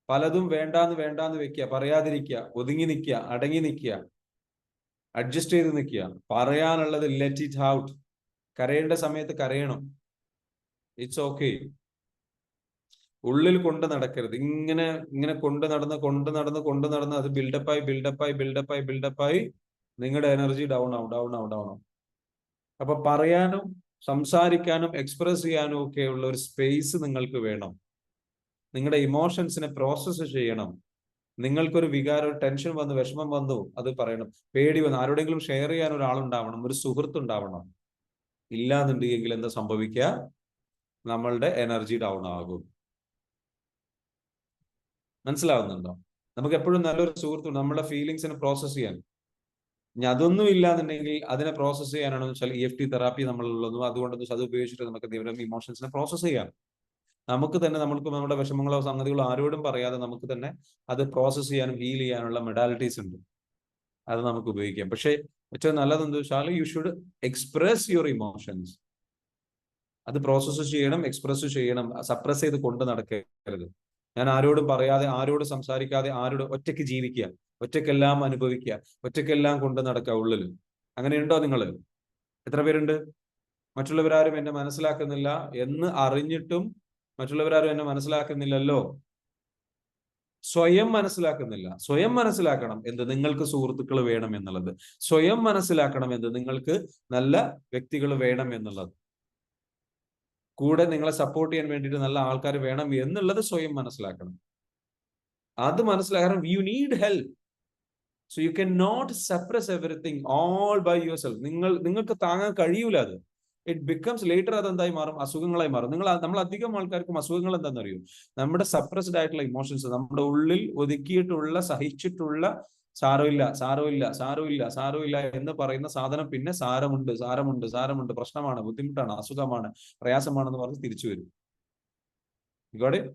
പലതും വേണ്ടാന്ന് വെക്കുക, പറയാതിരിക്കുക, ഒതുങ്ങി നിൽക്കുക, അടങ്ങി നിൽക്കുക, അഡ്ജസ്റ്റ് ചെയ്ത് നിൽക്കുക. പറയാനുള്ളത് ലെറ്റ് ഇറ്റ് ഔട്ട്. കരയേണ്ട സമയത്ത് കരയണം. It's okay. ഉള്ളിൽ കൊണ്ട് നടക്കരുത്. ഇങ്ങനെ കൊണ്ട് നടന്ന് അത് ബിൽഡപ്പായി നിങ്ങളുടെ എനർജി ഡൗൺ ആവും. അപ്പൊ പറയാനും സംസാരിക്കാനും എക്സ്പ്രസ് ചെയ്യാനും ഒക്കെ ഉള്ള ഒരു സ്പേസ് നിങ്ങൾക്ക് വേണം. നിങ്ങളുടെ ഇമോഷൻസിനെ പ്രോസസ്സ് ചെയ്യണം. നിങ്ങൾക്കൊരു വികാരം, ഒരു ടെൻഷൻ വന്നു, വിഷമം വന്നു, അത് പറയണം. പേടി വന്നു, ആരോടെങ്കിലും ഷെയർ ചെയ്യാൻ ഒരാളുണ്ടാവണം, ഒരു സുഹൃത്ത് ഉണ്ടാവണം. ഇല്ലാന്നുണ്ടെങ്കിൽ എന്താ സംഭവിക്കുക? നമ്മളുടെ എനർജി ഡൗൺ ആകും. മനസ്സിലാവുന്നുണ്ടോ? നമുക്ക് എപ്പോഴും നല്ലൊരു സുഹൃത്തുണ്ട്, നമ്മുടെ ഫീലിങ്സിനെ പ്രോസസ് ചെയ്യാൻ. ഇനി അതൊന്നും ഇല്ലാന്നുണ്ടെങ്കിൽ അതിനെ പ്രോസസ് ചെയ്യാനാണെന്ന് വെച്ചാൽ EFT തെറാപ്പി നമ്മളുള്ളതും, അതുകൊണ്ട് അത് ഉപയോഗിച്ചിട്ട് നമുക്ക് ഇമോഷൻസിനെ പ്രോസസ് ചെയ്യാം. നമുക്ക് തന്നെ നമ്മൾക്ക് നമ്മുടെ വിഷമങ്ങളോ സംഗതികളോ ആരോടും പറയാതെ നമുക്ക് തന്നെ അത് പ്രോസസ്സ് ചെയ്യാനും ഹീൽ ചെയ്യാനുള്ള മെഡാലിറ്റീസ് ഉണ്ട്. അത് നമുക്ക് ഉപയോഗിക്കാം. പക്ഷേ ഏറ്റവും നല്ലത് എന്താ വെച്ചാൽ you should express your emotions. അത് പ്രോസസ്സ് ചെയ്യണം, എക്സ്പ്രസ് ചെയ്യണം, സപ്രസ് ചെയ്ത് കൊണ്ട് നടക്കരുത്. ഞാൻ ആരോടും പറയാതെ, ആരോടും സംസാരിക്കാതെ, ഒറ്റയ്ക്ക് ജീവിക്കുക, ഒറ്റയ്ക്കെല്ലാം അനുഭവിക്കുക, ഒറ്റയ്ക്കെല്ലാം കൊണ്ട് നടക്കുക ഉള്ളിൽ. അങ്ങനെയുണ്ടോ നിങ്ങൾ? എത്ര പേരുണ്ട്? മറ്റുള്ളവരാരും എന്നെ മനസ്സിലാക്കുന്നില്ല എന്ന് അറിഞ്ഞിട്ടും മറ്റുള്ളവരാരും എന്നെ മനസ്സിലാക്കുന്നില്ലല്ലോ. സ്വയം മനസ്സിലാക്കുന്നില്ല. സ്വയം മനസ്സിലാക്കണം എന്ത് നിങ്ങൾക്ക് സുഹൃത്തുക്കൾ വേണം എന്നുള്ളത്. സ്വയം മനസ്സിലാക്കണം എന്ത് നിങ്ങൾക്ക് നല്ല വ്യക്തികൾ വേണം എന്നുള്ളത്. കൂടെ നിങ്ങളെ സപ്പോർട്ട് ചെയ്യാൻ വേണ്ടിയിട്ട് നല്ല ആൾക്കാർ വേണം എന്നുള്ളത് സ്വയം മനസ്സിലാക്കണം. അത് മനസ്സിലാക്കണം. You need help. So you can not suppress everything all by your self. നിങ്ങൾക്ക് താങ്ങാൻ കഴിയൂല അത്. ഇറ്റ് ബിക്കംസ് ലേറ്റർ അതെന്തായി മാറും? അസുഖങ്ങളായി മാറും. നമ്മൾ അധികം ആൾക്കാർക്കും അസുഖങ്ങൾ എന്താണെന്ന് അറിയും? നമ്മുടെ സപ്രസ്ഡ് ആയിട്ടുള്ള ഇമോഷൻസ്, നമ്മുടെ ഉള്ളിൽ ഒതുക്കിയിട്ടുള്ള, സഹിച്ചിട്ടുള്ള സാരമില്ല, സാരമില്ല, സാരമില്ല, സാരമില്ല എന്ന് പറയുന്ന സാധനം പിന്നെ സാരമുണ്ട്, സാരമുണ്ട്, സാരമുണ്ട്, പ്രശ്നമാണ്, ബുദ്ധിമുട്ടാണ്, അസുഖമാണ്, പ്രയാസമാണെന്ന് പറഞ്ഞ് തിരിച്ചു വരും. Got it?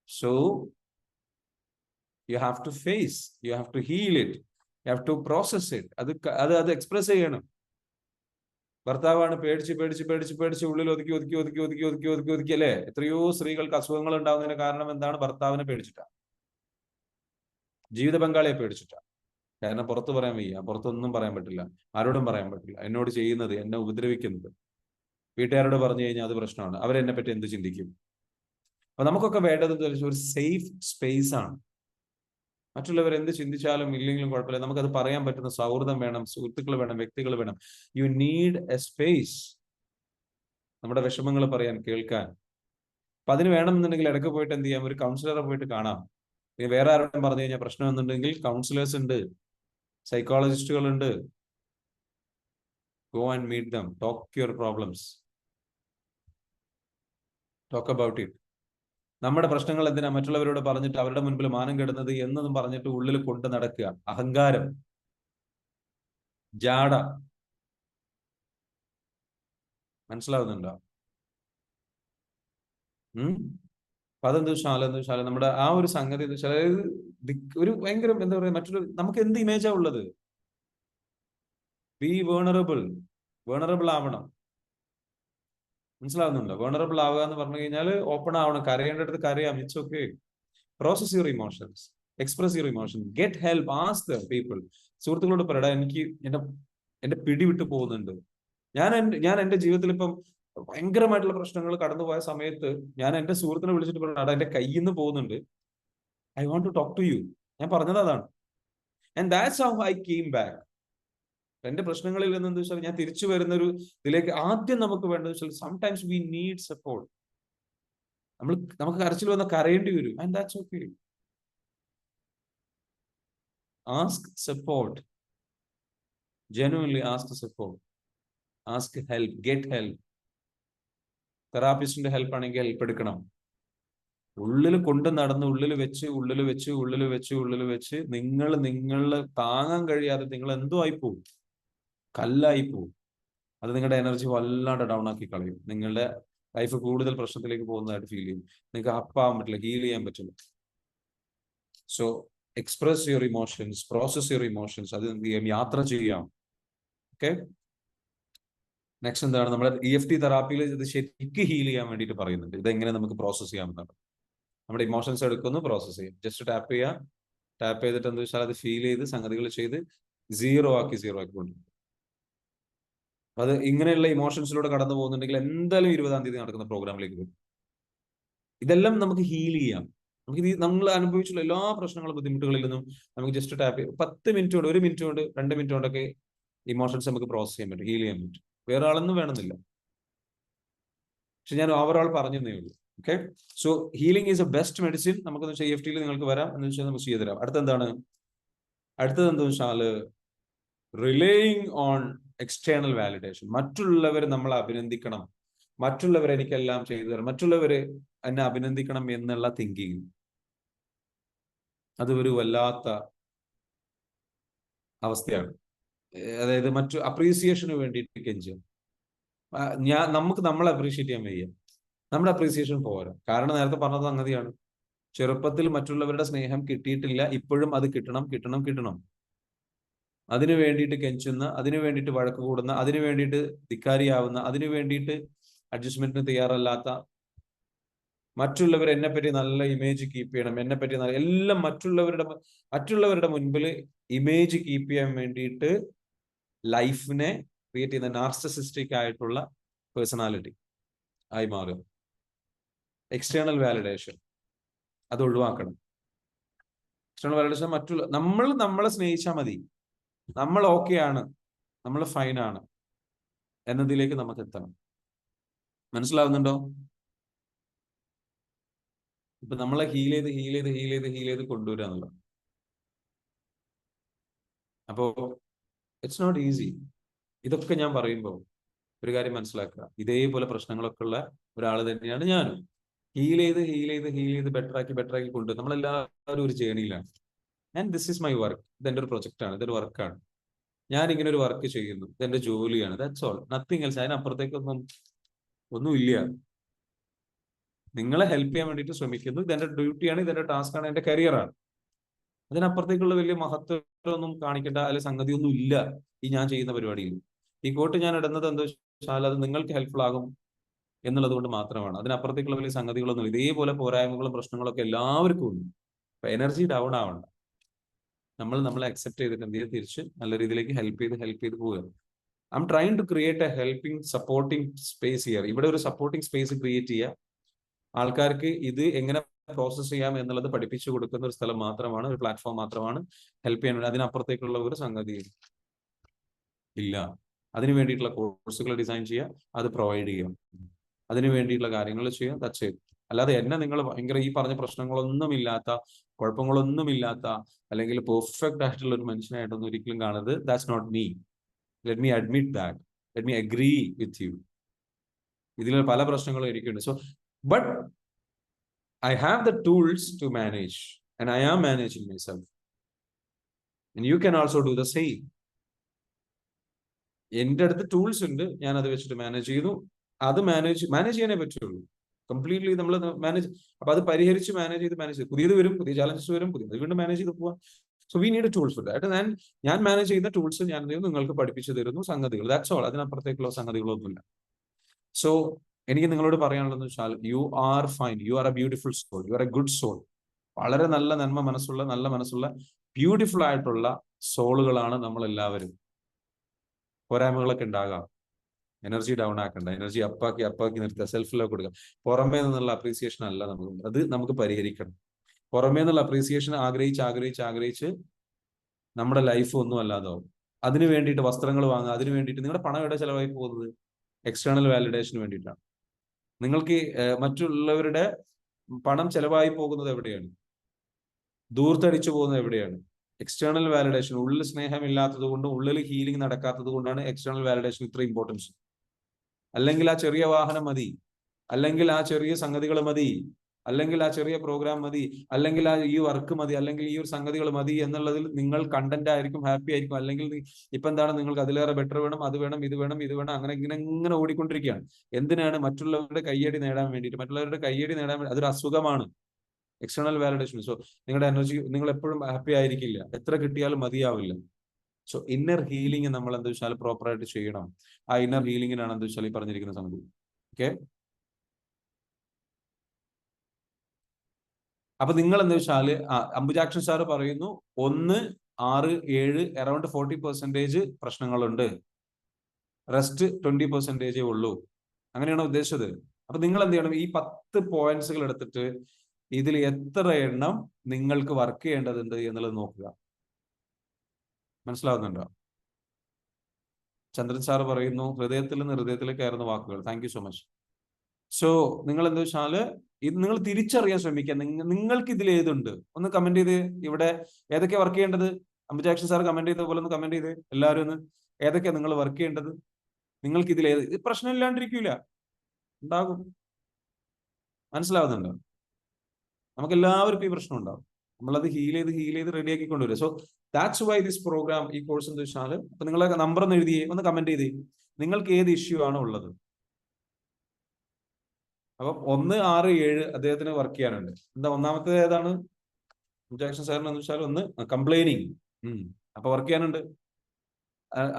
So you have to face, you have to heal it, you have to process it. അത് എക്സ്പ്രസ് ചെയ്യണം. ഭർത്താവാണ് പേടിച്ച് പേടിച്ച് പേടിച്ച് പേടിച്ച് ഉള്ളിൽ ഒതുക്കി ഒതുക്കി ഒതുക്കി ഒതുക്കി ഒതുക്കി ഒതുക്കി ഒതുക്കി അല്ലേ? എത്രയോ സ്ത്രീകൾക്ക് അസുഖങ്ങൾ ഉണ്ടാവുന്നതിന് കാരണം എന്താണ്? ഭർത്താവിനെ പേടിച്ചിട്ടാ, ജീവിത പങ്കാളിയെ പേടിച്ചിട്ടാ. കാരണം പുറത്ത് പറയാൻ വയ്യ, പുറത്തൊന്നും പറയാൻ പറ്റില്ല, ആരോടും പറയാൻ പറ്റില്ല. എന്നോട് ചെയ്യുന്നത്, എന്നെ ഉപദ്രവിക്കുന്നത് വീട്ടുകാരോട് പറഞ്ഞു കഴിഞ്ഞാൽ അത് പ്രശ്നമാണ്. അവരെന്നെ പറ്റി എന്ത് ചിന്തിക്കും? അപ്പൊ നമുക്കൊക്കെ വേണ്ടത് ഒരു സേഫ് സ്പേസ് ആണ്. മറ്റുള്ളവർ എന്ത് ചിന്തിച്ചാലും ഇല്ലെങ്കിലും കുഴപ്പമില്ല, നമുക്കത് പറയാൻ പറ്റുന്ന സൗഹൃദം വേണം, സുഹൃത്തുക്കൾ വേണം, വ്യക്തികൾ വേണം. യു നീഡ് എ സ്പേസ് നമ്മുടെ വിഷമങ്ങൾ പറയാൻ, കേൾക്കാൻ. അപ്പൊ അതിന് വേണമെന്നുണ്ടെങ്കിൽ ഇടയ്ക്ക് പോയിട്ട് എന്ത് ചെയ്യാം? ഒരു കൗൺസിലറെ പോയിട്ട് കാണാം. വേറെ ആരോടും പറഞ്ഞു കഴിഞ്ഞാൽ പ്രശ്നം എന്നുണ്ടെങ്കിൽ കൗൺസിലേഴ്സ് ഉണ്ട്, സൈക്കോളജിസ്റ്റുകൾ ഉണ്ട്. Go and meet them, talk your problems, talk about it. നമ്മുടെ പ്രശ്നങ്ങൾ എന്തിനാ മറ്റുള്ളവരോട് പറഞ്ഞിട്ട് അവരുടെ മുൻപിൽ മാനം കെടുന്നത് എന്നതും പറഞ്ഞിട്ട് ഉള്ളിൽ കൊണ്ട് നടക്കുക? അഹങ്കാരം, ജാട. മനസ്സിലാവുന്നുണ്ടോ? അപ്പൊ അതെന്ത് വെച്ചാൽ നമ്മുടെ ആ ഒരു സംഗതി എന്ന് വെച്ചാൽ ഒരു ഭയങ്കര എന്താ പറയുക, മറ്റൊരു നമുക്ക് എന്ത് ഇമേജാ ഉള്ളത്? ബി വേണറബിൾ. വേണറബിൾ ആവണം. മനസ്സിലാവുന്നുണ്ടോ? വേണറബിൾ ആവുക എന്ന് പറഞ്ഞു കഴിഞ്ഞാൽ ഓപ്പൺ ആവണം. കരയേണ്ടടുത്ത് കരയാം. It's okay. Process your emotions, express your emotion, get help, ask the people. സുഹൃത്തുക്കളോട് പറയടാ, എനിക്ക് എന്റെ പിടി വിട്ടു പോകുന്നുണ്ട്. ഞാൻ എന്റെ ജീവിതത്തിൽ ഇപ്പം ഭയങ്കരമായിട്ടുള്ള പ്രശ്നങ്ങൾ കടന്നുപോയ സമയത്ത് ഞാൻ എന്റെ സുഹൃത്തിനെ വിളിച്ചിട്ട് പറഞ്ഞാടാ, എന്റെ കയ്യിൽ നിന്ന് പോകുന്നുണ്ട്, I want to talk to you. ഞാൻ പറഞ്ഞത് അതാണ്. And that's how I came back. എന്റെ പ്രശ്നങ്ങളിൽ നിന്ന് എന്താ വെച്ചാൽ ഞാൻ തിരിച്ചു വരുന്ന ഒരു ഇതിലേക്ക് ആദ്യം നമുക്ക് വേണ്ടത് വെച്ചാൽ സംടൈംസ് വി നീഡ് സപ്പോർട്ട്. നമുക്ക് കരച്ചിൽ വന്ന കരയേണ്ടി വരും. And that's okay. Ask support. Genuinely ask support, ask help, get help. തെറാപ്പിസ്റ്റിന്റെ ഹെൽപ്പ് ആണെങ്കിൽ ഹെൽപ്പ് എടുക്കണം. ഉള്ളിൽ കൊണ്ട് നടന്ന് ഉള്ളിൽ വെച്ച് നിങ്ങളെ താങ്ങാൻ കഴിയാതെ നിങ്ങൾ എന്തോ ആയിപ്പോവും, കല്ലായി പോവും. അത് നിങ്ങളുടെ എനർജി വല്ലാണ്ട് ഡൗൺ ആക്കി കളയും. നിങ്ങളുടെ ലൈഫ് കൂടുതൽ പ്രശ്നത്തിലേക്ക് പോകുന്നതായിട്ട് ഫീൽ ചെയ്യും. നിങ്ങൾക്ക് അപ്പാവാൻ പറ്റില്ല, ഹീൽ ചെയ്യാൻ പറ്റില്ല. So express your emotions, process your emotions. അത് എന്ത് ചെയ്യാം? യാത്ര ചെയ്യാം. ഓക്കെ. നെക്സ്റ്റ് എന്താണ്? നമ്മുടെ EFT തെറാപ്പിയിൽ ഇത് ശരിക്കും ഹീൽ ചെയ്യാൻ വേണ്ടിയിട്ട് പറയുന്നുണ്ട്. ഇതെങ്ങനെ നമുക്ക് പ്രോസസ് ചെയ്യാമെന്നാണ്. നമ്മുടെ ഇമോഷൻസ് എടുക്കുന്നു, പ്രോസസ് ചെയ്യും. ജസ്റ്റ് ടാപ്പ് ചെയ്യുക. ടാപ്പ് ചെയ്തിട്ട് എന്താ വെച്ചാൽ അത് ഫീൽ ചെയ്ത് സംഗതികൾ ചെയ്ത് സീറോ ആക്കി കൊണ്ടുവരും. അത് ഇങ്ങനെയുള്ള ഇമോഷൻസിലൂടെ കടന്നു പോകുന്നുണ്ടെങ്കിൽ എന്തായാലും 20-ാം തീയതി നടക്കുന്ന പ്രോഗ്രാമിലേക്ക് വരും. ഇതെല്ലാം നമുക്ക് ഹീൽ ചെയ്യാം. നമ്മൾ അനുഭവിച്ചുള്ള എല്ലാ പ്രശ്നങ്ങളും ബുദ്ധിമുട്ടുകളിൽ നിന്നും നമുക്ക് ജസ്റ്റ് ടാപ്പ് ചെയ്യും. 10 മിനിറ്റ് കൊണ്ട്, 1 മിനിറ്റ് കൊണ്ട്, 2 മിനിറ്റ് കൊണ്ടൊക്കെ ഇമോഷൻസ് നമുക്ക് പ്രോസസ് ചെയ്യാൻ പറ്റും, ഹീൽ ചെയ്യാൻ പറ്റും. വേറെ ആളൊന്നും വേണമെന്നില്ല. പക്ഷെ ഞാൻ ഓവറോൾ പറഞ്ഞേ ഉള്ളൂ. Okay. So healing is A best medicine. നമുക്കെന്ന് വെച്ചാൽ EFT നിങ്ങൾക്ക് വരാം എന്ന് വെച്ചാൽ നമുക്ക് ചെയ്തു തരാം. അടുത്തത് എന്താ വെച്ചാൽ റിലേയിങ് ഓൺ എക്സ്റ്റേണൽ വാലിഡേഷൻ. മറ്റുള്ളവർ നമ്മളെ അഭിനന്ദിക്കണം, മറ്റുള്ളവർ എനിക്കെല്ലാം ചെയ്തു തരണം, മറ്റുള്ളവര് എന്നെ അഭിനന്ദിക്കണം എന്നുള്ള തിങ്കിങ്. അത് ഒരു വല്ലാത്ത അവസ്ഥയാണ്. അതായത് അപ്രീസിയേഷന് വേണ്ടിയിട്ട് കെഞ്ചുക. നമുക്ക് നമ്മളെ അപ്രീഷിയേറ്റ് ചെയ്യാൻ വയ്യ. നമ്മുടെ അപ്രീസിയേഷൻ പോരാ. കാരണം നേരത്തെ പറഞ്ഞത് സംഗതിയാണ്, ചെറുപ്പത്തിൽ മറ്റുള്ളവരുടെ സ്നേഹം കിട്ടിയിട്ടില്ല, ഇപ്പോഴും അത് കിട്ടണം കിട്ടണം കിട്ടണം. അതിനു വേണ്ടിയിട്ട് കെഞ്ചുന്ന, അതിനു വേണ്ടിയിട്ട് വഴക്ക് കൂടുന്ന, അതിനു വേണ്ടിയിട്ട് ധിക്കാരിയാവുന്ന, അതിനു വേണ്ടിയിട്ട് അഡ്ജസ്റ്റ്മെന്റിന് തയ്യാറല്ലാത്ത, മറ്റുള്ളവർ എന്നെ പറ്റി നല്ല ഇമേജ് കീപ്പ് ചെയ്യണം, എന്നെ പറ്റി നല്ല എല്ലാം മറ്റുള്ളവരുടെ മുൻപിൽ ഇമേജ് കീപ്പ് ചെയ്യാൻ വേണ്ടിയിട്ട് ലൈഫിനെ ക്രിയേറ്റ് ചെയ്യുന്ന നാർസിസിസ്റ്റിക് ആയിട്ടുള്ള പേഴ്സണാലിറ്റി ആയി മാറും. എക്സ്റ്റേണൽ വാലിഡേഷൻ അത് ഒഴിവാക്കണം. എക്സ്റ്റേണൽ വാലിഡേഷൻ നമ്മളെ സ്നേഹിച്ചാൽ മതി, നമ്മൾ ഓക്കെ ആണ്, നമ്മൾ ഫൈൻ ആണ് എന്നതിലേക്ക് നമുക്ക് എത്തണം. മനസ്സിലാവുന്നുണ്ടോ? ഇപ്പൊ നമ്മളെ ഹീൽ ചെയ്ത് കൊണ്ടുവരിക എന്നുള്ളത്. അപ്പോ ഇറ്റ്സ് നോട്ട് ഈസി. ഇതൊക്കെ ഞാൻ പറയുമ്പോൾ ഒരു കാര്യം മനസ്സിലാക്കുക, ഇതേപോലെ പ്രശ്നങ്ങളൊക്കെ ഉള്ള ഒരാൾ തന്നെയാണ് ഞാനും. ഹീൽ ചെയ്ത് ബെറ്റർ ആക്കി കൊണ്ടുവരും. നമ്മളെല്ലാവരും ഒരു ജേണിയിലാണ്. And this is my work. ഇതെന്റെ ഒരു പ്രൊജക്റ്റാണ്, ഇതൊരു വർക്കാണ്. ഞാൻ ഇങ്ങനെ ഒരു വർക്ക് ചെയ്യുന്നു, ഇതെന്റെ ജോലിയാണ്. That's all, nothing else. ഒന്നുമില്ല. നിങ്ങളെ ഹെൽപ്പ് ചെയ്യാൻ വേണ്ടിയിട്ട് ശ്രമിക്കുന്നു. ഇതെന്റെ ഡ്യൂട്ടിയാണ്, ഇതെന്റെ ടാസ്ക്കാണ്, എന്റെ കരിയറാണ്. അതിനപ്പുറത്തേക്കുള്ള വലിയ മഹത്വമൊന്നും കാണിക്കേണ്ട അല്ലെ സംഗതിയൊന്നും ഇല്ല ഈ ഞാൻ ചെയ്യുന്ന പരിപാടിയിൽ. ഈ കോട്ട് ഞാൻ ഇടുന്നത് എന്താ വെച്ചാൽ അത് നിങ്ങൾക്ക് ഹെൽപ്ഫുൾ ആകും എന്നുള്ളത് കൊണ്ട് മാത്രമാണ്. അതിനപ്പുറത്തേക്കുള്ള വലിയ സംഗതികളൊന്നും. ഇതേപോലെ പോരായ്മകളും പ്രശ്നങ്ങളൊക്കെ എല്ലാവർക്കും ഉണ്ട്. അപ്പൊ എനർജി ഡൗൺ ആവണ്ട. നമ്മളെ അക്സെപ്റ്റ് ചെയ്തിട്ട് എന്ത് ചെയ്ത് തിരിച്ച് നല്ല രീതിയിലേക്ക് ഹെൽപ്പ് ചെയ്ത് പോവുക. I'm trying to create a helping supporting space here. ഇവിടെ ഒരു സപ്പോർട്ടിംഗ് സ്പേസ് ക്രിയേറ്റ് ചെയ്യുക, ആൾക്കാർക്ക് ഇത് എങ്ങനെ പ്രോസസ് ചെയ്യാം എന്നുള്ളത് പഠിപ്പിച്ചു കൊടുക്കുന്ന ഒരു സ്ഥലം മാത്രമാണ്, ഒരു പ്ലാറ്റ്ഫോം മാത്രമാണ് ഹെൽപ്പ് ചെയ്യാൻ വേണ്ടി. അതിനപ്പുറത്തേക്കുള്ള ഒരു സംഗതി ഇല്ല. അതിനു വേണ്ടിയിട്ടുള്ള കോഴ്സുകൾ ഡിസൈൻ ചെയ്യുക, അത് പ്രൊവൈഡ് ചെയ്യുക, അതിനു വേണ്ടിയിട്ടുള്ള കാര്യങ്ങൾ ചെയ്യുക. That's it. അല്ലാതെ നിങ്ങൾ ഭയങ്കര ഈ പറഞ്ഞ പ്രശ്നങ്ങളൊന്നുമില്ലാത്ത, കുഴപ്പങ്ങളൊന്നുമില്ലാത്ത, അല്ലെങ്കിൽ പെർഫെക്റ്റ് ആയിട്ടുള്ള ഒരു മനുഷ്യനായിട്ടൊന്നും ഒരിക്കലും കാണരുത്. That's not me. Let me admit that. Let me agree with you. ഇതിൽ പല പ്രശ്നങ്ങളും എനിക്കുണ്ട്. So but I have the tools to manage, and I am managing myself. And you can also do the same. എൻ്റെ അടുത്ത് tools ഉണ്ട്, ഞാൻ അത് വെച്ചിട്ട് മാനേജ് ചെയ്തു. അത് മാനേജ് ചെയ്യാനേ പറ്റുള്ളൂ. കംപ്ലീറ്റ്ലി നമ്മൾ മാനേജ്. അപ്പൊ അത് പരിഹരിച്ച് മാനേജ് ചെയ്ത് പുതിയത് വരും, പുതിയ ചാലഞ്ചസ് വരും, പുതിയത് വീണ്ടും മാനേജ് ചെയ്ത് പോവാം. So we need tools for that. ഞാൻ മാനേജ് ചെയ്യുന്ന ടൂൾസ് ഞാൻ നിങ്ങൾക്ക് പഠിപ്പിച്ചു തരുന്നു, സംഗതികൾ. That's all. അതിനപ്പുറത്തേക്കുള്ള സംഗതികളൊന്നുമില്ല. സോ എനിക്ക് നിങ്ങളോട് പറയാനുള്ളതെന്ന് വെച്ചാൽ, you are fine, you are a beautiful soul, you are a good soul. വളരെ നല്ല നല്ല മനസ്സുള്ള ബ്യൂട്ടിഫുൾ ആയിട്ടുള്ള സോളുകളാണ് നമ്മൾ എല്ലാവരും. പോരായ്മകളൊക്കെ ഉണ്ടാകാം. എനർജി ഡൗൺ ആക്കണ്ട, എനർജി അപ്പാക്കി നിർത്തുക, സെൽഫ് ലവ് കൊടുക്കുക. പുറമേ നിന്നുള്ള അപ്രീസിയേഷൻ അല്ല അത് നമുക്ക് പരിഹരിക്കണം. പുറമേ നിന്നുള്ള അപ്രീസിയേഷൻ ആഗ്രഹിച്ച് നമ്മുടെ ലൈഫ് ഒന്നും അല്ലാതാവും. അതിനു വേണ്ടിയിട്ട് വസ്ത്രങ്ങൾ വാങ്ങുക, അതിനു വേണ്ടിയിട്ട് നിങ്ങളുടെ പണം എവിടെ ചെലവായി പോകുന്നത്? എക്സ്റ്റേണൽ വാലിഡേഷന് വേണ്ടിയിട്ടാണ്. നിങ്ങൾക്ക് മറ്റുള്ളവരുടെ പണം ചെലവായി പോകുന്നത് എവിടെയാണ്? ദൂർത്തടിച്ചു പോകുന്നത് എവിടെയാണ്? External validation. ഉള്ളിൽ സ്നേഹമില്ലാത്തത് കൊണ്ടും ഉള്ളിൽ ഹീലിംഗ് നടക്കാത്തത് കൊണ്ടാണ് എക്സ്റ്റേണൽ വാലിഡേഷൻ ഇത്ര ഇമ്പോർട്ടൻസ്. അല്ലെങ്കിൽ ആ ചെറിയ വാഹനം മതി, അല്ലെങ്കിൽ ആ ചെറിയ സംഗതികൾ മതി, അല്ലെങ്കിൽ ആ ചെറിയ പ്രോഗ്രാം മതി, അല്ലെങ്കിൽ ഈ വർക്ക് മതി, അല്ലെങ്കിൽ ഈ ഒരു സംഗതികൾ മതി എന്നുള്ളതിൽ നിങ്ങൾ കണ്ടന്റ് ആയിരിക്കും, ഹാപ്പി ആയിരിക്കും. അല്ലെങ്കിൽ ഇപ്പൊ എന്താണ്, നിങ്ങൾക്ക് അതിലേറെ ബെറ്റർ വേണം, അത് വേണം, ഇത് വേണം, അങ്ങനെ ഇങ്ങനെ ഓടിക്കൊണ്ടിരിക്കുകയാണ്. എന്തിനാണ്? മറ്റുള്ളവരുടെ കയ്യടി നേടാൻ വേണ്ടിയിട്ട്. മറ്റുള്ളവരുടെ കയ്യടി നേടാൻ വേണ്ടി അതൊരു അസുഖമാണ്, എക്സ്റ്റേണൽ വാലിഡേഷൻ. സോ നിങ്ങളുടെ എനർജി, നിങ്ങൾ എപ്പോഴും ഹാപ്പി ആയിരിക്കില്ല, എത്ര കിട്ടിയാലും മതിയാവില്ല. സോ ഇന്നർ ഹീലിംഗ് നമ്മൾ എന്താ വെച്ചാൽ പ്രോപ്പറായിട്ട് ചെയ്യണം. ആ ഇന്നർ ഹീലിംഗിനാണ് എന്താ വെച്ചാൽ ഈ പറഞ്ഞിരിക്കുന്ന സംഗതി. ഓക്കെ. അപ്പൊ നിങ്ങൾ എന്താ വെച്ചാല് അംബുജാക്ഷൻ സാറ് പറയുന്നു 1, 6, 7 അറൌണ്ട് 40% പ്രശ്നങ്ങളുണ്ട്, റെസ്റ്റ് 20% ഉള്ളൂ. അങ്ങനെയാണോ ഉദ്ദേശിച്ചത്? അപ്പൊ നിങ്ങൾ എന്ത് ചെയ്യണം? ഈ 10 പോയിന്റ്സുകൾ എടുത്തിട്ട് ഇതിൽ എത്ര എണ്ണം നിങ്ങൾക്ക് വർക്ക് ചെയ്യേണ്ടതുണ്ട് എന്നുള്ളത് നോക്കുക. മനസ്സിലാവുന്നുണ്ടോ? ചന്ദ്രൻ സാറ് പറയുന്നു, ഹൃദയത്തിൽ നിന്ന് ഹൃദയത്തിലേക്ക് കയറുന്ന വാക്കുകൾ. Thank you so much. So നിങ്ങൾ എന്താ വെച്ചാല് ഇത് നിങ്ങൾ തിരിച്ചറിയാൻ ശ്രമിക്കുക. നിങ്ങൾക്ക് ഇതിൽ ഏതുണ്ട് ഒന്ന് കമന്റ് ചെയ്ത്. ഇവിടെ ഏതൊക്കെ വർക്ക് ചെയ്യേണ്ടത്? അംബുജാക്ഷൻ സാർ കമന്റ് ചെയ്ത പോലെ ഒന്ന് കമന്റ് ചെയ്ത് എല്ലാവരും ഒന്ന്. ഏതൊക്കെയാ നിങ്ങൾ വർക്ക് ചെയ്യേണ്ടത്? നിങ്ങൾക്ക് ഇതിൽ ഏത്? ഇത് പ്രശ്നം ഇല്ലാണ്ടിരിക്കൂല, ഉണ്ടാകും. മനസ്സിലാവുന്നുണ്ടോ? നമുക്ക് എല്ലാവർക്കും ഈ പ്രശ്നം ഉണ്ടാവും. നമ്മളത് ഹീൽ ചെയ്ത് റെഡിയാക്കി കൊണ്ടുവരും. So that's why this program, ഈ കോഴ്സ് എന്താ വെച്ചാൽ, അപ്പൊ നിങ്ങളെ നമ്പർ ഒന്ന് എഴുതിയേ, ഒന്ന് കമന്റ് ചെയ്തേ. നിങ്ങൾക്ക് ഏത് ഇഷ്യൂ ആണോ ഉള്ളത്? അപ്പം 1, 6, 7 അദ്ദേഹത്തിന് വർക്ക് ചെയ്യാനുണ്ട്. എന്താ ഒന്നാമത്തെ ഏതാണ്? ജാക്സൺ സാറിന് എന്ന് വെച്ചാൽ ഒന്ന് കംപ്ലൈനിങ്. അപ്പൊ വർക്ക് ചെയ്യാനുണ്ട്.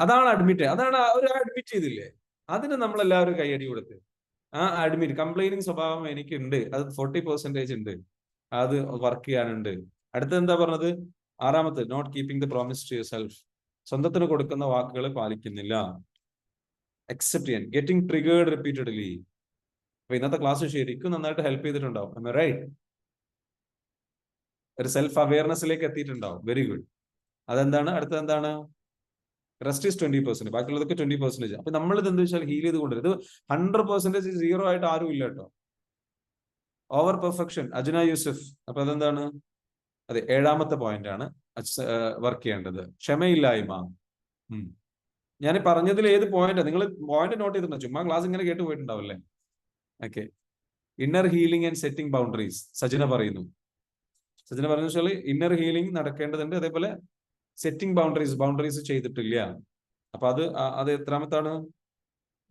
അതാണ് അഡ്മിറ്റ്. അതാണ് ഒരു അഡ്മിറ്റ് ചെയ്തില്ലേ, അതിന് നമ്മളെല്ലാവരും കൈയടി കൊടുത്ത്. ആ അഡ്മിറ്റ് കംപ്ലൈനിങ് സ്വഭാവം എനിക്കുണ്ട്, അത് 40% ഉണ്ട്, അത് വർക്ക് ചെയ്യാനുണ്ട്. അടുത്തത് എന്താ പറഞ്ഞത്? 6ാമത്തെ not keeping the promise to your self. സ്വന്തത്തിന് കൊടുക്കുന്ന വാക്കുകൾ പാലിക്കുന്നില്ല. അക്സെപ്റ്റ് ചെയ്യാൻ, ഗെറ്റിംഗ് ട്രിഗേർഡ് റിപ്പീറ്റഡ്ലി. അപ്പൊ ഇന്നത്തെ ക്ലാസ് ശരിക്കും നന്നായിട്ട് ഹെൽപ്പ് ചെയ്തിട്ടുണ്ടാവും. റൈറ്റ്? ഒരു സെൽഫ് അവയർനെസ്സിലേക്ക് എത്തിയിട്ടുണ്ടാവും. Very good. അതെന്താണ്? അടുത്തത് എന്താണ്? റെസ്റ്റ് ഈസ് 20%, ബാക്കിയുള്ളതൊക്കെ 20%. അപ്പൊ നമ്മൾ ഇത് എന്താ വെച്ചാൽ ഹീൽ ചെയ്ത് കൊണ്ടുവരും. ഇത് 100% 0 ആയിട്ട് ആരും ഇല്ല കേട്ടോ. Over perfection, Ajna Yusuf. അപ്പൊ അതെന്താണ്? അതെ, 7ാമത്തെ പോയിന്റ് ആണ് വർക്ക് ചെയ്യേണ്ടത്. ക്ഷമയില്ലായ്മ. ഞാൻ പറഞ്ഞതിൽ ഏത് പോയിന്റ് നിങ്ങൾ പോയിന്റ് നോട്ട് ചെയ്തിട്ടുണ്ടോ? ചുമ്മാ ക്ലാസ് ഇങ്ങനെ കേട്ട് പോയിട്ടുണ്ടാവല്ലേ? Okay. Inner healing and setting boundaries. Sajina പറയുന്നു വെച്ചാൽ ഇന്നർ ഹീലിംഗ് നടക്കേണ്ടതുണ്ട്, അതേപോലെ സെറ്റിംഗ് ബൗണ്ടറീസ് ചെയ്തിട്ടില്ല. അപ്പൊ അത് എത്രാമത്താണ്?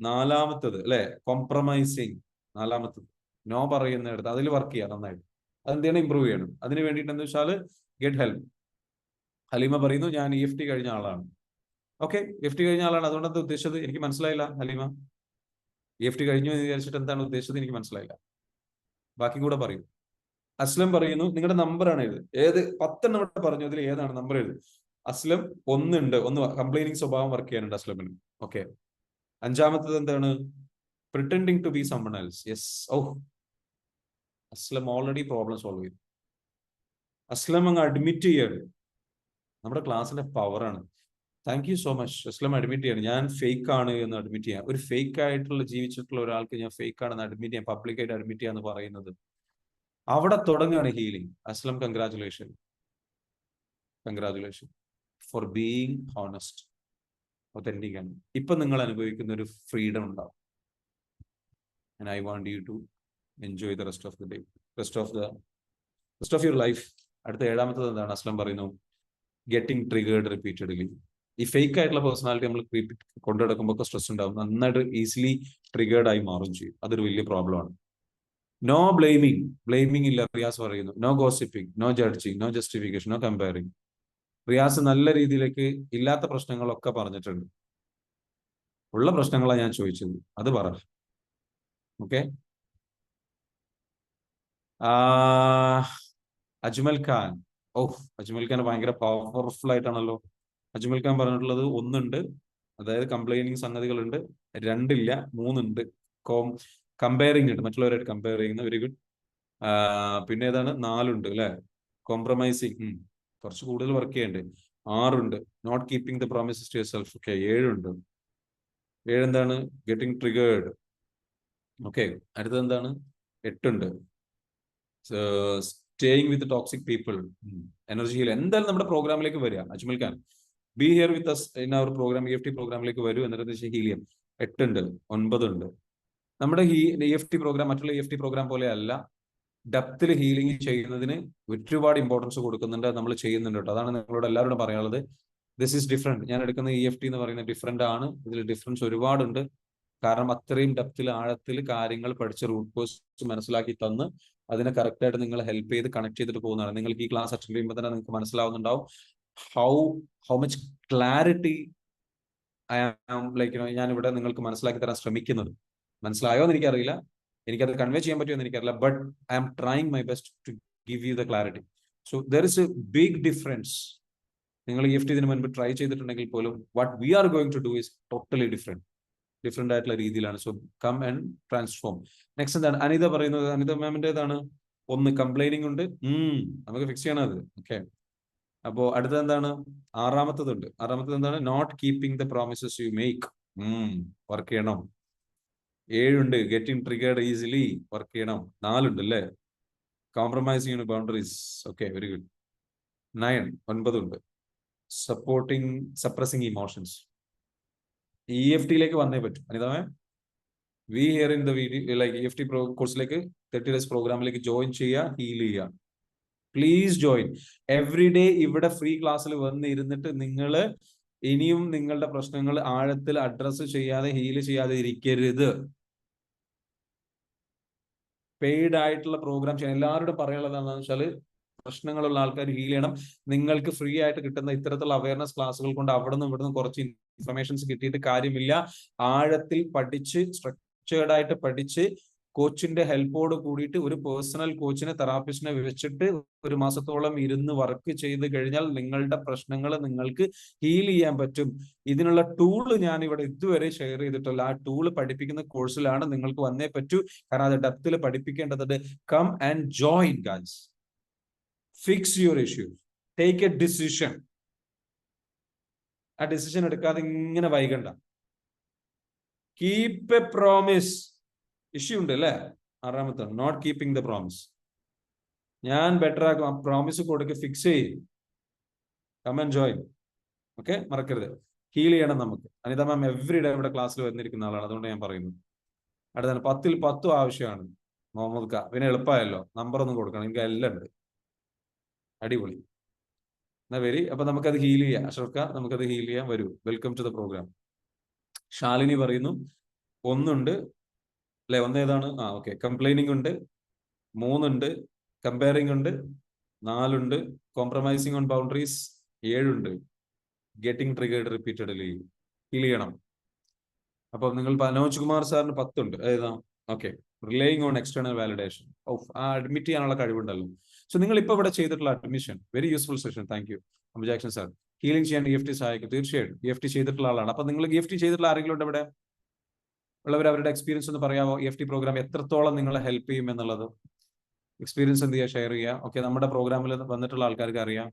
4ാമത്തത് അല്ലെ? കോംപ്രമൈസിങ്. 4ാമത്തത് നോ പറയുന്നിടത്ത് അതിൽ വർക്ക് ചെയ്യാം നന്നായിട്ട്. അതെന്ത് ചെയ്യണം? ഇമ്പ്രൂവ് ചെയ്യണം. അതിന് വേണ്ടിയിട്ട് എന്താ വെച്ചാൽ ഗെറ്റ് ഹെൽപ്പ്. ഹലീമ പറയുന്നു ഞാൻ EFT കഴിഞ്ഞ ആളാണ്. ഓക്കെ, EFT കഴിഞ്ഞ ആളാണ്. അതുകൊണ്ട് എന്താ ഉദ്ദേശിച്ചത്? എനിക്ക് മനസ്സിലായില്ല ഹലീമ. EFT കഴിഞ്ഞു എന്ന് വിചാരിച്ചിട്ട് എന്താണ് ഉദ്ദേശിച്ചത്? എനിക്ക് മനസ്സിലായില്ല. ബാക്കി കൂടെ പറയൂ. അസ്ലം പറയുന്നു നിങ്ങളുടെ നമ്പറാണ് ഇത്. ഏത് 10 ഇവിടെ പറഞ്ഞു, അതിൽ ഏതാണ് നമ്പർ? എഴുത്. അസ്ലം 1 ഉണ്ട്. 1 കംപ്ലൈനിങ് സ്വഭാവം വർക്ക് ചെയ്യാനുണ്ട് അസ്ലമിന്. ഓക്കെ. 5ാമത്തത് എന്താണ്? Pretending to be someone else. Yes. Aslam already problem solve ചെയ്തു. അസ്ലം അങ്ങ് അഡ്മിറ്റ് ചെയ്യാണ്. നമ്മുടെ ക്ലാസ്സിന്റെ പവറാണ്. Thank you so much. Aslam admit ചെയ്യാണ്, ഞാൻ ഫേക്ക് ആണ് എന്ന് അഡ്മിറ്റ് ചെയ്യാം. ഒരു ഫേക്ക് ആയിട്ടുള്ള ജീവിച്ചിട്ടുള്ള ഒരാൾക്ക് ഞാൻ ഫേക്ക് ആണെന്ന് അഡ്മിറ്റ് ചെയ്യാം, പബ്ലിക്കായിട്ട് അഡ്മിറ്റ് ചെയ്യാന്ന് പറയുന്നത്, അവിടെ തുടങ്ങുകയാണ് healing. Aslam, congratulation for being honest, authentic ആണ്. ഇപ്പൊ നിങ്ങൾ അനുഭവിക്കുന്ന ഒരു ഫ്രീഡം ഉണ്ടാവും. And I want you to enjoy the rest of the day, rest of your life. അടുത്ത 7ാമത്തത് എന്താണ്? അസ്ലം പറയുന്നു ഗെറ്റിംഗ് ട്രിഗേർഡ് റിപ്പീറ്റഡ്ലി. ഈ ഫേക്ക് ആയിട്ടുള്ള പേഴ്സണാലിറ്റി നമ്മൾ കൊണ്ടു നടക്കുമ്പോൾ സ്ട്രെസ് ഉണ്ടാവും, നന്നായിട്ട് ഈസിലി ട്രിഗേർഡ് ആയി മാറും ചെയ്യും. അതൊരു വലിയ പ്രോബ്ലമാണ്. നോ ബ്ലെയിമിംഗ് ഇല്ല. റിയാസ് പറയുന്നു no gossiping, no judging, no justification, no comparing. Riyas നല്ല രീതിയിലേക്ക് ഇല്ലാത്ത പ്രശ്നങ്ങളൊക്കെ പറഞ്ഞിട്ടുണ്ട്. ഉള്ള പ്രശ്നങ്ങളാണ് ഞാൻ ചോദിച്ചത്, അത് പറ. ഓക്കെ. അജ്മൽ ഖാൻ. അജ്മൽ ഖാൻ ഭയങ്കര പവർഫുൾ ആയിട്ടാണല്ലോ. അജ്മൽ ഖാൻ പറഞ്ഞിട്ടുള്ളത് 1 ഉണ്ട്, അതായത് കംപ്ലൈനിങ് സംഗതികളുണ്ട്. 2 ഇല്ല, 3 ഉണ്ട്. കമ്പയറിംഗ് ഉണ്ട്, മറ്റുള്ളവരായിട്ട് കമ്പയർ ചെയ്യുന്ന. Very good. പിന്നെ ഏതാണ്? 4 ഉണ്ട് അല്ലെ? കോംപ്രമൈസിങ്, കുറച്ച് കൂടുതൽ വർക്ക് ചെയ്യണ്ടേ. 6 ഉണ്ട്. Not keeping the promises to your self. Okay, 7 ഉണ്ട്. 7 എന്താണ്? Getting triggered. ഓക്കെ. അടുത്തത് എന്താണ്? 8 ഉണ്ട്. Staying with toxic people. Energy heal. എന്തായാലും നമ്മുടെ പ്രോഗ്രാമിലേക്ക് വരിക Ajmal Khan. Be here with us in our program. EFT പ്രോഗ്രാമിലേക്ക് വരൂ. എന്നിട്ട് ഹീലിയം. 8 ഉണ്ട്. 9 ഉണ്ട്. നമ്മുടെ EFT പ്രോഗ്രാം മറ്റുള്ള EFT പ്രോഗ്രാം പോലെ അല്ല. ഡെപ്തിൽ ഹീലിംഗ് ചെയ്യുന്നതിന് ഒരുപാട് ഇമ്പോർട്ടൻസ് കൊടുക്കുന്നുണ്ട്, നമ്മൾ ചെയ്യുന്നുണ്ട് കേട്ടോ. അതാണ് നിങ്ങളോട് എല്ലാവരോടും പറയാനുള്ളത്. This is different. ഞാൻ എടുക്കുന്ന EFT എന്ന് പറയുന്നത് ഡിഫറെന്റ് ആണ്. ഇതിൽ ഡിഫറൻസ് ഒരുപാടുണ്ട്. കാരണം അത്രയും ഡെപ്തിൽ, ആഴത്തിൽ കാര്യങ്ങൾ പഠിച്ച് റൂട്ട് കോസ് മനസ്സിലാക്കി തന്ന് അതിനെ കറക്റ്റായിട്ട് നിങ്ങൾ ഹെൽപ്പ് ചെയ്ത് കണക്ട് ചെയ്തിട്ട് പോകുന്നതാണ്. നിങ്ങൾക്ക് ഈ ക്ലാസ് അറ്റൻഡ് ചെയ്യുമ്പോൾ തന്നെ നിങ്ങൾക്ക് മനസ്സിലാവുന്നുണ്ടാവും how much clarity I am ഞാൻ ഇവിടെ നിങ്ങൾക്ക് മനസ്സിലാക്കി തരാൻ ശ്രമിക്കുന്നത്. മനസ്സിലായോ എന്ന് എനിക്കറിയില്ല, എനിക്കത് കൺവേ ചെയ്യാൻ പറ്റുമോ എന്ന് എനിക്കറിയില്ല. But I am trying my best to give you the clarity. So there is a big difference. നിങ്ങൾ EFT ഇതിന് മുൻപ് ട്രൈ ചെയ്തിട്ടുണ്ടെങ്കിൽ പോലും what we are going to do is totally different ആയിട്ടുള്ള രീതിയിലാണ്. So come and transform. Next എന്താണ്? അനിത പറയുന്നത്. അനിത മാമിന്റെ ഏതാണ്? 1 കംപ്ലൈനിങ് ഉണ്ട്. നമുക്ക് ഫിക്സ് ചെയ്യണം അത്. ഓക്കെ. അപ്പോ അടുത്തത് എന്താണ്? 6ാമത്തതുണ്ട്. 6ാമത്തത് എന്താണ്? Not keeping the promises you make. Work ചെയ്യണം. 7 ഉണ്ട്. Getting triggered easily. വർക്ക് ചെയ്യണം. 4 ഉണ്ട് അല്ലേ? Compromising boundaries. Okay, very good. 9 ഉണ്ട്. Suppressing emotions. EFT-യിലേക്ക് വന്നേ പറ്റും Anita ma'am. We hear in the video EFT കോഴ്സിലേക്ക് 30 days പ്രോഗ്രാമിലേക്ക് ജോയിൻ ചെയ്യുക, ഹീൽ ചെയ്യുക. Please join every day. ഇവിടെ ഫ്രീ ക്ലാസ്സിൽ വന്ന് ഇരുന്നിട്ട് നിങ്ങൾ ഇനിയും നിങ്ങളുടെ പ്രശ്നങ്ങൾ ആഴത്തിൽ അഡ്രസ്സ് ചെയ്യാതെ ഹീൽ ചെയ്യാതെ ഇരിക്കരുത്. പെയ്ഡ് ആയിട്ടുള്ള പ്രോഗ്രാം ചെയ്യണം. എല്ലാവരോടും പറയാനുള്ളത് എന്താണെന്ന് വെച്ചാൽ, പ്രശ്നങ്ങളുള്ള ആൾക്കാർ ഹീൽ ചെയ്യണം. നിങ്ങൾക്ക് ഫ്രീ ആയിട്ട് കിട്ടുന്ന ഇത്തരത്തിലുള്ള അവയർനെസ് ക്ലാസ്സുകൾ കൊണ്ട് അവിടെ നിന്നും ഇവിടെ നിന്നും കുറച്ച് ഇൻഫർമേഷൻസ് കിട്ടിയിട്ട് കാര്യമില്ല. ആഴത്തിൽ പഠിച്ച്, സ്ട്രക്ചേർഡ് ആയിട്ട് പഠിച്ച്, കോച്ചിന്റെ ഹെൽപ്പോട് കൂടിയിട്ട് ഒരു പേഴ്സണൽ കോച്ചിനെ, തെറാപ്പിസ്റ്റിനെ വെച്ചിട്ട് ഒരു മാസത്തോളം ഇരുന്ന് വർക്ക് ചെയ്ത് കഴിഞ്ഞാൽ നിങ്ങളുടെ പ്രശ്നങ്ങൾ നിങ്ങൾക്ക് ഹീൽ ചെയ്യാൻ പറ്റും. ഇതിനുള്ള ടൂള് ഞാൻ ഇവിടെ ഇതുവരെ ഷെയർ ചെയ്തിട്ടില്ല. ആ ടൂള് പഠിപ്പിക്കുന്ന കോഴ്സിലാണ് നിങ്ങൾക്ക് വന്നേ പറ്റൂ. കാരണം അത് ഡെപ്തിൽ പഠിപ്പിക്കേണ്ടതുണ്ട്. Come and join guys. Fix your issue, take a decision. ആ ഡിസിഷൻ എടുക്കാതെ ഇങ്ങനെ വൈകണ്ട. Keep a promise. ഇഷ്യൂ ഉണ്ട് അല്ലേ? 6ാമത്തെ, നോട്ട് കീപ്പിംഗ് ദ പ്രോമിസ്. ഞാൻ ബെറ്റർ ആക്കും. പ്രോമിസ് കൊടുക്ക്, ഫിക്സ് ചെയ്യും. Come and join. ഓക്കെ, മറക്കരുത്. ഹീൽ ചെയ്യണം നമുക്ക്. അനിത മാം എവറി ഡേ ഇവിടെ ക്ലാസ്സിൽ വന്നിരിക്കുന്ന ആളാണ്, അതുകൊണ്ട് ഞാൻ പറയുന്നു. അടുത്താണ് 10ൽ 10 ആവശ്യമാണ്. മുഹമ്മദ് ക, പിന്നെ എളുപ്പമായല്ലോ, നമ്പർ ഒന്നും കൊടുക്കണം, എനിക്ക് എല്ലാം ഉണ്ട്. അടിപൊളി. എന്നാ വരി. അപ്പൊ നമുക്കത് ഹീൽ ചെയ്യാം. അഷ്റഫ്, നമുക്കത് ഹീൽ ചെയ്യാൻ വരൂ. Welcome to the program. Shalini പറയുന്നു 1 ഉണ്ട് അല്ലെ? 1 ഏതാണ്? ഓക്കെ. കംപ്ലൈനിങ് ഉണ്ട്. 3 ഉണ്ട്. കമ്പയറിംഗ് ഉണ്ട്. 4 ഉണ്ട്. Compromising on boundaries. 7 ഉണ്ട്. Getting triggered repeatedly. ഹീൽ ചെയ്യണം. അപ്പൊ നിങ്ങൾ മനോജ് കുമാർ സാറിന് 10 ഉണ്ട്. ഏതാ? Okay. Relying on external validation. Admit ചെയ്യാനുള്ള കഴിവുണ്ടല്ലോ. സോ നിങ്ങൾ ഇപ്പൊ ഇവിടെ ചെയ്തിട്ടുള്ള admission very useful session. Thank you അംജാക്ഷൻ സാർ. ഹീലിംഗ് ചെയ്യാൻ EFT സഹായിക്കും. തീർച്ചയായിട്ടും EFT ചെയ്തിട്ടുള്ള ആളാണ്. അപ്പൊ നിങ്ങൾ EFT ചെയ്തിട്ടുള്ള ആരെങ്കിലും ഉണ്ട് ഇവിടെ ഉള്ളവർ? അവരുടെ എക്സ്പീരിയൻസ് ഒന്ന് പറയാമോ? EFT പ്രോഗ്രാം എത്രത്തോളം നിങ്ങളെ ഹെൽപ്പ് ചെയ്യും എന്നുള്ളത് എക്സ്പീരിയൻസ് എന്ത് ചെയ്യുക, ഷെയർ ചെയ്യുക. ഓക്കെ, നമ്മുടെ പ്രോഗ്രാമിൽ വന്നിട്ടുള്ള ആൾക്കാർക്ക് അറിയാം,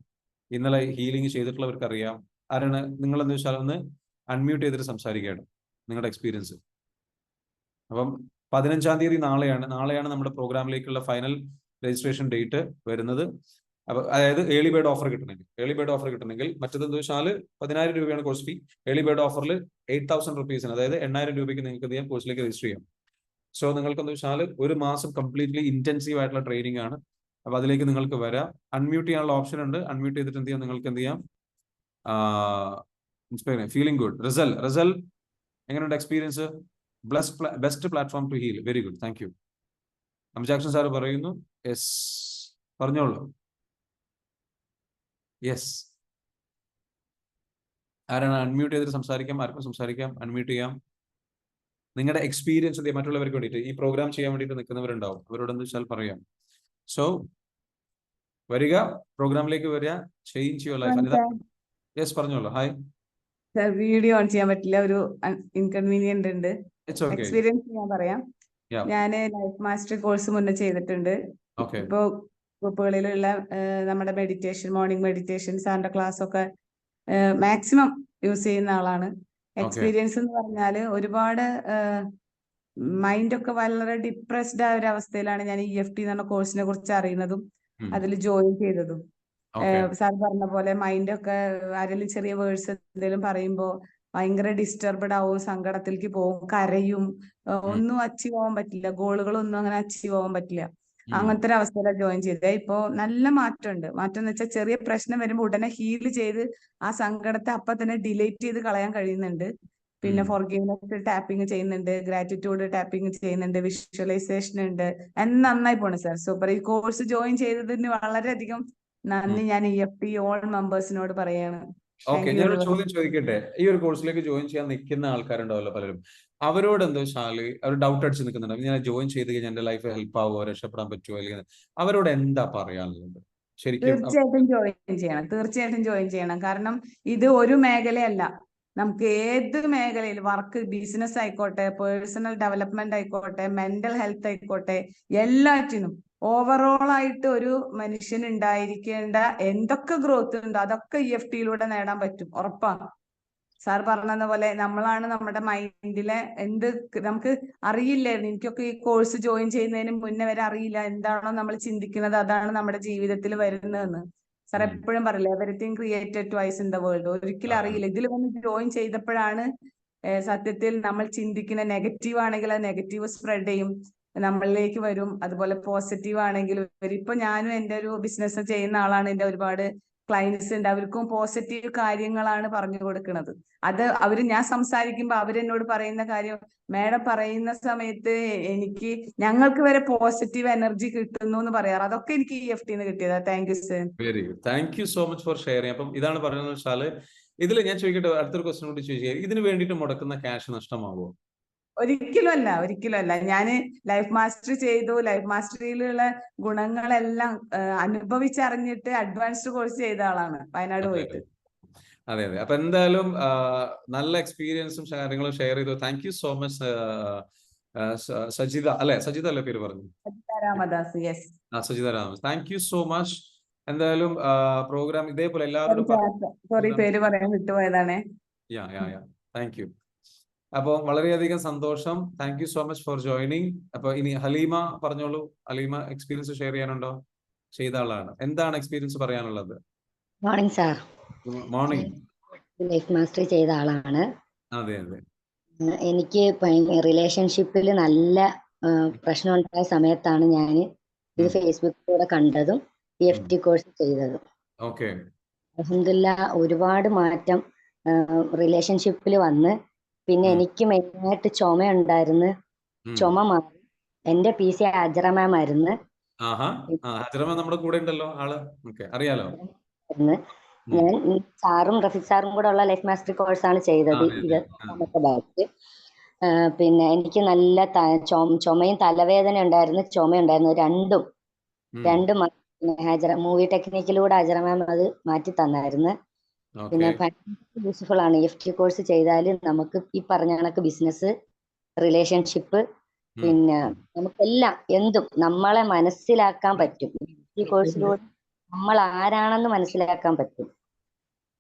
ഇന്നലെ ഹീലിംഗ് ചെയ്തിട്ടുള്ളവർക്ക് അറിയാം. ആരാണ് നിങ്ങൾ എന്ന് വെച്ചാൽ ഒന്ന് അൺമ്യൂട്ട് ചെയ്തിട്ട് സംസാരിക്കുകയാണ് നിങ്ങളുടെ എക്സ്പീരിയൻസ്. അപ്പം 15-ാം തീയതി നാളെയാണ് നമ്മുടെ പ്രോഗ്രാമിലേക്കുള്ള ഫൈനൽ രജിസ്ട്രേഷൻ ഡേറ്റ് വരുന്നത്. അപ്പൊ അതായത് ഏർലി ബേർഡ് ഓഫർ കിട്ടണമെങ്കിൽ മറ്റേതെന്ന് വെച്ചാൽ 10,000 രൂപയാണ് കോഴ്സ് ഫീ. ഏർലി ബേർഡ് ഓഫറിൽ 8,000 റുപ്പീസിന്, അതായത് 8,000 രൂപയ്ക്ക് നിങ്ങൾക്ക് എന്ത് ചെയ്യാം, കോഴ്സിലേക്ക് രജിസ്റ്റർ ചെയ്യാം. സോ നിങ്ങൾക്കെന്ന് വെച്ചാൽ ഒരു മാസം കംപ്ലീറ്റ്ലി ഇന്റൻസീവ് ആയിട്ടുള്ള ട്രെയിനിങ് ആണ്. അപ്പൊ അതിലേക്ക് നിങ്ങൾക്ക് വരാം. അൺമ്യൂട്ട് ചെയ്യാനുള്ള ഓപ്ഷൻ ഉണ്ട്. അൺമ്യൂട്ട് ചെയ്തിട്ട് എന്ത് ചെയ്യാം, നിങ്ങൾക്ക് എന്ത് ചെയ്യാം, ഫീലിംഗ് ഗുഡ്. റിസൽ എങ്ങനെയുണ്ട് experience? Best platform to heal. Very good, thank you. അംജാക്ഷൻ സാർ പറയുന്നു യെസ്, പറഞ്ഞോളൂ. യെസ്. ആരാണ്? അൺമ്യൂട്ട് ചെയ്തിട്ട് സംസാരിക്കാം. ആർക്കും സംസാരിക്കാം, അൺമ്യൂട്ട് ചെയ്യാം. നിങ്ങളുടെ എക്സ്പീരിയൻസ് മറ്റുള്ളവർക്ക് വേണ്ടിയിട്ട്, ഈ പ്രോഗ്രാം ചെയ്യാൻ വേണ്ടിയിട്ട് നിൽക്കുന്നവരുണ്ടാവും, അവരോടെന്ന് വെച്ചാൽ പറയാം. സോ വരിക, പ്രോഗ്രാമിലേക്ക് വരിക, ചേഞ്ച് യുവർ ലൈഫ്. യെസ്, പറഞ്ഞോളൂ. ഹായ് സർ, വീഡിയോ ഓൺ ചെയ്യാൻ പറ്റില്ല, ഒരു ഇൻകൺവീനിയന്റ് ഉണ്ട്. എക്സ്പീരിയൻസ് ഞാൻ പറയാം. ഞാൻ ലൈഫ് മാസ്റ്റർ കോഴ്സ് മുന്നേ ചെയ്തിട്ടുണ്ട്. ഇപ്പോ ഗ്രൂപ്പുകളിലുള്ള നമ്മുടെ മെഡിറ്റേഷൻ, മോർണിംഗ് മെഡിറ്റേഷൻ, സാറിന്റെ ക്ലാസ് ഒക്കെ മാക്സിമം യൂസ് ചെയ്യുന്ന ആളാണ്. എക്സ്പീരിയൻസ് എന്ന് പറഞ്ഞാല് ഒരുപാട് മൈൻഡൊക്കെ വളരെ ഡിപ്രസ്ഡ് ആയ ഒരു അവസ്ഥയിലാണ് ഞാൻ EFT എന്ന് പറഞ്ഞ കോഴ്സിനെ കുറിച്ച് അറിയുന്നതും അതിൽ ജോയിൻ ചെയ്തതും. സാർ പറഞ്ഞ പോലെ മൈൻഡൊക്കെ ആരെങ്കിലും ചെറിയ വേർഡ്സ് എന്തെങ്കിലും പറയുമ്പോ ഭയങ്കര ഡിസ്റ്റർബ്ഡ് ആവും, സങ്കടത്തിലേക്ക് പോകും, കരയും, ഒന്നും അച്ചീവ് ആവാൻ പറ്റില്ല, ഗോളുകളൊന്നും അങ്ങനെ അച്ചീവ് ആവാൻ പറ്റില്ല. അങ്ങനത്തെ ഒരു അവസ്ഥയിലാണ് ജോയിൻ ചെയ്തത്. ഇപ്പോ നല്ല മാറ്റമുണ്ട്. മാറ്റം എന്ന് വെച്ചാൽ ചെറിയ പ്രശ്നം വരുമ്പോൾ ഉടനെ ഹീൽ ചെയ്ത് ആ സങ്കടത്തെ അപ്പൊ തന്നെ ഡിലേറ്റ് ചെയ്ത് കളയാൻ കഴിയുന്നുണ്ട്. പിന്നെ ഫോർഗീവ്നെസ് ടാപ്പിംഗ് ചെയ്യുന്നുണ്ട്, ഗ്രാറ്റിറ്റ്യൂഡ് ടാപ്പിംഗ് ചെയ്യുന്നുണ്ട്, വിഷ്വലൈസേഷൻ ഉണ്ട്. നന്നായി പോണു സാർ, സൂപ്പർ. ഈ കോഴ്സ് ജോയിൻ ചെയ്തതിന് വളരെയധികം നന്ദി ഞാൻ EFT ഓൾ മെമ്പേഴ്സിനോട് പറയാണ്. ഓക്കെ, ഞാനൊരു ചോദ്യം ചോദിക്കട്ടെ? ഈ ഒരു കോഴ്സിലേക്ക് ജോയിൻ ചെയ്യാൻ നിൽക്കുന്ന ആൾക്കാരുണ്ടാവല്ലോ പലരും, അവരോട് എന്താ വെച്ചാൽ അവർ ഡൗട്ട് അടിച്ച് നിൽക്കുന്നുണ്ട്, ഞാൻ ജോയിൻ ചെയ്ത് കഴിഞ്ഞാൽ എന്റെ ലൈഫ് ഹെൽപ്പ് ആവുമോ, രക്ഷപ്പെടാൻ പറ്റുമോ, അല്ലെങ്കിൽ അവരോട് എന്താ പറയാനുള്ളത്? ശരിക്കും തീർച്ചയായിട്ടും ജോയിൻ ചെയ്യണം. കാരണം ഇത് ഒരു മേഖലയല്ല, നമുക്ക് ഏത് മേഖലയിൽ, വർക്ക്, ബിസിനസ് ആയിക്കോട്ടെ, പേഴ്സണൽ ഡെവലപ്മെന്റ് ആയിക്കോട്ടെ, മെന്റൽ ഹെൽത്ത് ആയിക്കോട്ടെ, എല്ലാറ്റിനും ഓവറോൾ ആയിട്ട് ഒരു മനുഷ്യന് ഉണ്ടായിരിക്കേണ്ട എന്തൊക്കെ ഗ്രോത്ത് ഉണ്ടോ അതൊക്കെ EFTയിലൂടെ നേടാൻ പറ്റും, ഉറപ്പാണ്. സാർ പറഞ്ഞ പോലെ നമ്മളാണ് നമ്മുടെ മൈൻഡിലെ നമുക്ക് അറിയില്ലായിരുന്നു. എനിക്കൊക്കെ ഈ കോഴ്സ് ജോയിൻ ചെയ്യുന്നതിന് മുന്നേ വരെ അറിയില്ല, എന്താണോ നമ്മൾ ചിന്തിക്കുന്നത് അതാണ് നമ്മുടെ ജീവിതത്തിൽ വരുന്നതെന്ന്. സാർ എപ്പോഴും പറയില്ല, everything created twice in the world. ഒരിക്കലും അറിയില്ല. ഇതിൽ വന്ന് ജോയിൻ ചെയ്തപ്പോഴാണ് സത്യത്തിൽ നമ്മൾ ചിന്തിക്കുന്ന നെഗറ്റീവ് ആണെങ്കിൽ അത് നെഗറ്റീവ് സ്പ്രെഡ് ചെയ്യും, നമ്മളിലേക്ക് വരും. അതുപോലെ പോസിറ്റീവ് ആണെങ്കിലും വരും. ഇപ്പൊ ഞാനും എന്റെ ഒരു ബിസിനസ് ചെയ്യുന്ന ആളാണ്. എന്റെ ഒരുപാട് ക്ലയൻസ് ഉണ്ട്, അവർക്കും പോസിറ്റീവ് കാര്യങ്ങളാണ് പറഞ്ഞു കൊടുക്കുന്നത്. അത് ഞാൻ സംസാരിക്കുമ്പോൾ അവരെന്നോട് പറയുന്ന കാര്യം, മാഡം പറയുന്ന സമയത്ത് ഞങ്ങൾക്ക് വരെ പോസിറ്റീവ് എനർജി കിട്ടുന്നു എന്ന് പറയാറ്. അതൊക്കെ എനിക്ക് EFT കിട്ടിയതാ. Thank you sir. Very good, thank you so much for sharing. അപ്പം ഇതാണ് പറയുന്നത് വെച്ചാല്, ഇതിൽ ഞാൻ ചോദിക്കട്ടെ, അടുത്തൊരു ക്വസ്റ്റ്യൻ കൂടി ചോദിക്കുക, ഇതിന് വേണ്ടിയിട്ട് മുടക്കുന്ന ക്യാഷ് നഷ്ടമാകുമോ? ഒരിക്കലും അല്ല. ഞാൻ ലൈഫ് മാസ്റ്ററി ചെയ്തു. ലൈഫ് മാസ്റ്ററിയിലുള്ള ഗുണങ്ങളെല്ലാം അനുഭവിച്ചറിഞ്ഞിട്ട് അഡ്വാൻസ്ഡ് കോഴ്സ് ചെയ്ത ആളാണ് വയനാട് പോയിട്ട്. അതെ. അപ്പൊ എന്തായാലും നല്ല എക്സ്പീരിയൻസും കാര്യങ്ങളും ഷെയർ ചെയ്തു. Thank you so much Sajitha അല്ലേ പേര് പറഞ്ഞു? Sajitha Ramadas. Yes, Sajitha Ramadas. Thank you so much. എന്തായാലും പ്രോഗ്രാം ഇതേപോലെ എല്ലാവരോടും സോറി, പേര് പറയാൻ വിട്ടുപോയതാണ്. Thank you. അപ്പൊ വളരെയധികം സന്തോഷം. Thank you so much for joining. അപ്പൊ ഇനി ഹലീമ പറഞ്ഞോളൂ. ഹലീമ എക്സ്പീരിയൻസ് ഷെയർ ചെയ്യാനുണ്ടോ? ചെയ്ത ആളാണ്. എന്താണ് എക്സ്പീരിയൻസ് പറയാനുള്ളത്? Morning sir. Morning. Life mastery ചെയ്ത ആളാണ്. അതെ. എനിക്ക് റിലേഷൻഷിപ്പിൽ നല്ല പ്രശ്നം ഉണ്ടായ സമയത്താണ് ഞാൻ ഇത് ഫേസ്ബുക്കിലൂടെ കണ്ടതും EFT കോഴ്സ് ചെയ്തതും. അൽഹംദുലില്ലാഹ് ഒരുപാട് മാറ്റം റിലേഷൻഷിപ്പിൽ വന്ന്. പിന്നെ എനിക്ക് മെയിനായിട്ട് ചുമ ഉണ്ടായിരുന്നു. ചുമ മാറി. എന്റെ PC ഹജറ മാം ആയിരുന്നു. നമ്മുടെ കൂടെ ഉണ്ടല്ലോ ആള്. അറിയാലോ. ഞാൻ സാറും റഫീഖ് സാറും കൂടെ ഉള്ള ലൈഫ് മാസ്റ്ററി കോഴ്സാണ് ചെയ്തത്. ഇത് ബാച്ച്. പിന്നെ എനിക്ക് നല്ല ചുമയും തലവേദന ഉണ്ടായിരുന്നു, ചുമയുണ്ടായിരുന്നു. രണ്ടും ഹജറ മൂവി ടെക്നിക്കിലൂടെ ഹജറ മാം അത് മാറ്റി തന്നായിരുന്നു. പിന്നെ യൂസ്ഫുൾ ആണ്. EFT കോഴ്സ് ചെയ്താൽ നമുക്ക് ഈ പറഞ്ഞ കണക്ക് ബിസിനസ്, റിലേഷൻഷിപ്പ്, പിന്നെ നമുക്കെല്ലാം എന്തും നമ്മളെ മനസ്സിലാക്കാൻ പറ്റും. ഈ കോഴ്സിലൂടെ നമ്മൾ ആരാണെന്ന് മനസ്സിലാക്കാൻ പറ്റും.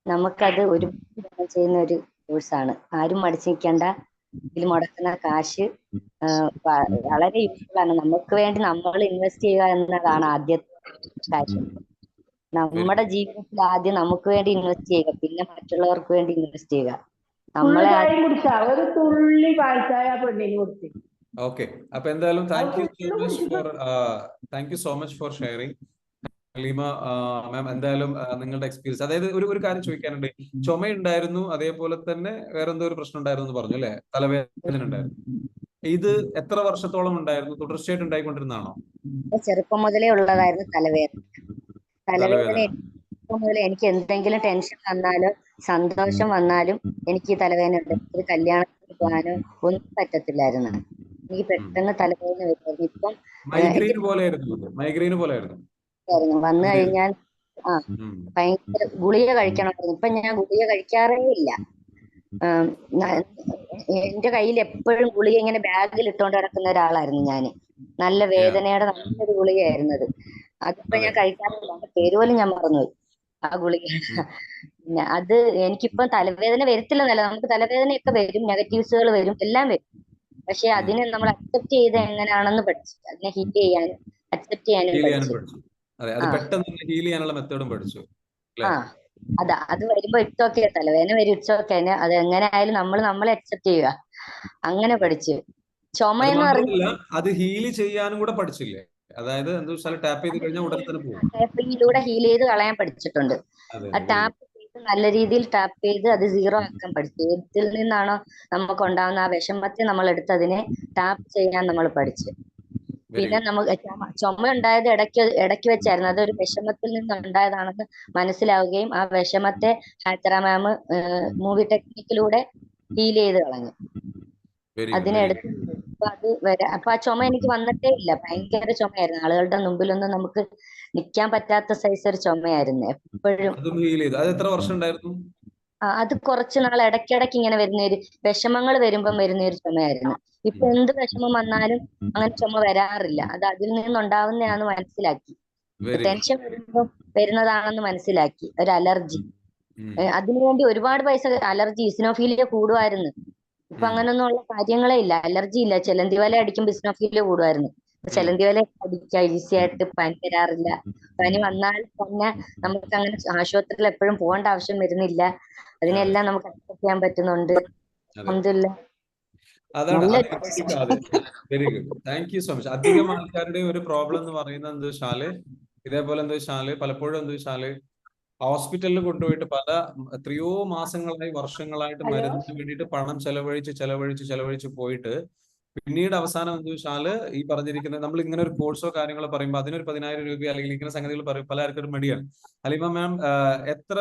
നമുക്കത് ഒരുപാട് ചെയ്യുന്ന ഒരു കോഴ്സാണ്. ആരും മടിച്ചു നിൽക്കേണ്ട. ഇതിൽ മുടക്കുന്ന കാശ് വളരെ യൂസ്ഫുൾ ആണ്. നമുക്ക് വേണ്ടി നമ്മൾ ഇൻവെസ്റ്റ് ചെയ്യുക എന്നതാണ് ആദ്യത്തെ കാര്യം. നമ്മുടെ ജീവിതത്തിൽ ആദ്യം നമുക്ക് വേണ്ടി ഇൻവെസ്റ്റ് ചെയ്യുക, പിന്നെ മറ്റുള്ളവർക്ക് വേണ്ടി ഇൻവെസ്റ്റ് ചെയ്യുക. നമ്മളെ ഓക്കെ. അപ്പൊ എന്തായാലും thank you so much for sharing Haleema ma'am. എന്തായാലും നിങ്ങളുടെ എക്സ്പീരിയൻസ്, അതായത് ഒരു കാര്യം ചോദിക്കാനുണ്ട്. ചുമയുണ്ടായിരുന്നു, അതേപോലെ തന്നെ വേറെ എന്തോ ഒരു പ്രശ്നം ഉണ്ടായിരുന്നു എന്ന് പറഞ്ഞു അല്ലെ? തലവേദന ഉണ്ടായിരുന്നു. ഇത് എത്ര വർഷത്തോളം ഉണ്ടായിരുന്നു? തുടർച്ചയായിട്ട് ഉണ്ടായിക്കൊണ്ടിരുന്നാണോ? ചെറുപ്പം മുതലേ ഉള്ളതായിരുന്നു തലവേദന. ചെറുപ്പം മുതലേ എനിക്ക് എന്തെങ്കിലും ടെൻഷൻ വന്നാലോ സന്തോഷം വന്നാലും എനിക്ക് ഈ തലവേദന ഉണ്ട്. ഒരു കല്യാണത്തിന് പോകാനോ ഒന്നും പറ്റത്തില്ലായിരുന്നു. എനിക്ക് പെട്ടെന്ന് തലവേദന വരുമായിരുന്നു. ഇപ്പം മൈഗ്രെയിൻ പോലെയായിരുന്നു വന്നു കഴിഞ്ഞാൽ ഭയങ്കര ഗുളിക കഴിക്കണമായിരുന്നു. ഇപ്പൊ ഞാൻ ഗുളിക കഴിക്കാറേ ഇല്ല. എന്റെ കയ്യിൽ എപ്പോഴും ഗുളിക ഇങ്ങനെ ബാഗിൽ ഇട്ടുകൊണ്ട് നടക്കുന്ന ഒരാളായിരുന്നു ഞാൻ. നല്ല വേദനയുടെ നല്ലൊരു ഗുളികയായിരുന്നത്. അതിപ്പോ ഞാൻ കഴിക്കാറില്ല. പേര് പോലും ഞാൻ മറന്നുപോയി ആ ഗുളിക. പിന്നെ അത് എനിക്കിപ്പം തലവേദന വരത്തില്ലെന്നല്ല, നമുക്ക് തലവേദനയൊക്കെ വരും, നെഗറ്റീവ്സുകൾ വരും, എല്ലാം വരും. പക്ഷെ അതിനെ നമ്മൾ അക്സെപ്റ്റ് ചെയ്ത് എങ്ങനെയാണെന്ന് പഠിച്ചു. അതിനെ ഹീൽ ചെയ്യാനും അക്സെപ്റ്റ് ചെയ്യാനും പഠിച്ചു. അത് വരുമ്പോ ഇട്ടൊക്കെ തലവേദന വരും, ഇട്ടൊക്കെ അത് എങ്ങനെ ആയാലും നമ്മളെ അക്സെപ്റ്റ് ചെയ്യുക. അങ്ങനെ പഠിച്ചു. ചുമ എന്ന് പറഞ്ഞാൽ അത് ഹീൽ ചെയ്യാനും കൂടെ പഠിച്ചില്ലേ? അതായത് ടാപ്പിങ്ങിലൂടെ ഹീൽ ചെയ്ത് കളയാൻ പഠിച്ചിട്ടുണ്ട്. ആ ടാപ്പ് ചെയ്ത് നല്ല രീതിയിൽ ടാപ്പ് ചെയ്ത് അത് സീറോ ആക്കാൻ പഠിച്ചു. ഏതിൽ നിന്നാണോ നമുക്ക് ഉണ്ടാകുന്ന ആ വിഷമത്തെ നമ്മൾ എടുത്ത് അതിനെ ടാപ്പ് ചെയ്യാൻ നമ്മൾ പഠിച്ചു. പിന്നെ നമുക്ക് ചുമ ഉണ്ടായത് ഇടയ്ക്ക് വെച്ചായിരുന്നു. അതൊരു വിഷമത്തിൽ നിന്നുണ്ടായതാണെന്ന് മനസ്സിലാവുകയും ആ വിഷമത്തെ ഹജറ മാം മൂവി ടെക്നിക്കിലൂടെ ഹീൽ ചെയ്ത് കളഞ്ഞു. അതിനെടുത്ത് അപ്പൊ ആ ചുമ എനിക്ക് വന്നിട്ടേ ഇല്ല. ഭയങ്കര ചുമയായിരുന്നു. ആളുകളുടെ മുമ്പിലൊന്നും നമുക്ക് നിൽക്കാൻ പറ്റാത്ത സൈസ് ഒരു ചുമയായിരുന്നു എപ്പോഴും. അത് കുറച്ച് നാൾ ഇടയ്ക്കിടയ്ക്ക് ഇങ്ങനെ വരുന്ന ഒരു വിഷമങ്ങൾ വരുമ്പം വരുന്ന ഒരു ചുമയായിരുന്നു. ഇപ്പൊ എന്ത് വിഷമം വന്നാലും അങ്ങനെ ചുമ വരാറില്ല. അത് അതിൽ നിന്നുണ്ടാവുന്നതാണെന്ന് മനസ്സിലാക്കി. ടെൻഷൻ വരുമ്പോൾ വരുന്നതാണെന്ന് മനസ്സിലാക്കി. ഒരു അലർജി, അതിനുവേണ്ടി ഒരുപാട് പൈസ, അലർജി ഇസിനോഫീലിയ കൂടുമായിരുന്നു. ഇപ്പൊ അങ്ങനൊന്നും ഉള്ള കാര്യങ്ങളേ ഇല്ല. അലർജി ഇല്ല. ചെലന്തി വല അടിക്കുമ്പോൾ ഇസിനോഫീലിയ കൂടുമായിരുന്നു. ചെലന്തി വല അടിക്കാൻ ഈസി ആയിട്ട് പനി വരാറില്ല. പനി വന്നാൽ തന്നെ നമുക്ക് അങ്ങനെ ആശുപത്രിയിൽ എപ്പോഴും പോകേണ്ട ആവശ്യം വരുന്നില്ല. അതിനെല്ലാം നമുക്ക് അക്സെപ്റ്റ് ചെയ്യാൻ പറ്റുന്നുണ്ട്. അൽഹംദുലില്ലാഹ്. Very good, thank you so much. അധികം ആൾക്കാരുടെ ഒരു പ്രോബ്ലം എന്ന് പറയുന്നത് എന്താ വെച്ചാല്, ഇതേപോലെ എന്താ വെച്ചാല് പലപ്പോഴും എന്താ വെച്ചാല് ഹോസ്പിറ്റലിൽ കൊണ്ടുപോയിട്ട് എത്രയോ മാസങ്ങളായി വർഷങ്ങളായിട്ട് മരുന്നിന് വേണ്ടിയിട്ട് പണം ചെലവഴിച്ച് പോയിട്ട് പിന്നീട് അവസാനം എന്താ വെച്ചാല് ഈ പറഞ്ഞിരിക്കുന്നത് നമ്മൾ ഇങ്ങനെ ഒരു കോഴ്സോ കാര്യങ്ങളോ പറയുമ്പോൾ അതിനൊരു 10,000 രൂപ അല്ലെങ്കിൽ ഇങ്ങനെ സംഗതികൾ പറയും, പലർക്കും ഒരു മടിയാണ്. അലിമ മാം എത്ര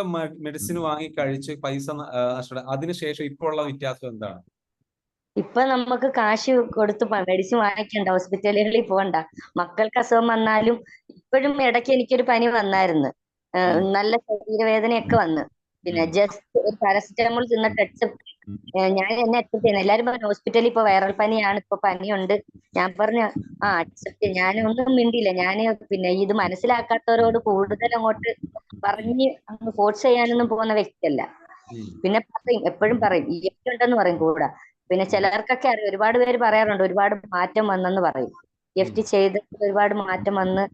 മെഡിസിൻ വാങ്ങി കഴിച്ച് പൈസ അതിനുശേഷം ഇപ്പോൾ ഉള്ള വ്യത്യാസം എന്താണ്? ഇപ്പൊ നമുക്ക് കാശ് കൊടുത്ത് മെഡിസിൻ വാങ്ങിക്കണ്ട, ഹോസ്പിറ്റലുകളിൽ പോകണ്ട. മക്കൾക്ക് അസുഖം വന്നാലും ഇപ്പോഴും ഇടയ്ക്ക് എനിക്കൊരു പനി വന്നായിരുന്നു, നല്ല ശരീരവേദനയൊക്കെ വന്ന്. പിന്നെ ജസ്റ്റ് ഒരു പാരസിറ്റമോൾ തിന്നിട്ട് ഞാൻ എന്നെ അക്സെപ്റ്റ് ചെയ്യുന്നു. എല്ലാരും പറഞ്ഞു ഹോസ്പിറ്റലിൽ ഇപ്പൊ വൈറൽ പനിയാണ്, ഇപ്പൊ പനിയുണ്ട്. ഞാൻ പറഞ്ഞു അക്സെപ്റ്റ്. ഞാനൊന്നും മിണ്ടിയില്ല. പിന്നെ ഇത് മനസ്സിലാക്കാത്തവരോട് കൂടുതൽ അങ്ങോട്ട് പറഞ്ഞ് അങ്ങ് ഫോഴ്സ് ചെയ്യാനൊന്നും പോകുന്ന വ്യക്തിയല്ല. പിന്നെ എപ്പോഴും പറയും EFT ഉണ്ടെന്ന് പറയും കൂടെ. പിന്നെ ചിലർക്കൊക്കെ അറിയാം, ഒരുപാട് പേര് പറയാറുണ്ട് ഒരുപാട് മാറ്റം വന്നെന്ന് പറയും. EFT ചെയ്ത് ഒരുപാട് മാറ്റം വന്ന്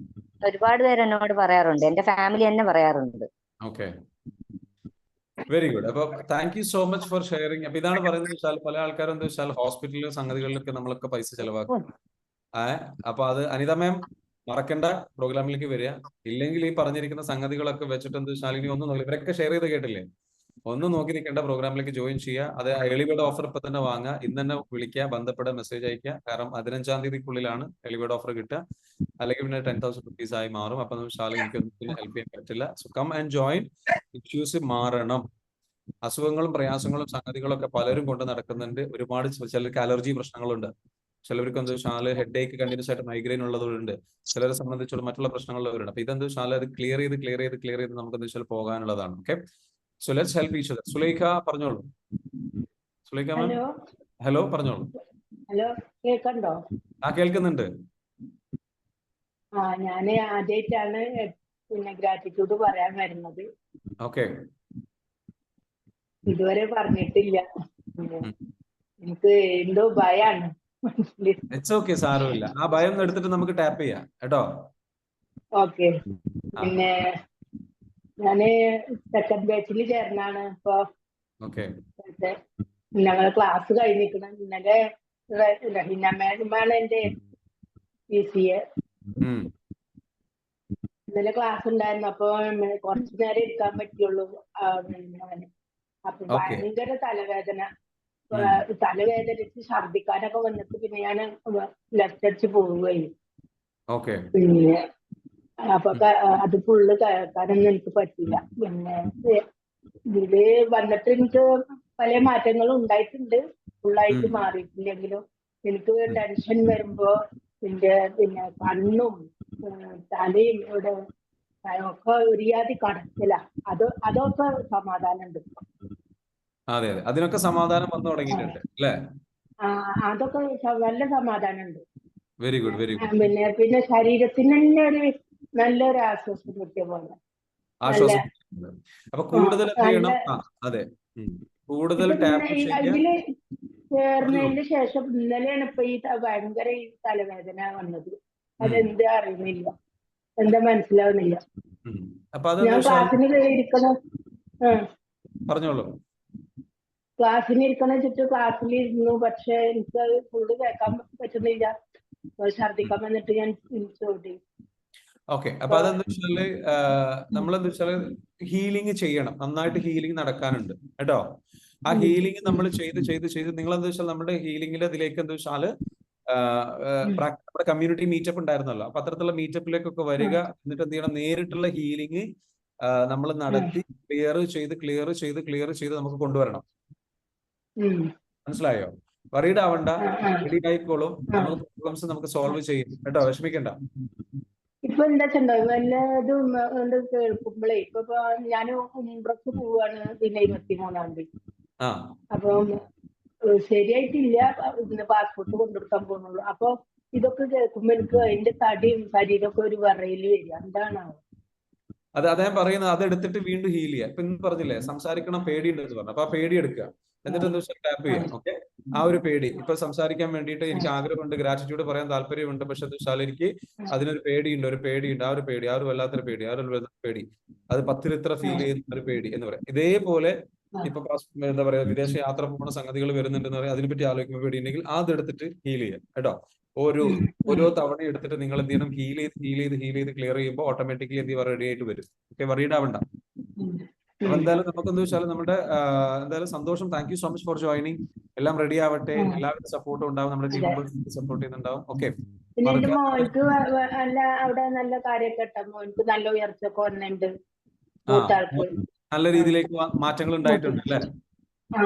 ഒരുപാട് പേര് എന്നോട് പറയാറുണ്ട്, എന്റെ ഫാമിലി തന്നെ പറയാറുണ്ട്. Okay, very good. അപ്പൊ thank you so much for sharing. അപ്പൊ ഇതാണ് പറയുന്നത് വെച്ചാൽ പല ആൾക്കാരും എന്താ വെച്ചാൽ ഹോസ്പിറ്റലിലും സംഗതികളിലൊക്കെ നമ്മളൊക്കെ പൈസ ചെലവാക്കും. അപ്പൊ അത് അനിത മാം മറക്കണ്ട, പ്രോഗ്രാമിലേക്ക് വരിക. ഇല്ലെങ്കിൽ ഈ പറഞ്ഞിരിക്കുന്ന സംഗതികളൊക്കെ വെച്ചിട്ട് എന്താ വെച്ചാൽ ഇനി ഒന്നും നോക്കില്ല, ഇവരൊക്കെ ഷെയർ ചെയ്ത് കേട്ടില്ലേ, ഒന്നും നോക്കി നിൽക്കേണ്ട, പ്രോഗ്രാമിലേക്ക് ജോയിൻ ചെയ്യുക. അത് ഏർലി ബേർഡ് ഓഫർ ഇപ്പൊ തന്നെ വാങ്ങുക, ഇന്ന് തന്നെ വിളിക്കുക, ബന്ധപ്പെടുക, മെസ്സേജ് അയക്കുക. കാരണം 15-ാം തീയതിക്കുള്ളിലാണ് ഏർലി ബേർഡ് ഓഫർ കിട്ടുക. അല്ലെങ്കിൽ പിന്നെ 10,000 rupees ആയി മാറും. അപ്പൊ വെച്ചാൽ എനിക്കൊന്നും ഹെൽപ്പ് ചെയ്യാൻ പറ്റില്ല. So come and join. Issues മാറണം. അസുഖങ്ങളും പ്രയാസങ്ങളും സംഗതികളൊക്കെ പലരും കൊണ്ട് നടക്കുന്നുണ്ട്. ഒരുപാട് ചിലർക്ക് അലർജി പ്രശ്നങ്ങളുണ്ട്, ചിലർക്ക് എന്താ വെച്ചാൽ ഹെഡ് ഏക്ക് കണ്ടിന്യൂസ് ആയിട്ട് മൈഗ്രെയിൻ ഉള്ളവരുണ്ട്, ചിലരെ സംബന്ധിച്ചുള്ള മറ്റുള്ള പ്രശ്നങ്ങളുള്ളവരുണ്ട്. അപ്പൊ ഇതെന്താ വെച്ചാൽ അത് ക്ലിയർ ചെയ്ത് നമുക്ക് എന്താ വെച്ചാൽ പോകാനുള്ളതാണ്. Okay, so let's help each other. Sulaikha പറഞ്ഞോളൂ. സുലൈഖ മാം, ഹലോ പറഞ്ഞോളൂ. ഹലോ, കേൾക്കണ്ടോ? കേൾക്കുന്നുണ്ട്. ഞാന് ആദ്യമായിട്ടാണ് പിന്നെ ഗ്രാറ്റിറ്റ്യൂഡ് പറയാൻ വരുന്നത്. ഓക്കെ, ഇതുവരെ പറഞ്ഞിട്ടില്ല. എനിക്ക് എന്തോ ഭയാണ്. ഇറ്റ്സ് ഓക്കെ, സാരമില്ല. ആ ഭയം എടുത്തിട്ട് നമുക്ക് ടാപ്പ് ചെയ്യാം കേട്ടോ. ഓക്കെ, പിന്നെ ഞാന് സെക്കൻഡ് ബാച്ചിൽ ചേർന്നാണ് ഇപ്പൊ. ഞങ്ങളെ ക്ലാസ് കഴിഞ്ഞിരിക്കണം. ഇന്നലെ റഹീന മാഡമാണ് എന്റെ PCA. ഇന്നലെ ക്ലാസ് ഉണ്ടായിരുന്നു. അപ്പൊ കുറച്ചു നേരം ഇരിക്കാൻ പറ്റുള്ളൂ. അപ്പൊ ഭയങ്കര തലവേദനിച്ച് ഛർദിക്കാനൊക്കെ വന്നിട്ട് പിന്നെ ഞാൻ ലെഫ്റ്റ് അടിച്ച് പോവുകയും. പിന്നെ അപ്പൊ അത് ഫുള്ള് കേൾക്കാനൊന്നും എനിക്ക് പറ്റില്ല. പിന്നെ ഇതില് വന്നിട്ട് എനിക്ക് പല മാറ്റങ്ങളും ഉണ്ടായിട്ടുണ്ട്, ഫുള്ളായിട്ട് മാറിയിട്ടില്ലെങ്കിലും. എനിക്ക് ടെൻഷൻ വരുമ്പോ പിന്നെ കണ്ണും തലയും ഇവിടെ ഒക്കെ ഒരുയാതി കടച്ചില. അതൊക്കെ സമാധാനം ഉണ്ട്. അതെ, അതിനൊക്കെ സമാധാനം വന്നു തുടങ്ങിയിട്ടുണ്ട് അല്ലേ? അതൊക്കെ നല്ല സമാധാനം ഉണ്ട്. Very good, very good. പിന്നെ ശരീരത്തിന് തന്നെ ഒരു നല്ലൊരു ആശ്വാസം കിട്ടിയ പോലെ. അപ്പൊ കൂടുതൽ അതെ, കൂടുതൽ ഇതില് ചേർന്നതിന് ശേഷം ഇന്നലെയാണ് ഇപ്പൊ ഈ ഭയങ്കര ഈ തലവേദന വന്നത്. അതെന്താ അറിയുന്നില്ല, എന്താ മനസ്സിലാവുന്നില്ല. ഞാൻ ക്ലാസ്സിന് ഇരിക്കണം, പറഞ്ഞോളൂ. ക്ലാസ്സിന് ഇരിക്കണം വെച്ചിട്ട് ക്ലാസ്സിലിരുന്നു. പക്ഷെ എനിക്ക് ഫുള്ള് കേൾക്കാൻ പറ്റുന്നില്ല. ഛർദിക്കാൻ വന്നിട്ട് ഞാൻ ചോദി. ഓക്കെ, അപ്പൊ അതെന്താ വെച്ചാല് നമ്മളെന്താ വെച്ചാല് ഹീലിംഗ് ചെയ്യണം, നന്നായിട്ട് ഹീലിംഗ് നടക്കാനുണ്ട് കേട്ടോ. ആ ഹീലിംഗ് നമ്മൾ ചെയ്ത് നിങ്ങൾ എന്താ വെച്ചാൽ നമ്മുടെ ഹീലിംഗിന്റെ ഇതിലേക്ക് എന്താ വെച്ചാല് നമ്മുടെ കമ്മ്യൂണിറ്റി മീറ്റപ്പ് ഉണ്ടായിരുന്നല്ലോ. അപ്പൊ അത്തരത്തിലുള്ള മീറ്റപ്പിലേക്കൊക്കെ വരിക. എന്നിട്ട് എന്ത് ചെയ്യണം, നേരിട്ടുള്ള ഹീലിംഗ് നമ്മൾ നടത്തി ക്ലിയർ ചെയ്ത് നമുക്ക് കൊണ്ടുവരണം. മനസ്സിലായോ? വറീഡ് ആവണ്ട, റെഡി ആയിക്കോളും. നമുക്ക് പ്രോബ്ലംസ് നമുക്ക് സോൾവ് ചെയ്യും കേട്ടോ, വിഷമിക്കണ്ട. ഇപ്പൊ എന്താ വെച്ചിട്ടുണ്ടോ, വല്ലതും കേൾക്കുമ്പോഴേ ഇപ്പൊ ഞാൻ ഉംറക്ക് പോവാണ് പിന്നെ 23-ാം തീയതി. അപ്പം ശരിയായിട്ടില്ല, പാസ്പോർട്ട് കൊണ്ടുകൊടുക്കാൻ പോകുന്നുള്ളൂ. അപ്പൊ ഇതൊക്കെ കേൾക്കുമ്പോ എനിക്ക് അതിന്റെ തടിയും ശരീരമൊക്കെ ഒരു വിറയല് വരിക. എന്താണാവോ? അദ്ദേഹം പറയുന്നത് അതെടുത്തിട്ട് വീണ്ടും ഹീൽ ചെയ്യുക. ഇപ്പൊ ഇന്ന് പറഞ്ഞില്ലേ, സംസാരിക്കണം, പേടിയുണ്ടെന്ന് പറഞ്ഞു. അപ്പൊ ആ പേടി എടുക്കുക, എന്നിട്ട് എന്താ വെച്ചാൽ ടാപ്പ് ചെയ്യാം. ഓക്കെ, ആ ഒരു പേടി ഇപ്പൊ സംസാരിക്കാൻ വേണ്ടിയിട്ട് എനിക്ക് ആഗ്രഹമുണ്ട്, ഗ്രാറ്റിറ്റ്യൂഡ് പറയാൻ താല്പര്യമുണ്ട്. പക്ഷെ എന്താ വെച്ചാൽ എനിക്ക് അതിനൊരു പേടിയുണ്ട്. ആ ഒരു വല്ലാത്തൊരു പേടി, പേടി, അത് 10-ൽ ഇത്ര ഫീൽ ചെയ്യുന്ന ഒരു പേടി എന്ന് പറയാം. ഇതേപോലെ ഇപ്പൊ എന്താ പറയാ, വിദേശ യാത്ര പോകുന്ന സംഗതികൾ വരുന്നുണ്ടെന്ന് പറയാം, അതിനെപ്പറ്റി ആലോചിക്കുമ്പോൾ പേടിയുണ്ടെങ്കിൽ അതെടുത്തിട്ട് ഹീൽ ചെയ്യാം കേട്ടോ. ഓരോ തവണ എടുത്തിട്ട് നിങ്ങൾ എന്ത് ചെയ്യണം, ഹീൽ ചെയ്ത് ക്ലിയർ ചെയ്യുമ്പോൾ ഓട്ടോമാറ്റിക്കലി എന്ത് റെഡി ആയിട്ട് വരും. ഓക്കെ, വറീഡ് ആവണ്ട. അപ്പൊ എന്തായാലും നമുക്ക് എന്താ വെച്ചാൽ നമ്മുടെ എന്തായാലും സന്തോഷം. Thank you so much for joining. എല്ലാം റെഡി ആവട്ടെ. എല്ലാവരും സപ്പോർട്ടും ഉണ്ടാവും. നമ്മുടെ ടീം മെമ്പേഴ്സ് സപ്പോർട്ട് ചെയ്യുന്നുണ്ടാവും. ഓക്കെ. പിന്നെ എന്റെ മോൻക്ക് നല്ല അവിടെ നല്ല കാര്യമൊക്കെ ഇട്ട മോൻക്ക് നല്ല ഉയർച്ചയൊക്കെ വന്നിട്ടുണ്ട്. മൂത്താൾക്ക് നല്ല രീതിയിലേക്ക് മാറ്റങ്ങൾ ഉണ്ടായിട്ടുണ്ട് അല്ലെ?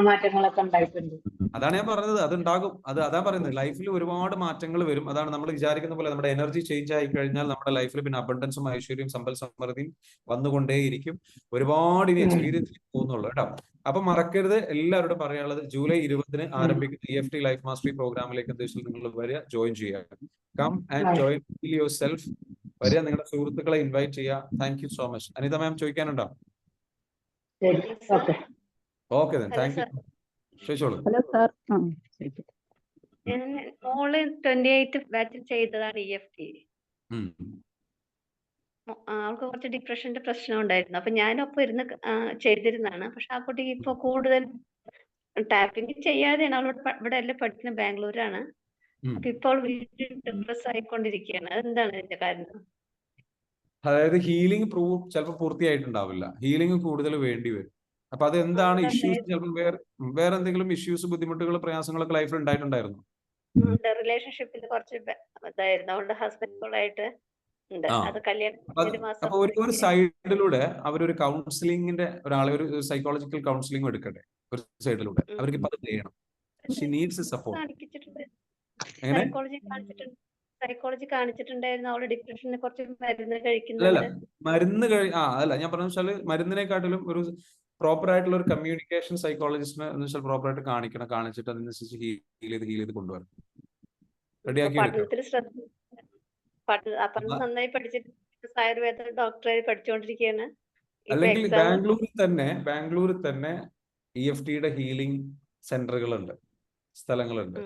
മാറ്റങ്ങളൊക്കെ ഉണ്ടായിട്ടുണ്ട്. അതാണ് ഞാൻ പറഞ്ഞത്, അത് ഉണ്ടാകും. അതാ പറയുന്നത്, ലൈഫിൽ ഒരുപാട് മാറ്റങ്ങൾ വരും. അതാണ് നമ്മൾ വിചാരിക്കുന്ന പോലെ നമ്മുടെ എനർജി ചേഞ്ച് ആയി കഴിഞ്ഞാൽ നമ്മുടെ ലൈഫിൽ പിന്നെ അബണ്ടൻസും ഐശ്വര്യവും സമ്പൽ സമൃദ്ധിയും വന്നുകൊണ്ടേയിരിക്കും. ഒരുപാട് ഇനി എക്സ്പീരിയൻസ് പോകുന്നുള്ളൂ കേട്ടോ. അപ്പൊ മറക്കരുത്, എല്ലാവരോടും പറയാനുള്ളത് ജൂലൈ 20 ആരംഭിക്കുന്ന EFT ലൈഫ് മാസ്റ്ററി പ്രോഗ്രാമിലേക്ക് എന്തായാലും നിങ്ങൾ വരിക, ജോയിൻ ചെയ്യുക. Come and join, feel yourself. വരിക, നിങ്ങളുടെ സുഹൃത്തുക്കളെ ഇൻവൈറ്റ് ചെയ്യുക. Thank you so much. Anitha ma'am ചോദിക്കാനുണ്ടോ? Okay, thank you. ചോദിച്ചോളൂ. Hello sir. മോള് 28 ബാച്ചിൽ ചെയ്തതാണ് EFT. അവൾക്ക് കുറച്ച് ഡിപ്രഷന്റെ പ്രശ്നം ഉണ്ടായിരുന്നു. അപ്പൊ ഞാനൊപ്പം ഇരുന്ന് ചെയ്തിരുന്നതാണ്. പക്ഷെ ആ കുട്ടിക്ക് ഇപ്പൊ കൂടുതൽ ടാപ്പിംഗ് ചെയ്യാതെയാണ്. അവളോട് ഇവിടെ അല്ലേ പഠിക്കുന്നത്, ബാംഗ്ലൂരാണ്. അപ്പൊ ഇപ്പോൾ വീണ്ടും ഡിപ്രസ് ആയിക്കൊണ്ടിരിക്കുകയാണ്. അതെന്താണ് ഇതിന്റെ കാരണം? അതായത് ഹീലിംഗ് ചിലപ്പോൾ പൂർത്തിയായിട്ടുണ്ടാവില്ല. ഹീലിംഗ് കൂടുതൽ വേണ്ടി വരും. അപ്പൊ അത് എന്താണ് ഇഷ്യൂസ്? ചിലപ്പോൾ വേറെ എന്തെങ്കിലും ഇഷ്യൂസ്, ബുദ്ധിമുട്ടുകൾ, പ്രയാസങ്ങളൊക്കെ ലൈഫിൽ ഉണ്ടായിട്ടുണ്ടായിരുന്നു? റിലേഷൻഷിപ്പിൽ കുറച്ച് ഇതായിരുന്നു. അതുകൊണ്ട് ഹസ്ബൻഡുകളായിട്ട് ഉണ്ട്. അത് കല്യാണം അപ്പൊ ഒരു സൈഡിലൂടെ അവരൊരു കൗൺസിലിംഗിന്റെ ഒരു സൈക്കോളജിക്കൽ കൗൺസിലിംഗ് എടുക്കട്ടെ. ഒരു സൈഡിലൂടെ അവർക്ക് ഇപ്പൊ അത് ചെയ്യണം. She needs support. സൈക്കോളജി കാണിച്ചിട്ടുണ്ടായിരുന്നു. അവള് ഡിപ്രഷന് കുറച്ച് മരുന്ന് കഴിക്കുന്നുണ്ട്. അല്ല ഞാൻ പറഞ്ഞ വെച്ചാൽ മരുന്നിനെക്കാട്ടിലും ഒരു പ്രോപ്പർ ആയിട്ടുള്ള ഒരു കമ്മ്യൂണിക്കേഷൻ സൈക്കോളജിസ്റ്റിനെ എന്ന് വെച്ചാൽ പ്രോപ്പർ ആയിട്ട് കാണിച്ചിട്ട് അതിനനുസരിച്ച് ഹീൽ ചെയ്ത് കൊണ്ടുവരണം. റെഡിയാക്കി നന്നായി പഠിച്ചിട്ട് ആയുർവേദ ഡോക്ടറായി പഠിച്ചുകൊണ്ടിരിക്കുകയാണ്. അല്ലെങ്കിൽ ബാംഗ്ലൂരിൽ തന്നെ EFTയുടെ ഹീലിംഗ് സെന്ററുകളുണ്ട്, സ്ഥലങ്ങളുണ്ട്.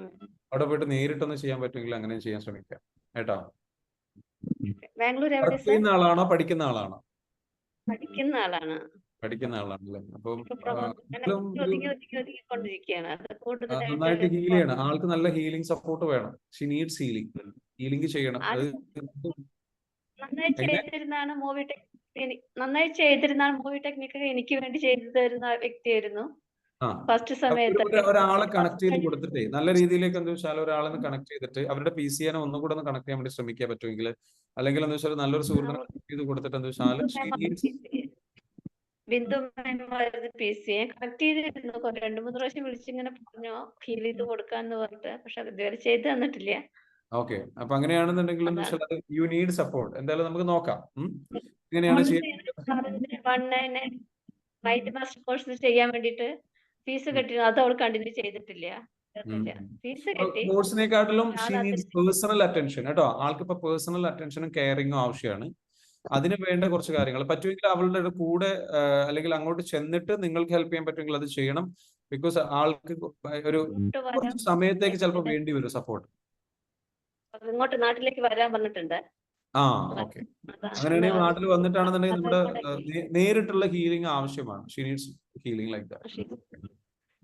അവിടെ പോയിട്ട് നേരിട്ടൊന്ന് ചെയ്യാൻ പറ്റുമെങ്കിൽ അങ്ങനെ ചെയ്യാൻ ശ്രമിക്കാം കേട്ടോ. ബാംഗ്ലൂർ പഠിക്കുന്ന ആളാണോ പഠിക്കുന്ന ആളാണോ? പഠിക്കുന്ന ആളാണല്ലേ. അപ്പം നന്നായിട്ട് ഹീൽ ചെയ്യണം. ആൾക്ക് നല്ല ഹീലിംഗ് സപ്പോർട്ട് വേണം. ഷീ നീഡ്സ് ഹീലിംഗ് ചെയ്യണം. നന്നായി ചെയ്തിരുന്ന മൂവി ടെക്നിക്ക് എനിക്ക് വേണ്ടി ചെയ്തു തരുന്ന വ്യക്തിയായിരുന്നു ഫസ്റ്റ് സമയത്ത്. ഒരാളെ കണക്ട് ചെയ്ത് കൊടുത്തിട്ടേ നല്ല രീതിയിലേക്ക് എന്താ വെച്ചാൽ ഒരാളെ കണക്ട് ചെയ്തിട്ട് അവരുടെ PCനെ ഒന്നും കൂടെ ഒന്ന് കണക്ട് ചെയ്യാൻ വേണ്ടി ശ്രമിക്കാൻ പറ്റുമെങ്കിൽ, അല്ലെങ്കിൽ എന്താ വെച്ചാൽ നല്ലൊരു സുഹൃത്തിനെ കണക്ട് ചെയ്ത് കൊടുത്തിട്ട് എന്താ വെച്ചാൽ ബിന്ദു PCയെ കണക്ട് ചെയ്തിരുന്നു. 2-3 പ്രാവശ്യം വിളിച്ചിങ്ങനെ പറഞ്ഞു ഹീൽ ചെയ്ത് കൊടുക്കാന്ന് പറഞ്ഞിട്ട്. പക്ഷെ ഇതുവരെ ചെയ്ത് തന്നിട്ടില്ല. ഓക്കെ. അപ്പൊ അങ്ങനെയാണെന്നുണ്ടെങ്കിൽ യു നീഡ് സപ്പോർട്ട്. എന്തായാലും നമുക്ക് നോക്കാം എങ്ങനെയാണ് മൈൻഡ് മാസ്റ്റർ കോഴ്സ് ചെയ്യാൻ വേണ്ടിട്ട് ഫീസ് കെട്ടി, അത് അവൾ കണ്ടിന്യൂ ചെയ്തിട്ടില്ല. ഫീസ് കെട്ടി. കോഴ്സിനെക്കാട്ടിലും പേഴ്സണൽ അറ്റൻഷൻ കേട്ടോ. ആൾക്ക് ഇപ്പൊ പേഴ്സണൽ അറ്റൻഷനും കെയറിങ്ങും ആവശ്യമാണ്. അതിന് വേണ്ട കുറച്ച് കാര്യങ്ങൾ പറ്റുമെങ്കിൽ അവളുടെ കൂടെ അല്ലെങ്കിൽ അങ്ങോട്ട് ചെന്നിട്ട് നിങ്ങൾക്ക് ഹെൽപ്പ് ചെയ്യാൻ പറ്റുമെങ്കിൽ അത് ചെയ്യണം. ബിക്കോസ് ആൾക്ക് ഒരു സമയത്തേക്ക് ചിലപ്പോൾ വേണ്ടി വരും സപ്പോർട്ട്. ഇങ്ങോട്ട് നാട്ടിലേക്ക് വരാൻ പറഞ്ഞിട്ടുണ്ട്. ഓക്കെ. അങ്ങനെയാണെങ്കിൽ നാട്ടിൽ വന്നിട്ടാണെന്നുണ്ടെങ്കിൽ നമ്മുടെ നേരിട്ടുള്ള ഹീലിംഗ് ആവശ്യമാണ്. She needs healing like that.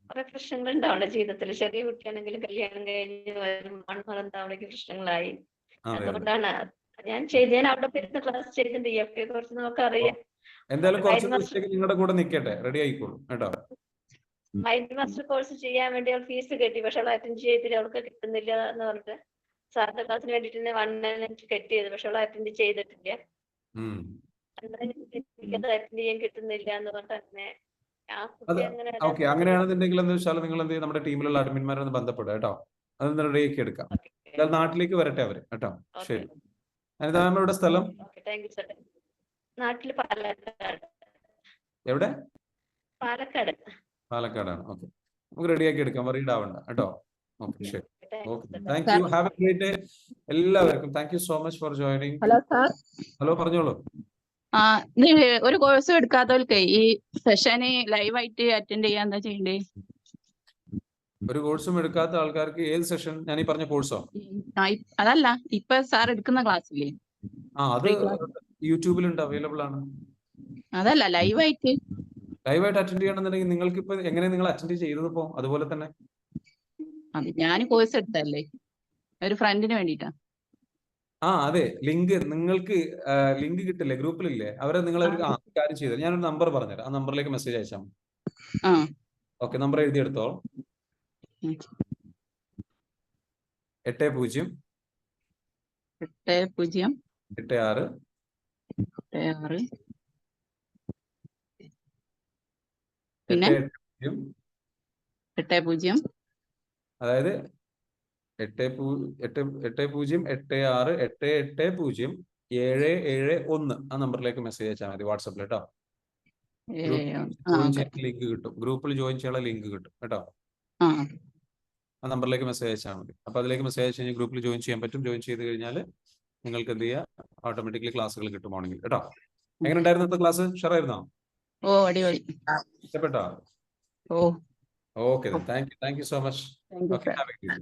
കുറെ പ്രശ്നങ്ങളുണ്ട് അവളുടെ ജീവിതത്തിൽ. ചെറിയ കുട്ടിയാണെങ്കിലും കല്യാണം കഴിഞ്ഞ് അവളേക്ക് പ്രശ്നങ്ങളായി. അതുകൊണ്ടാണ് ഞാൻ അവിടെ വരുന്ന ക്ലാസ് ചെയ്തിട്ടുണ്ട്. EFT കുറിച്ച് നമുക്കറിയാം. എന്തായാലും കുറച്ച് ദിവസത്തേക്ക് നിങ്ങളുടെ കൂടെ നിൽക്കട്ടെ, റെഡി ആയിക്കോളും കേട്ടോ. മൈൻഡ് മാസ്റ്റർ കോഴ്സ് ചെയ്യാൻ വേണ്ടി അവൾ ഫീസ് കെട്ടി. പക്ഷെ അവൾ അറ്റൻഡ് ചെയ്തില്ല. അവൾക്ക് കിട്ടുന്നില്ല എന്ന് പറഞ്ഞിട്ട് സാറിന്റെ ക്ലാസ്സിന് വേണ്ടിട്ട് 1 കെട്ടി ചെയ്തു. പക്ഷെ അവൾ അറ്റൻഡ് ചെയ്തിട്ടില്ല. അറ്റൻഡ് ചെയ്യാൻ കിട്ടുന്നില്ല എന്ന് പറഞ്ഞിട്ട് അങ്ങനെ ഓക്കെ. അങ്ങനെയാണെന്നുണ്ടെങ്കിൽ എന്താ വെച്ചാൽ നിങ്ങൾ എന്ത് ചെയ്യും, നമ്മുടെ ടീമിലുള്ള അഡ്മിന്മാരെ ഒന്ന് ബന്ധപ്പെടുക കേട്ടോ. അത് റെഡിയാക്കി എടുക്കാം. നാട്ടിലേക്ക് വരട്ടെ അവര് കേട്ടോ. ശരി. അനിത മാം എവിടെ സ്ഥലം? നാട്ടില് പാലക്കാട്. എവിടെ? പാലക്കാടാണ്. ഓക്കെ. നമുക്ക് റെഡിയാക്കി എടുക്കാം, വറീഡ് ആവണ്ട കേട്ടോ. ഓക്കെ, ശരി. Okay, thank you. Have a great day എല്ലാവർക്കും. Thank you so much for joining. Hello sir. Hello, പറഞ്ഞോളൂ. ഒരു കോഴ്സ് എടുക്കാത്തവർക്ക് ഈ സെഷന് ലൈവായിട്ട് അറ്റൻഡ് ചെയ്യാൻ എന്താ ചെയ്യണ്ടേ? ഒരു കോഴ്സും എടുക്കാത്ത ആൾക്കാർക്ക് ഏത് സെഷൻ? ഞാൻ ഈ പറഞ്ഞ കോഴ്സോ? അതല്ല, ഇപ്പൊ സാർ എടുക്കുന്ന ക്ലാസ്സില്ലേ? അത് യൂട്യൂബിലുണ്ട്, അവൈലബിൾ ആണ്. അതല്ല, ലൈവായിട്ട് അറ്റൻഡ് ചെയ്യണമെന്നുണ്ടെങ്കിൽ നിങ്ങൾക്ക് ഇപ്പൊ എങ്ങനെ നിങ്ങൾ അറ്റൻഡ് ചെയ്തപ്പോ അതുപോലെ തന്നെ ഞാൻ കോഴ്സ് എടുത്തല്ലേ, ഒരു ഫ്രണ്ടിന് വേണ്ടിട്ടാ. അതെ, ലിങ്ക് നിങ്ങൾക്ക് ലിങ്ക് കിട്ടില്ലേ, ഗ്രൂപ്പിലില്ലേ, അവരെ നിങ്ങൾ ഒരു കാര്യം ചെയ്തത്, ഞാനൊരു നമ്പർ പറഞ്ഞുതരാം, ആ നമ്പറിലേക്ക് മെസ്സേജ് അയച്ചാൽ മതി. Okay, number എഴുതിയെടുത്തോ. 80 80 86 പിന്നെ 80, 80 അതായത് 8086880771 ആ നമ്പറിലേക്ക് മെസ്സേജ് അയച്ചാൽ മതി വാട്സപ്പിൽ കേട്ടോ. ജോയിൻ ചെയ്യാൻ ലിങ്ക് കിട്ടും, ഗ്രൂപ്പിൽ ജോയിൻ ചെയ്യാനുള്ള ലിങ്ക് കിട്ടും കേട്ടോ. ആ നമ്പറിലേക്ക് മെസ്സേജ് അയച്ചാൽ മതി. അപ്പൊ അതിലേക്ക് മെസ്സേജ് അയച്ചു കഴിഞ്ഞാൽ ഗ്രൂപ്പിൽ ജോയിൻ ചെയ്യാൻ പറ്റും. ജോയിൻ ചെയ്ത് കഴിഞ്ഞാൽ നിങ്ങൾക്ക് എന്ത് ചെയ്യാം, ഓട്ടോമാറ്റിക്കലി ക്ലാസ്സുകൾ കിട്ടും മോർണിംഗിൽ കേട്ടോ. എങ്ങനെ ഉണ്ടായിരുന്നു ക്ലാസ്? ഷെയറായിരുന്നോ? അടിപൊളി. ഇഷ്ടപ്പെട്ടോ? Okay, thank you so much. Thank you.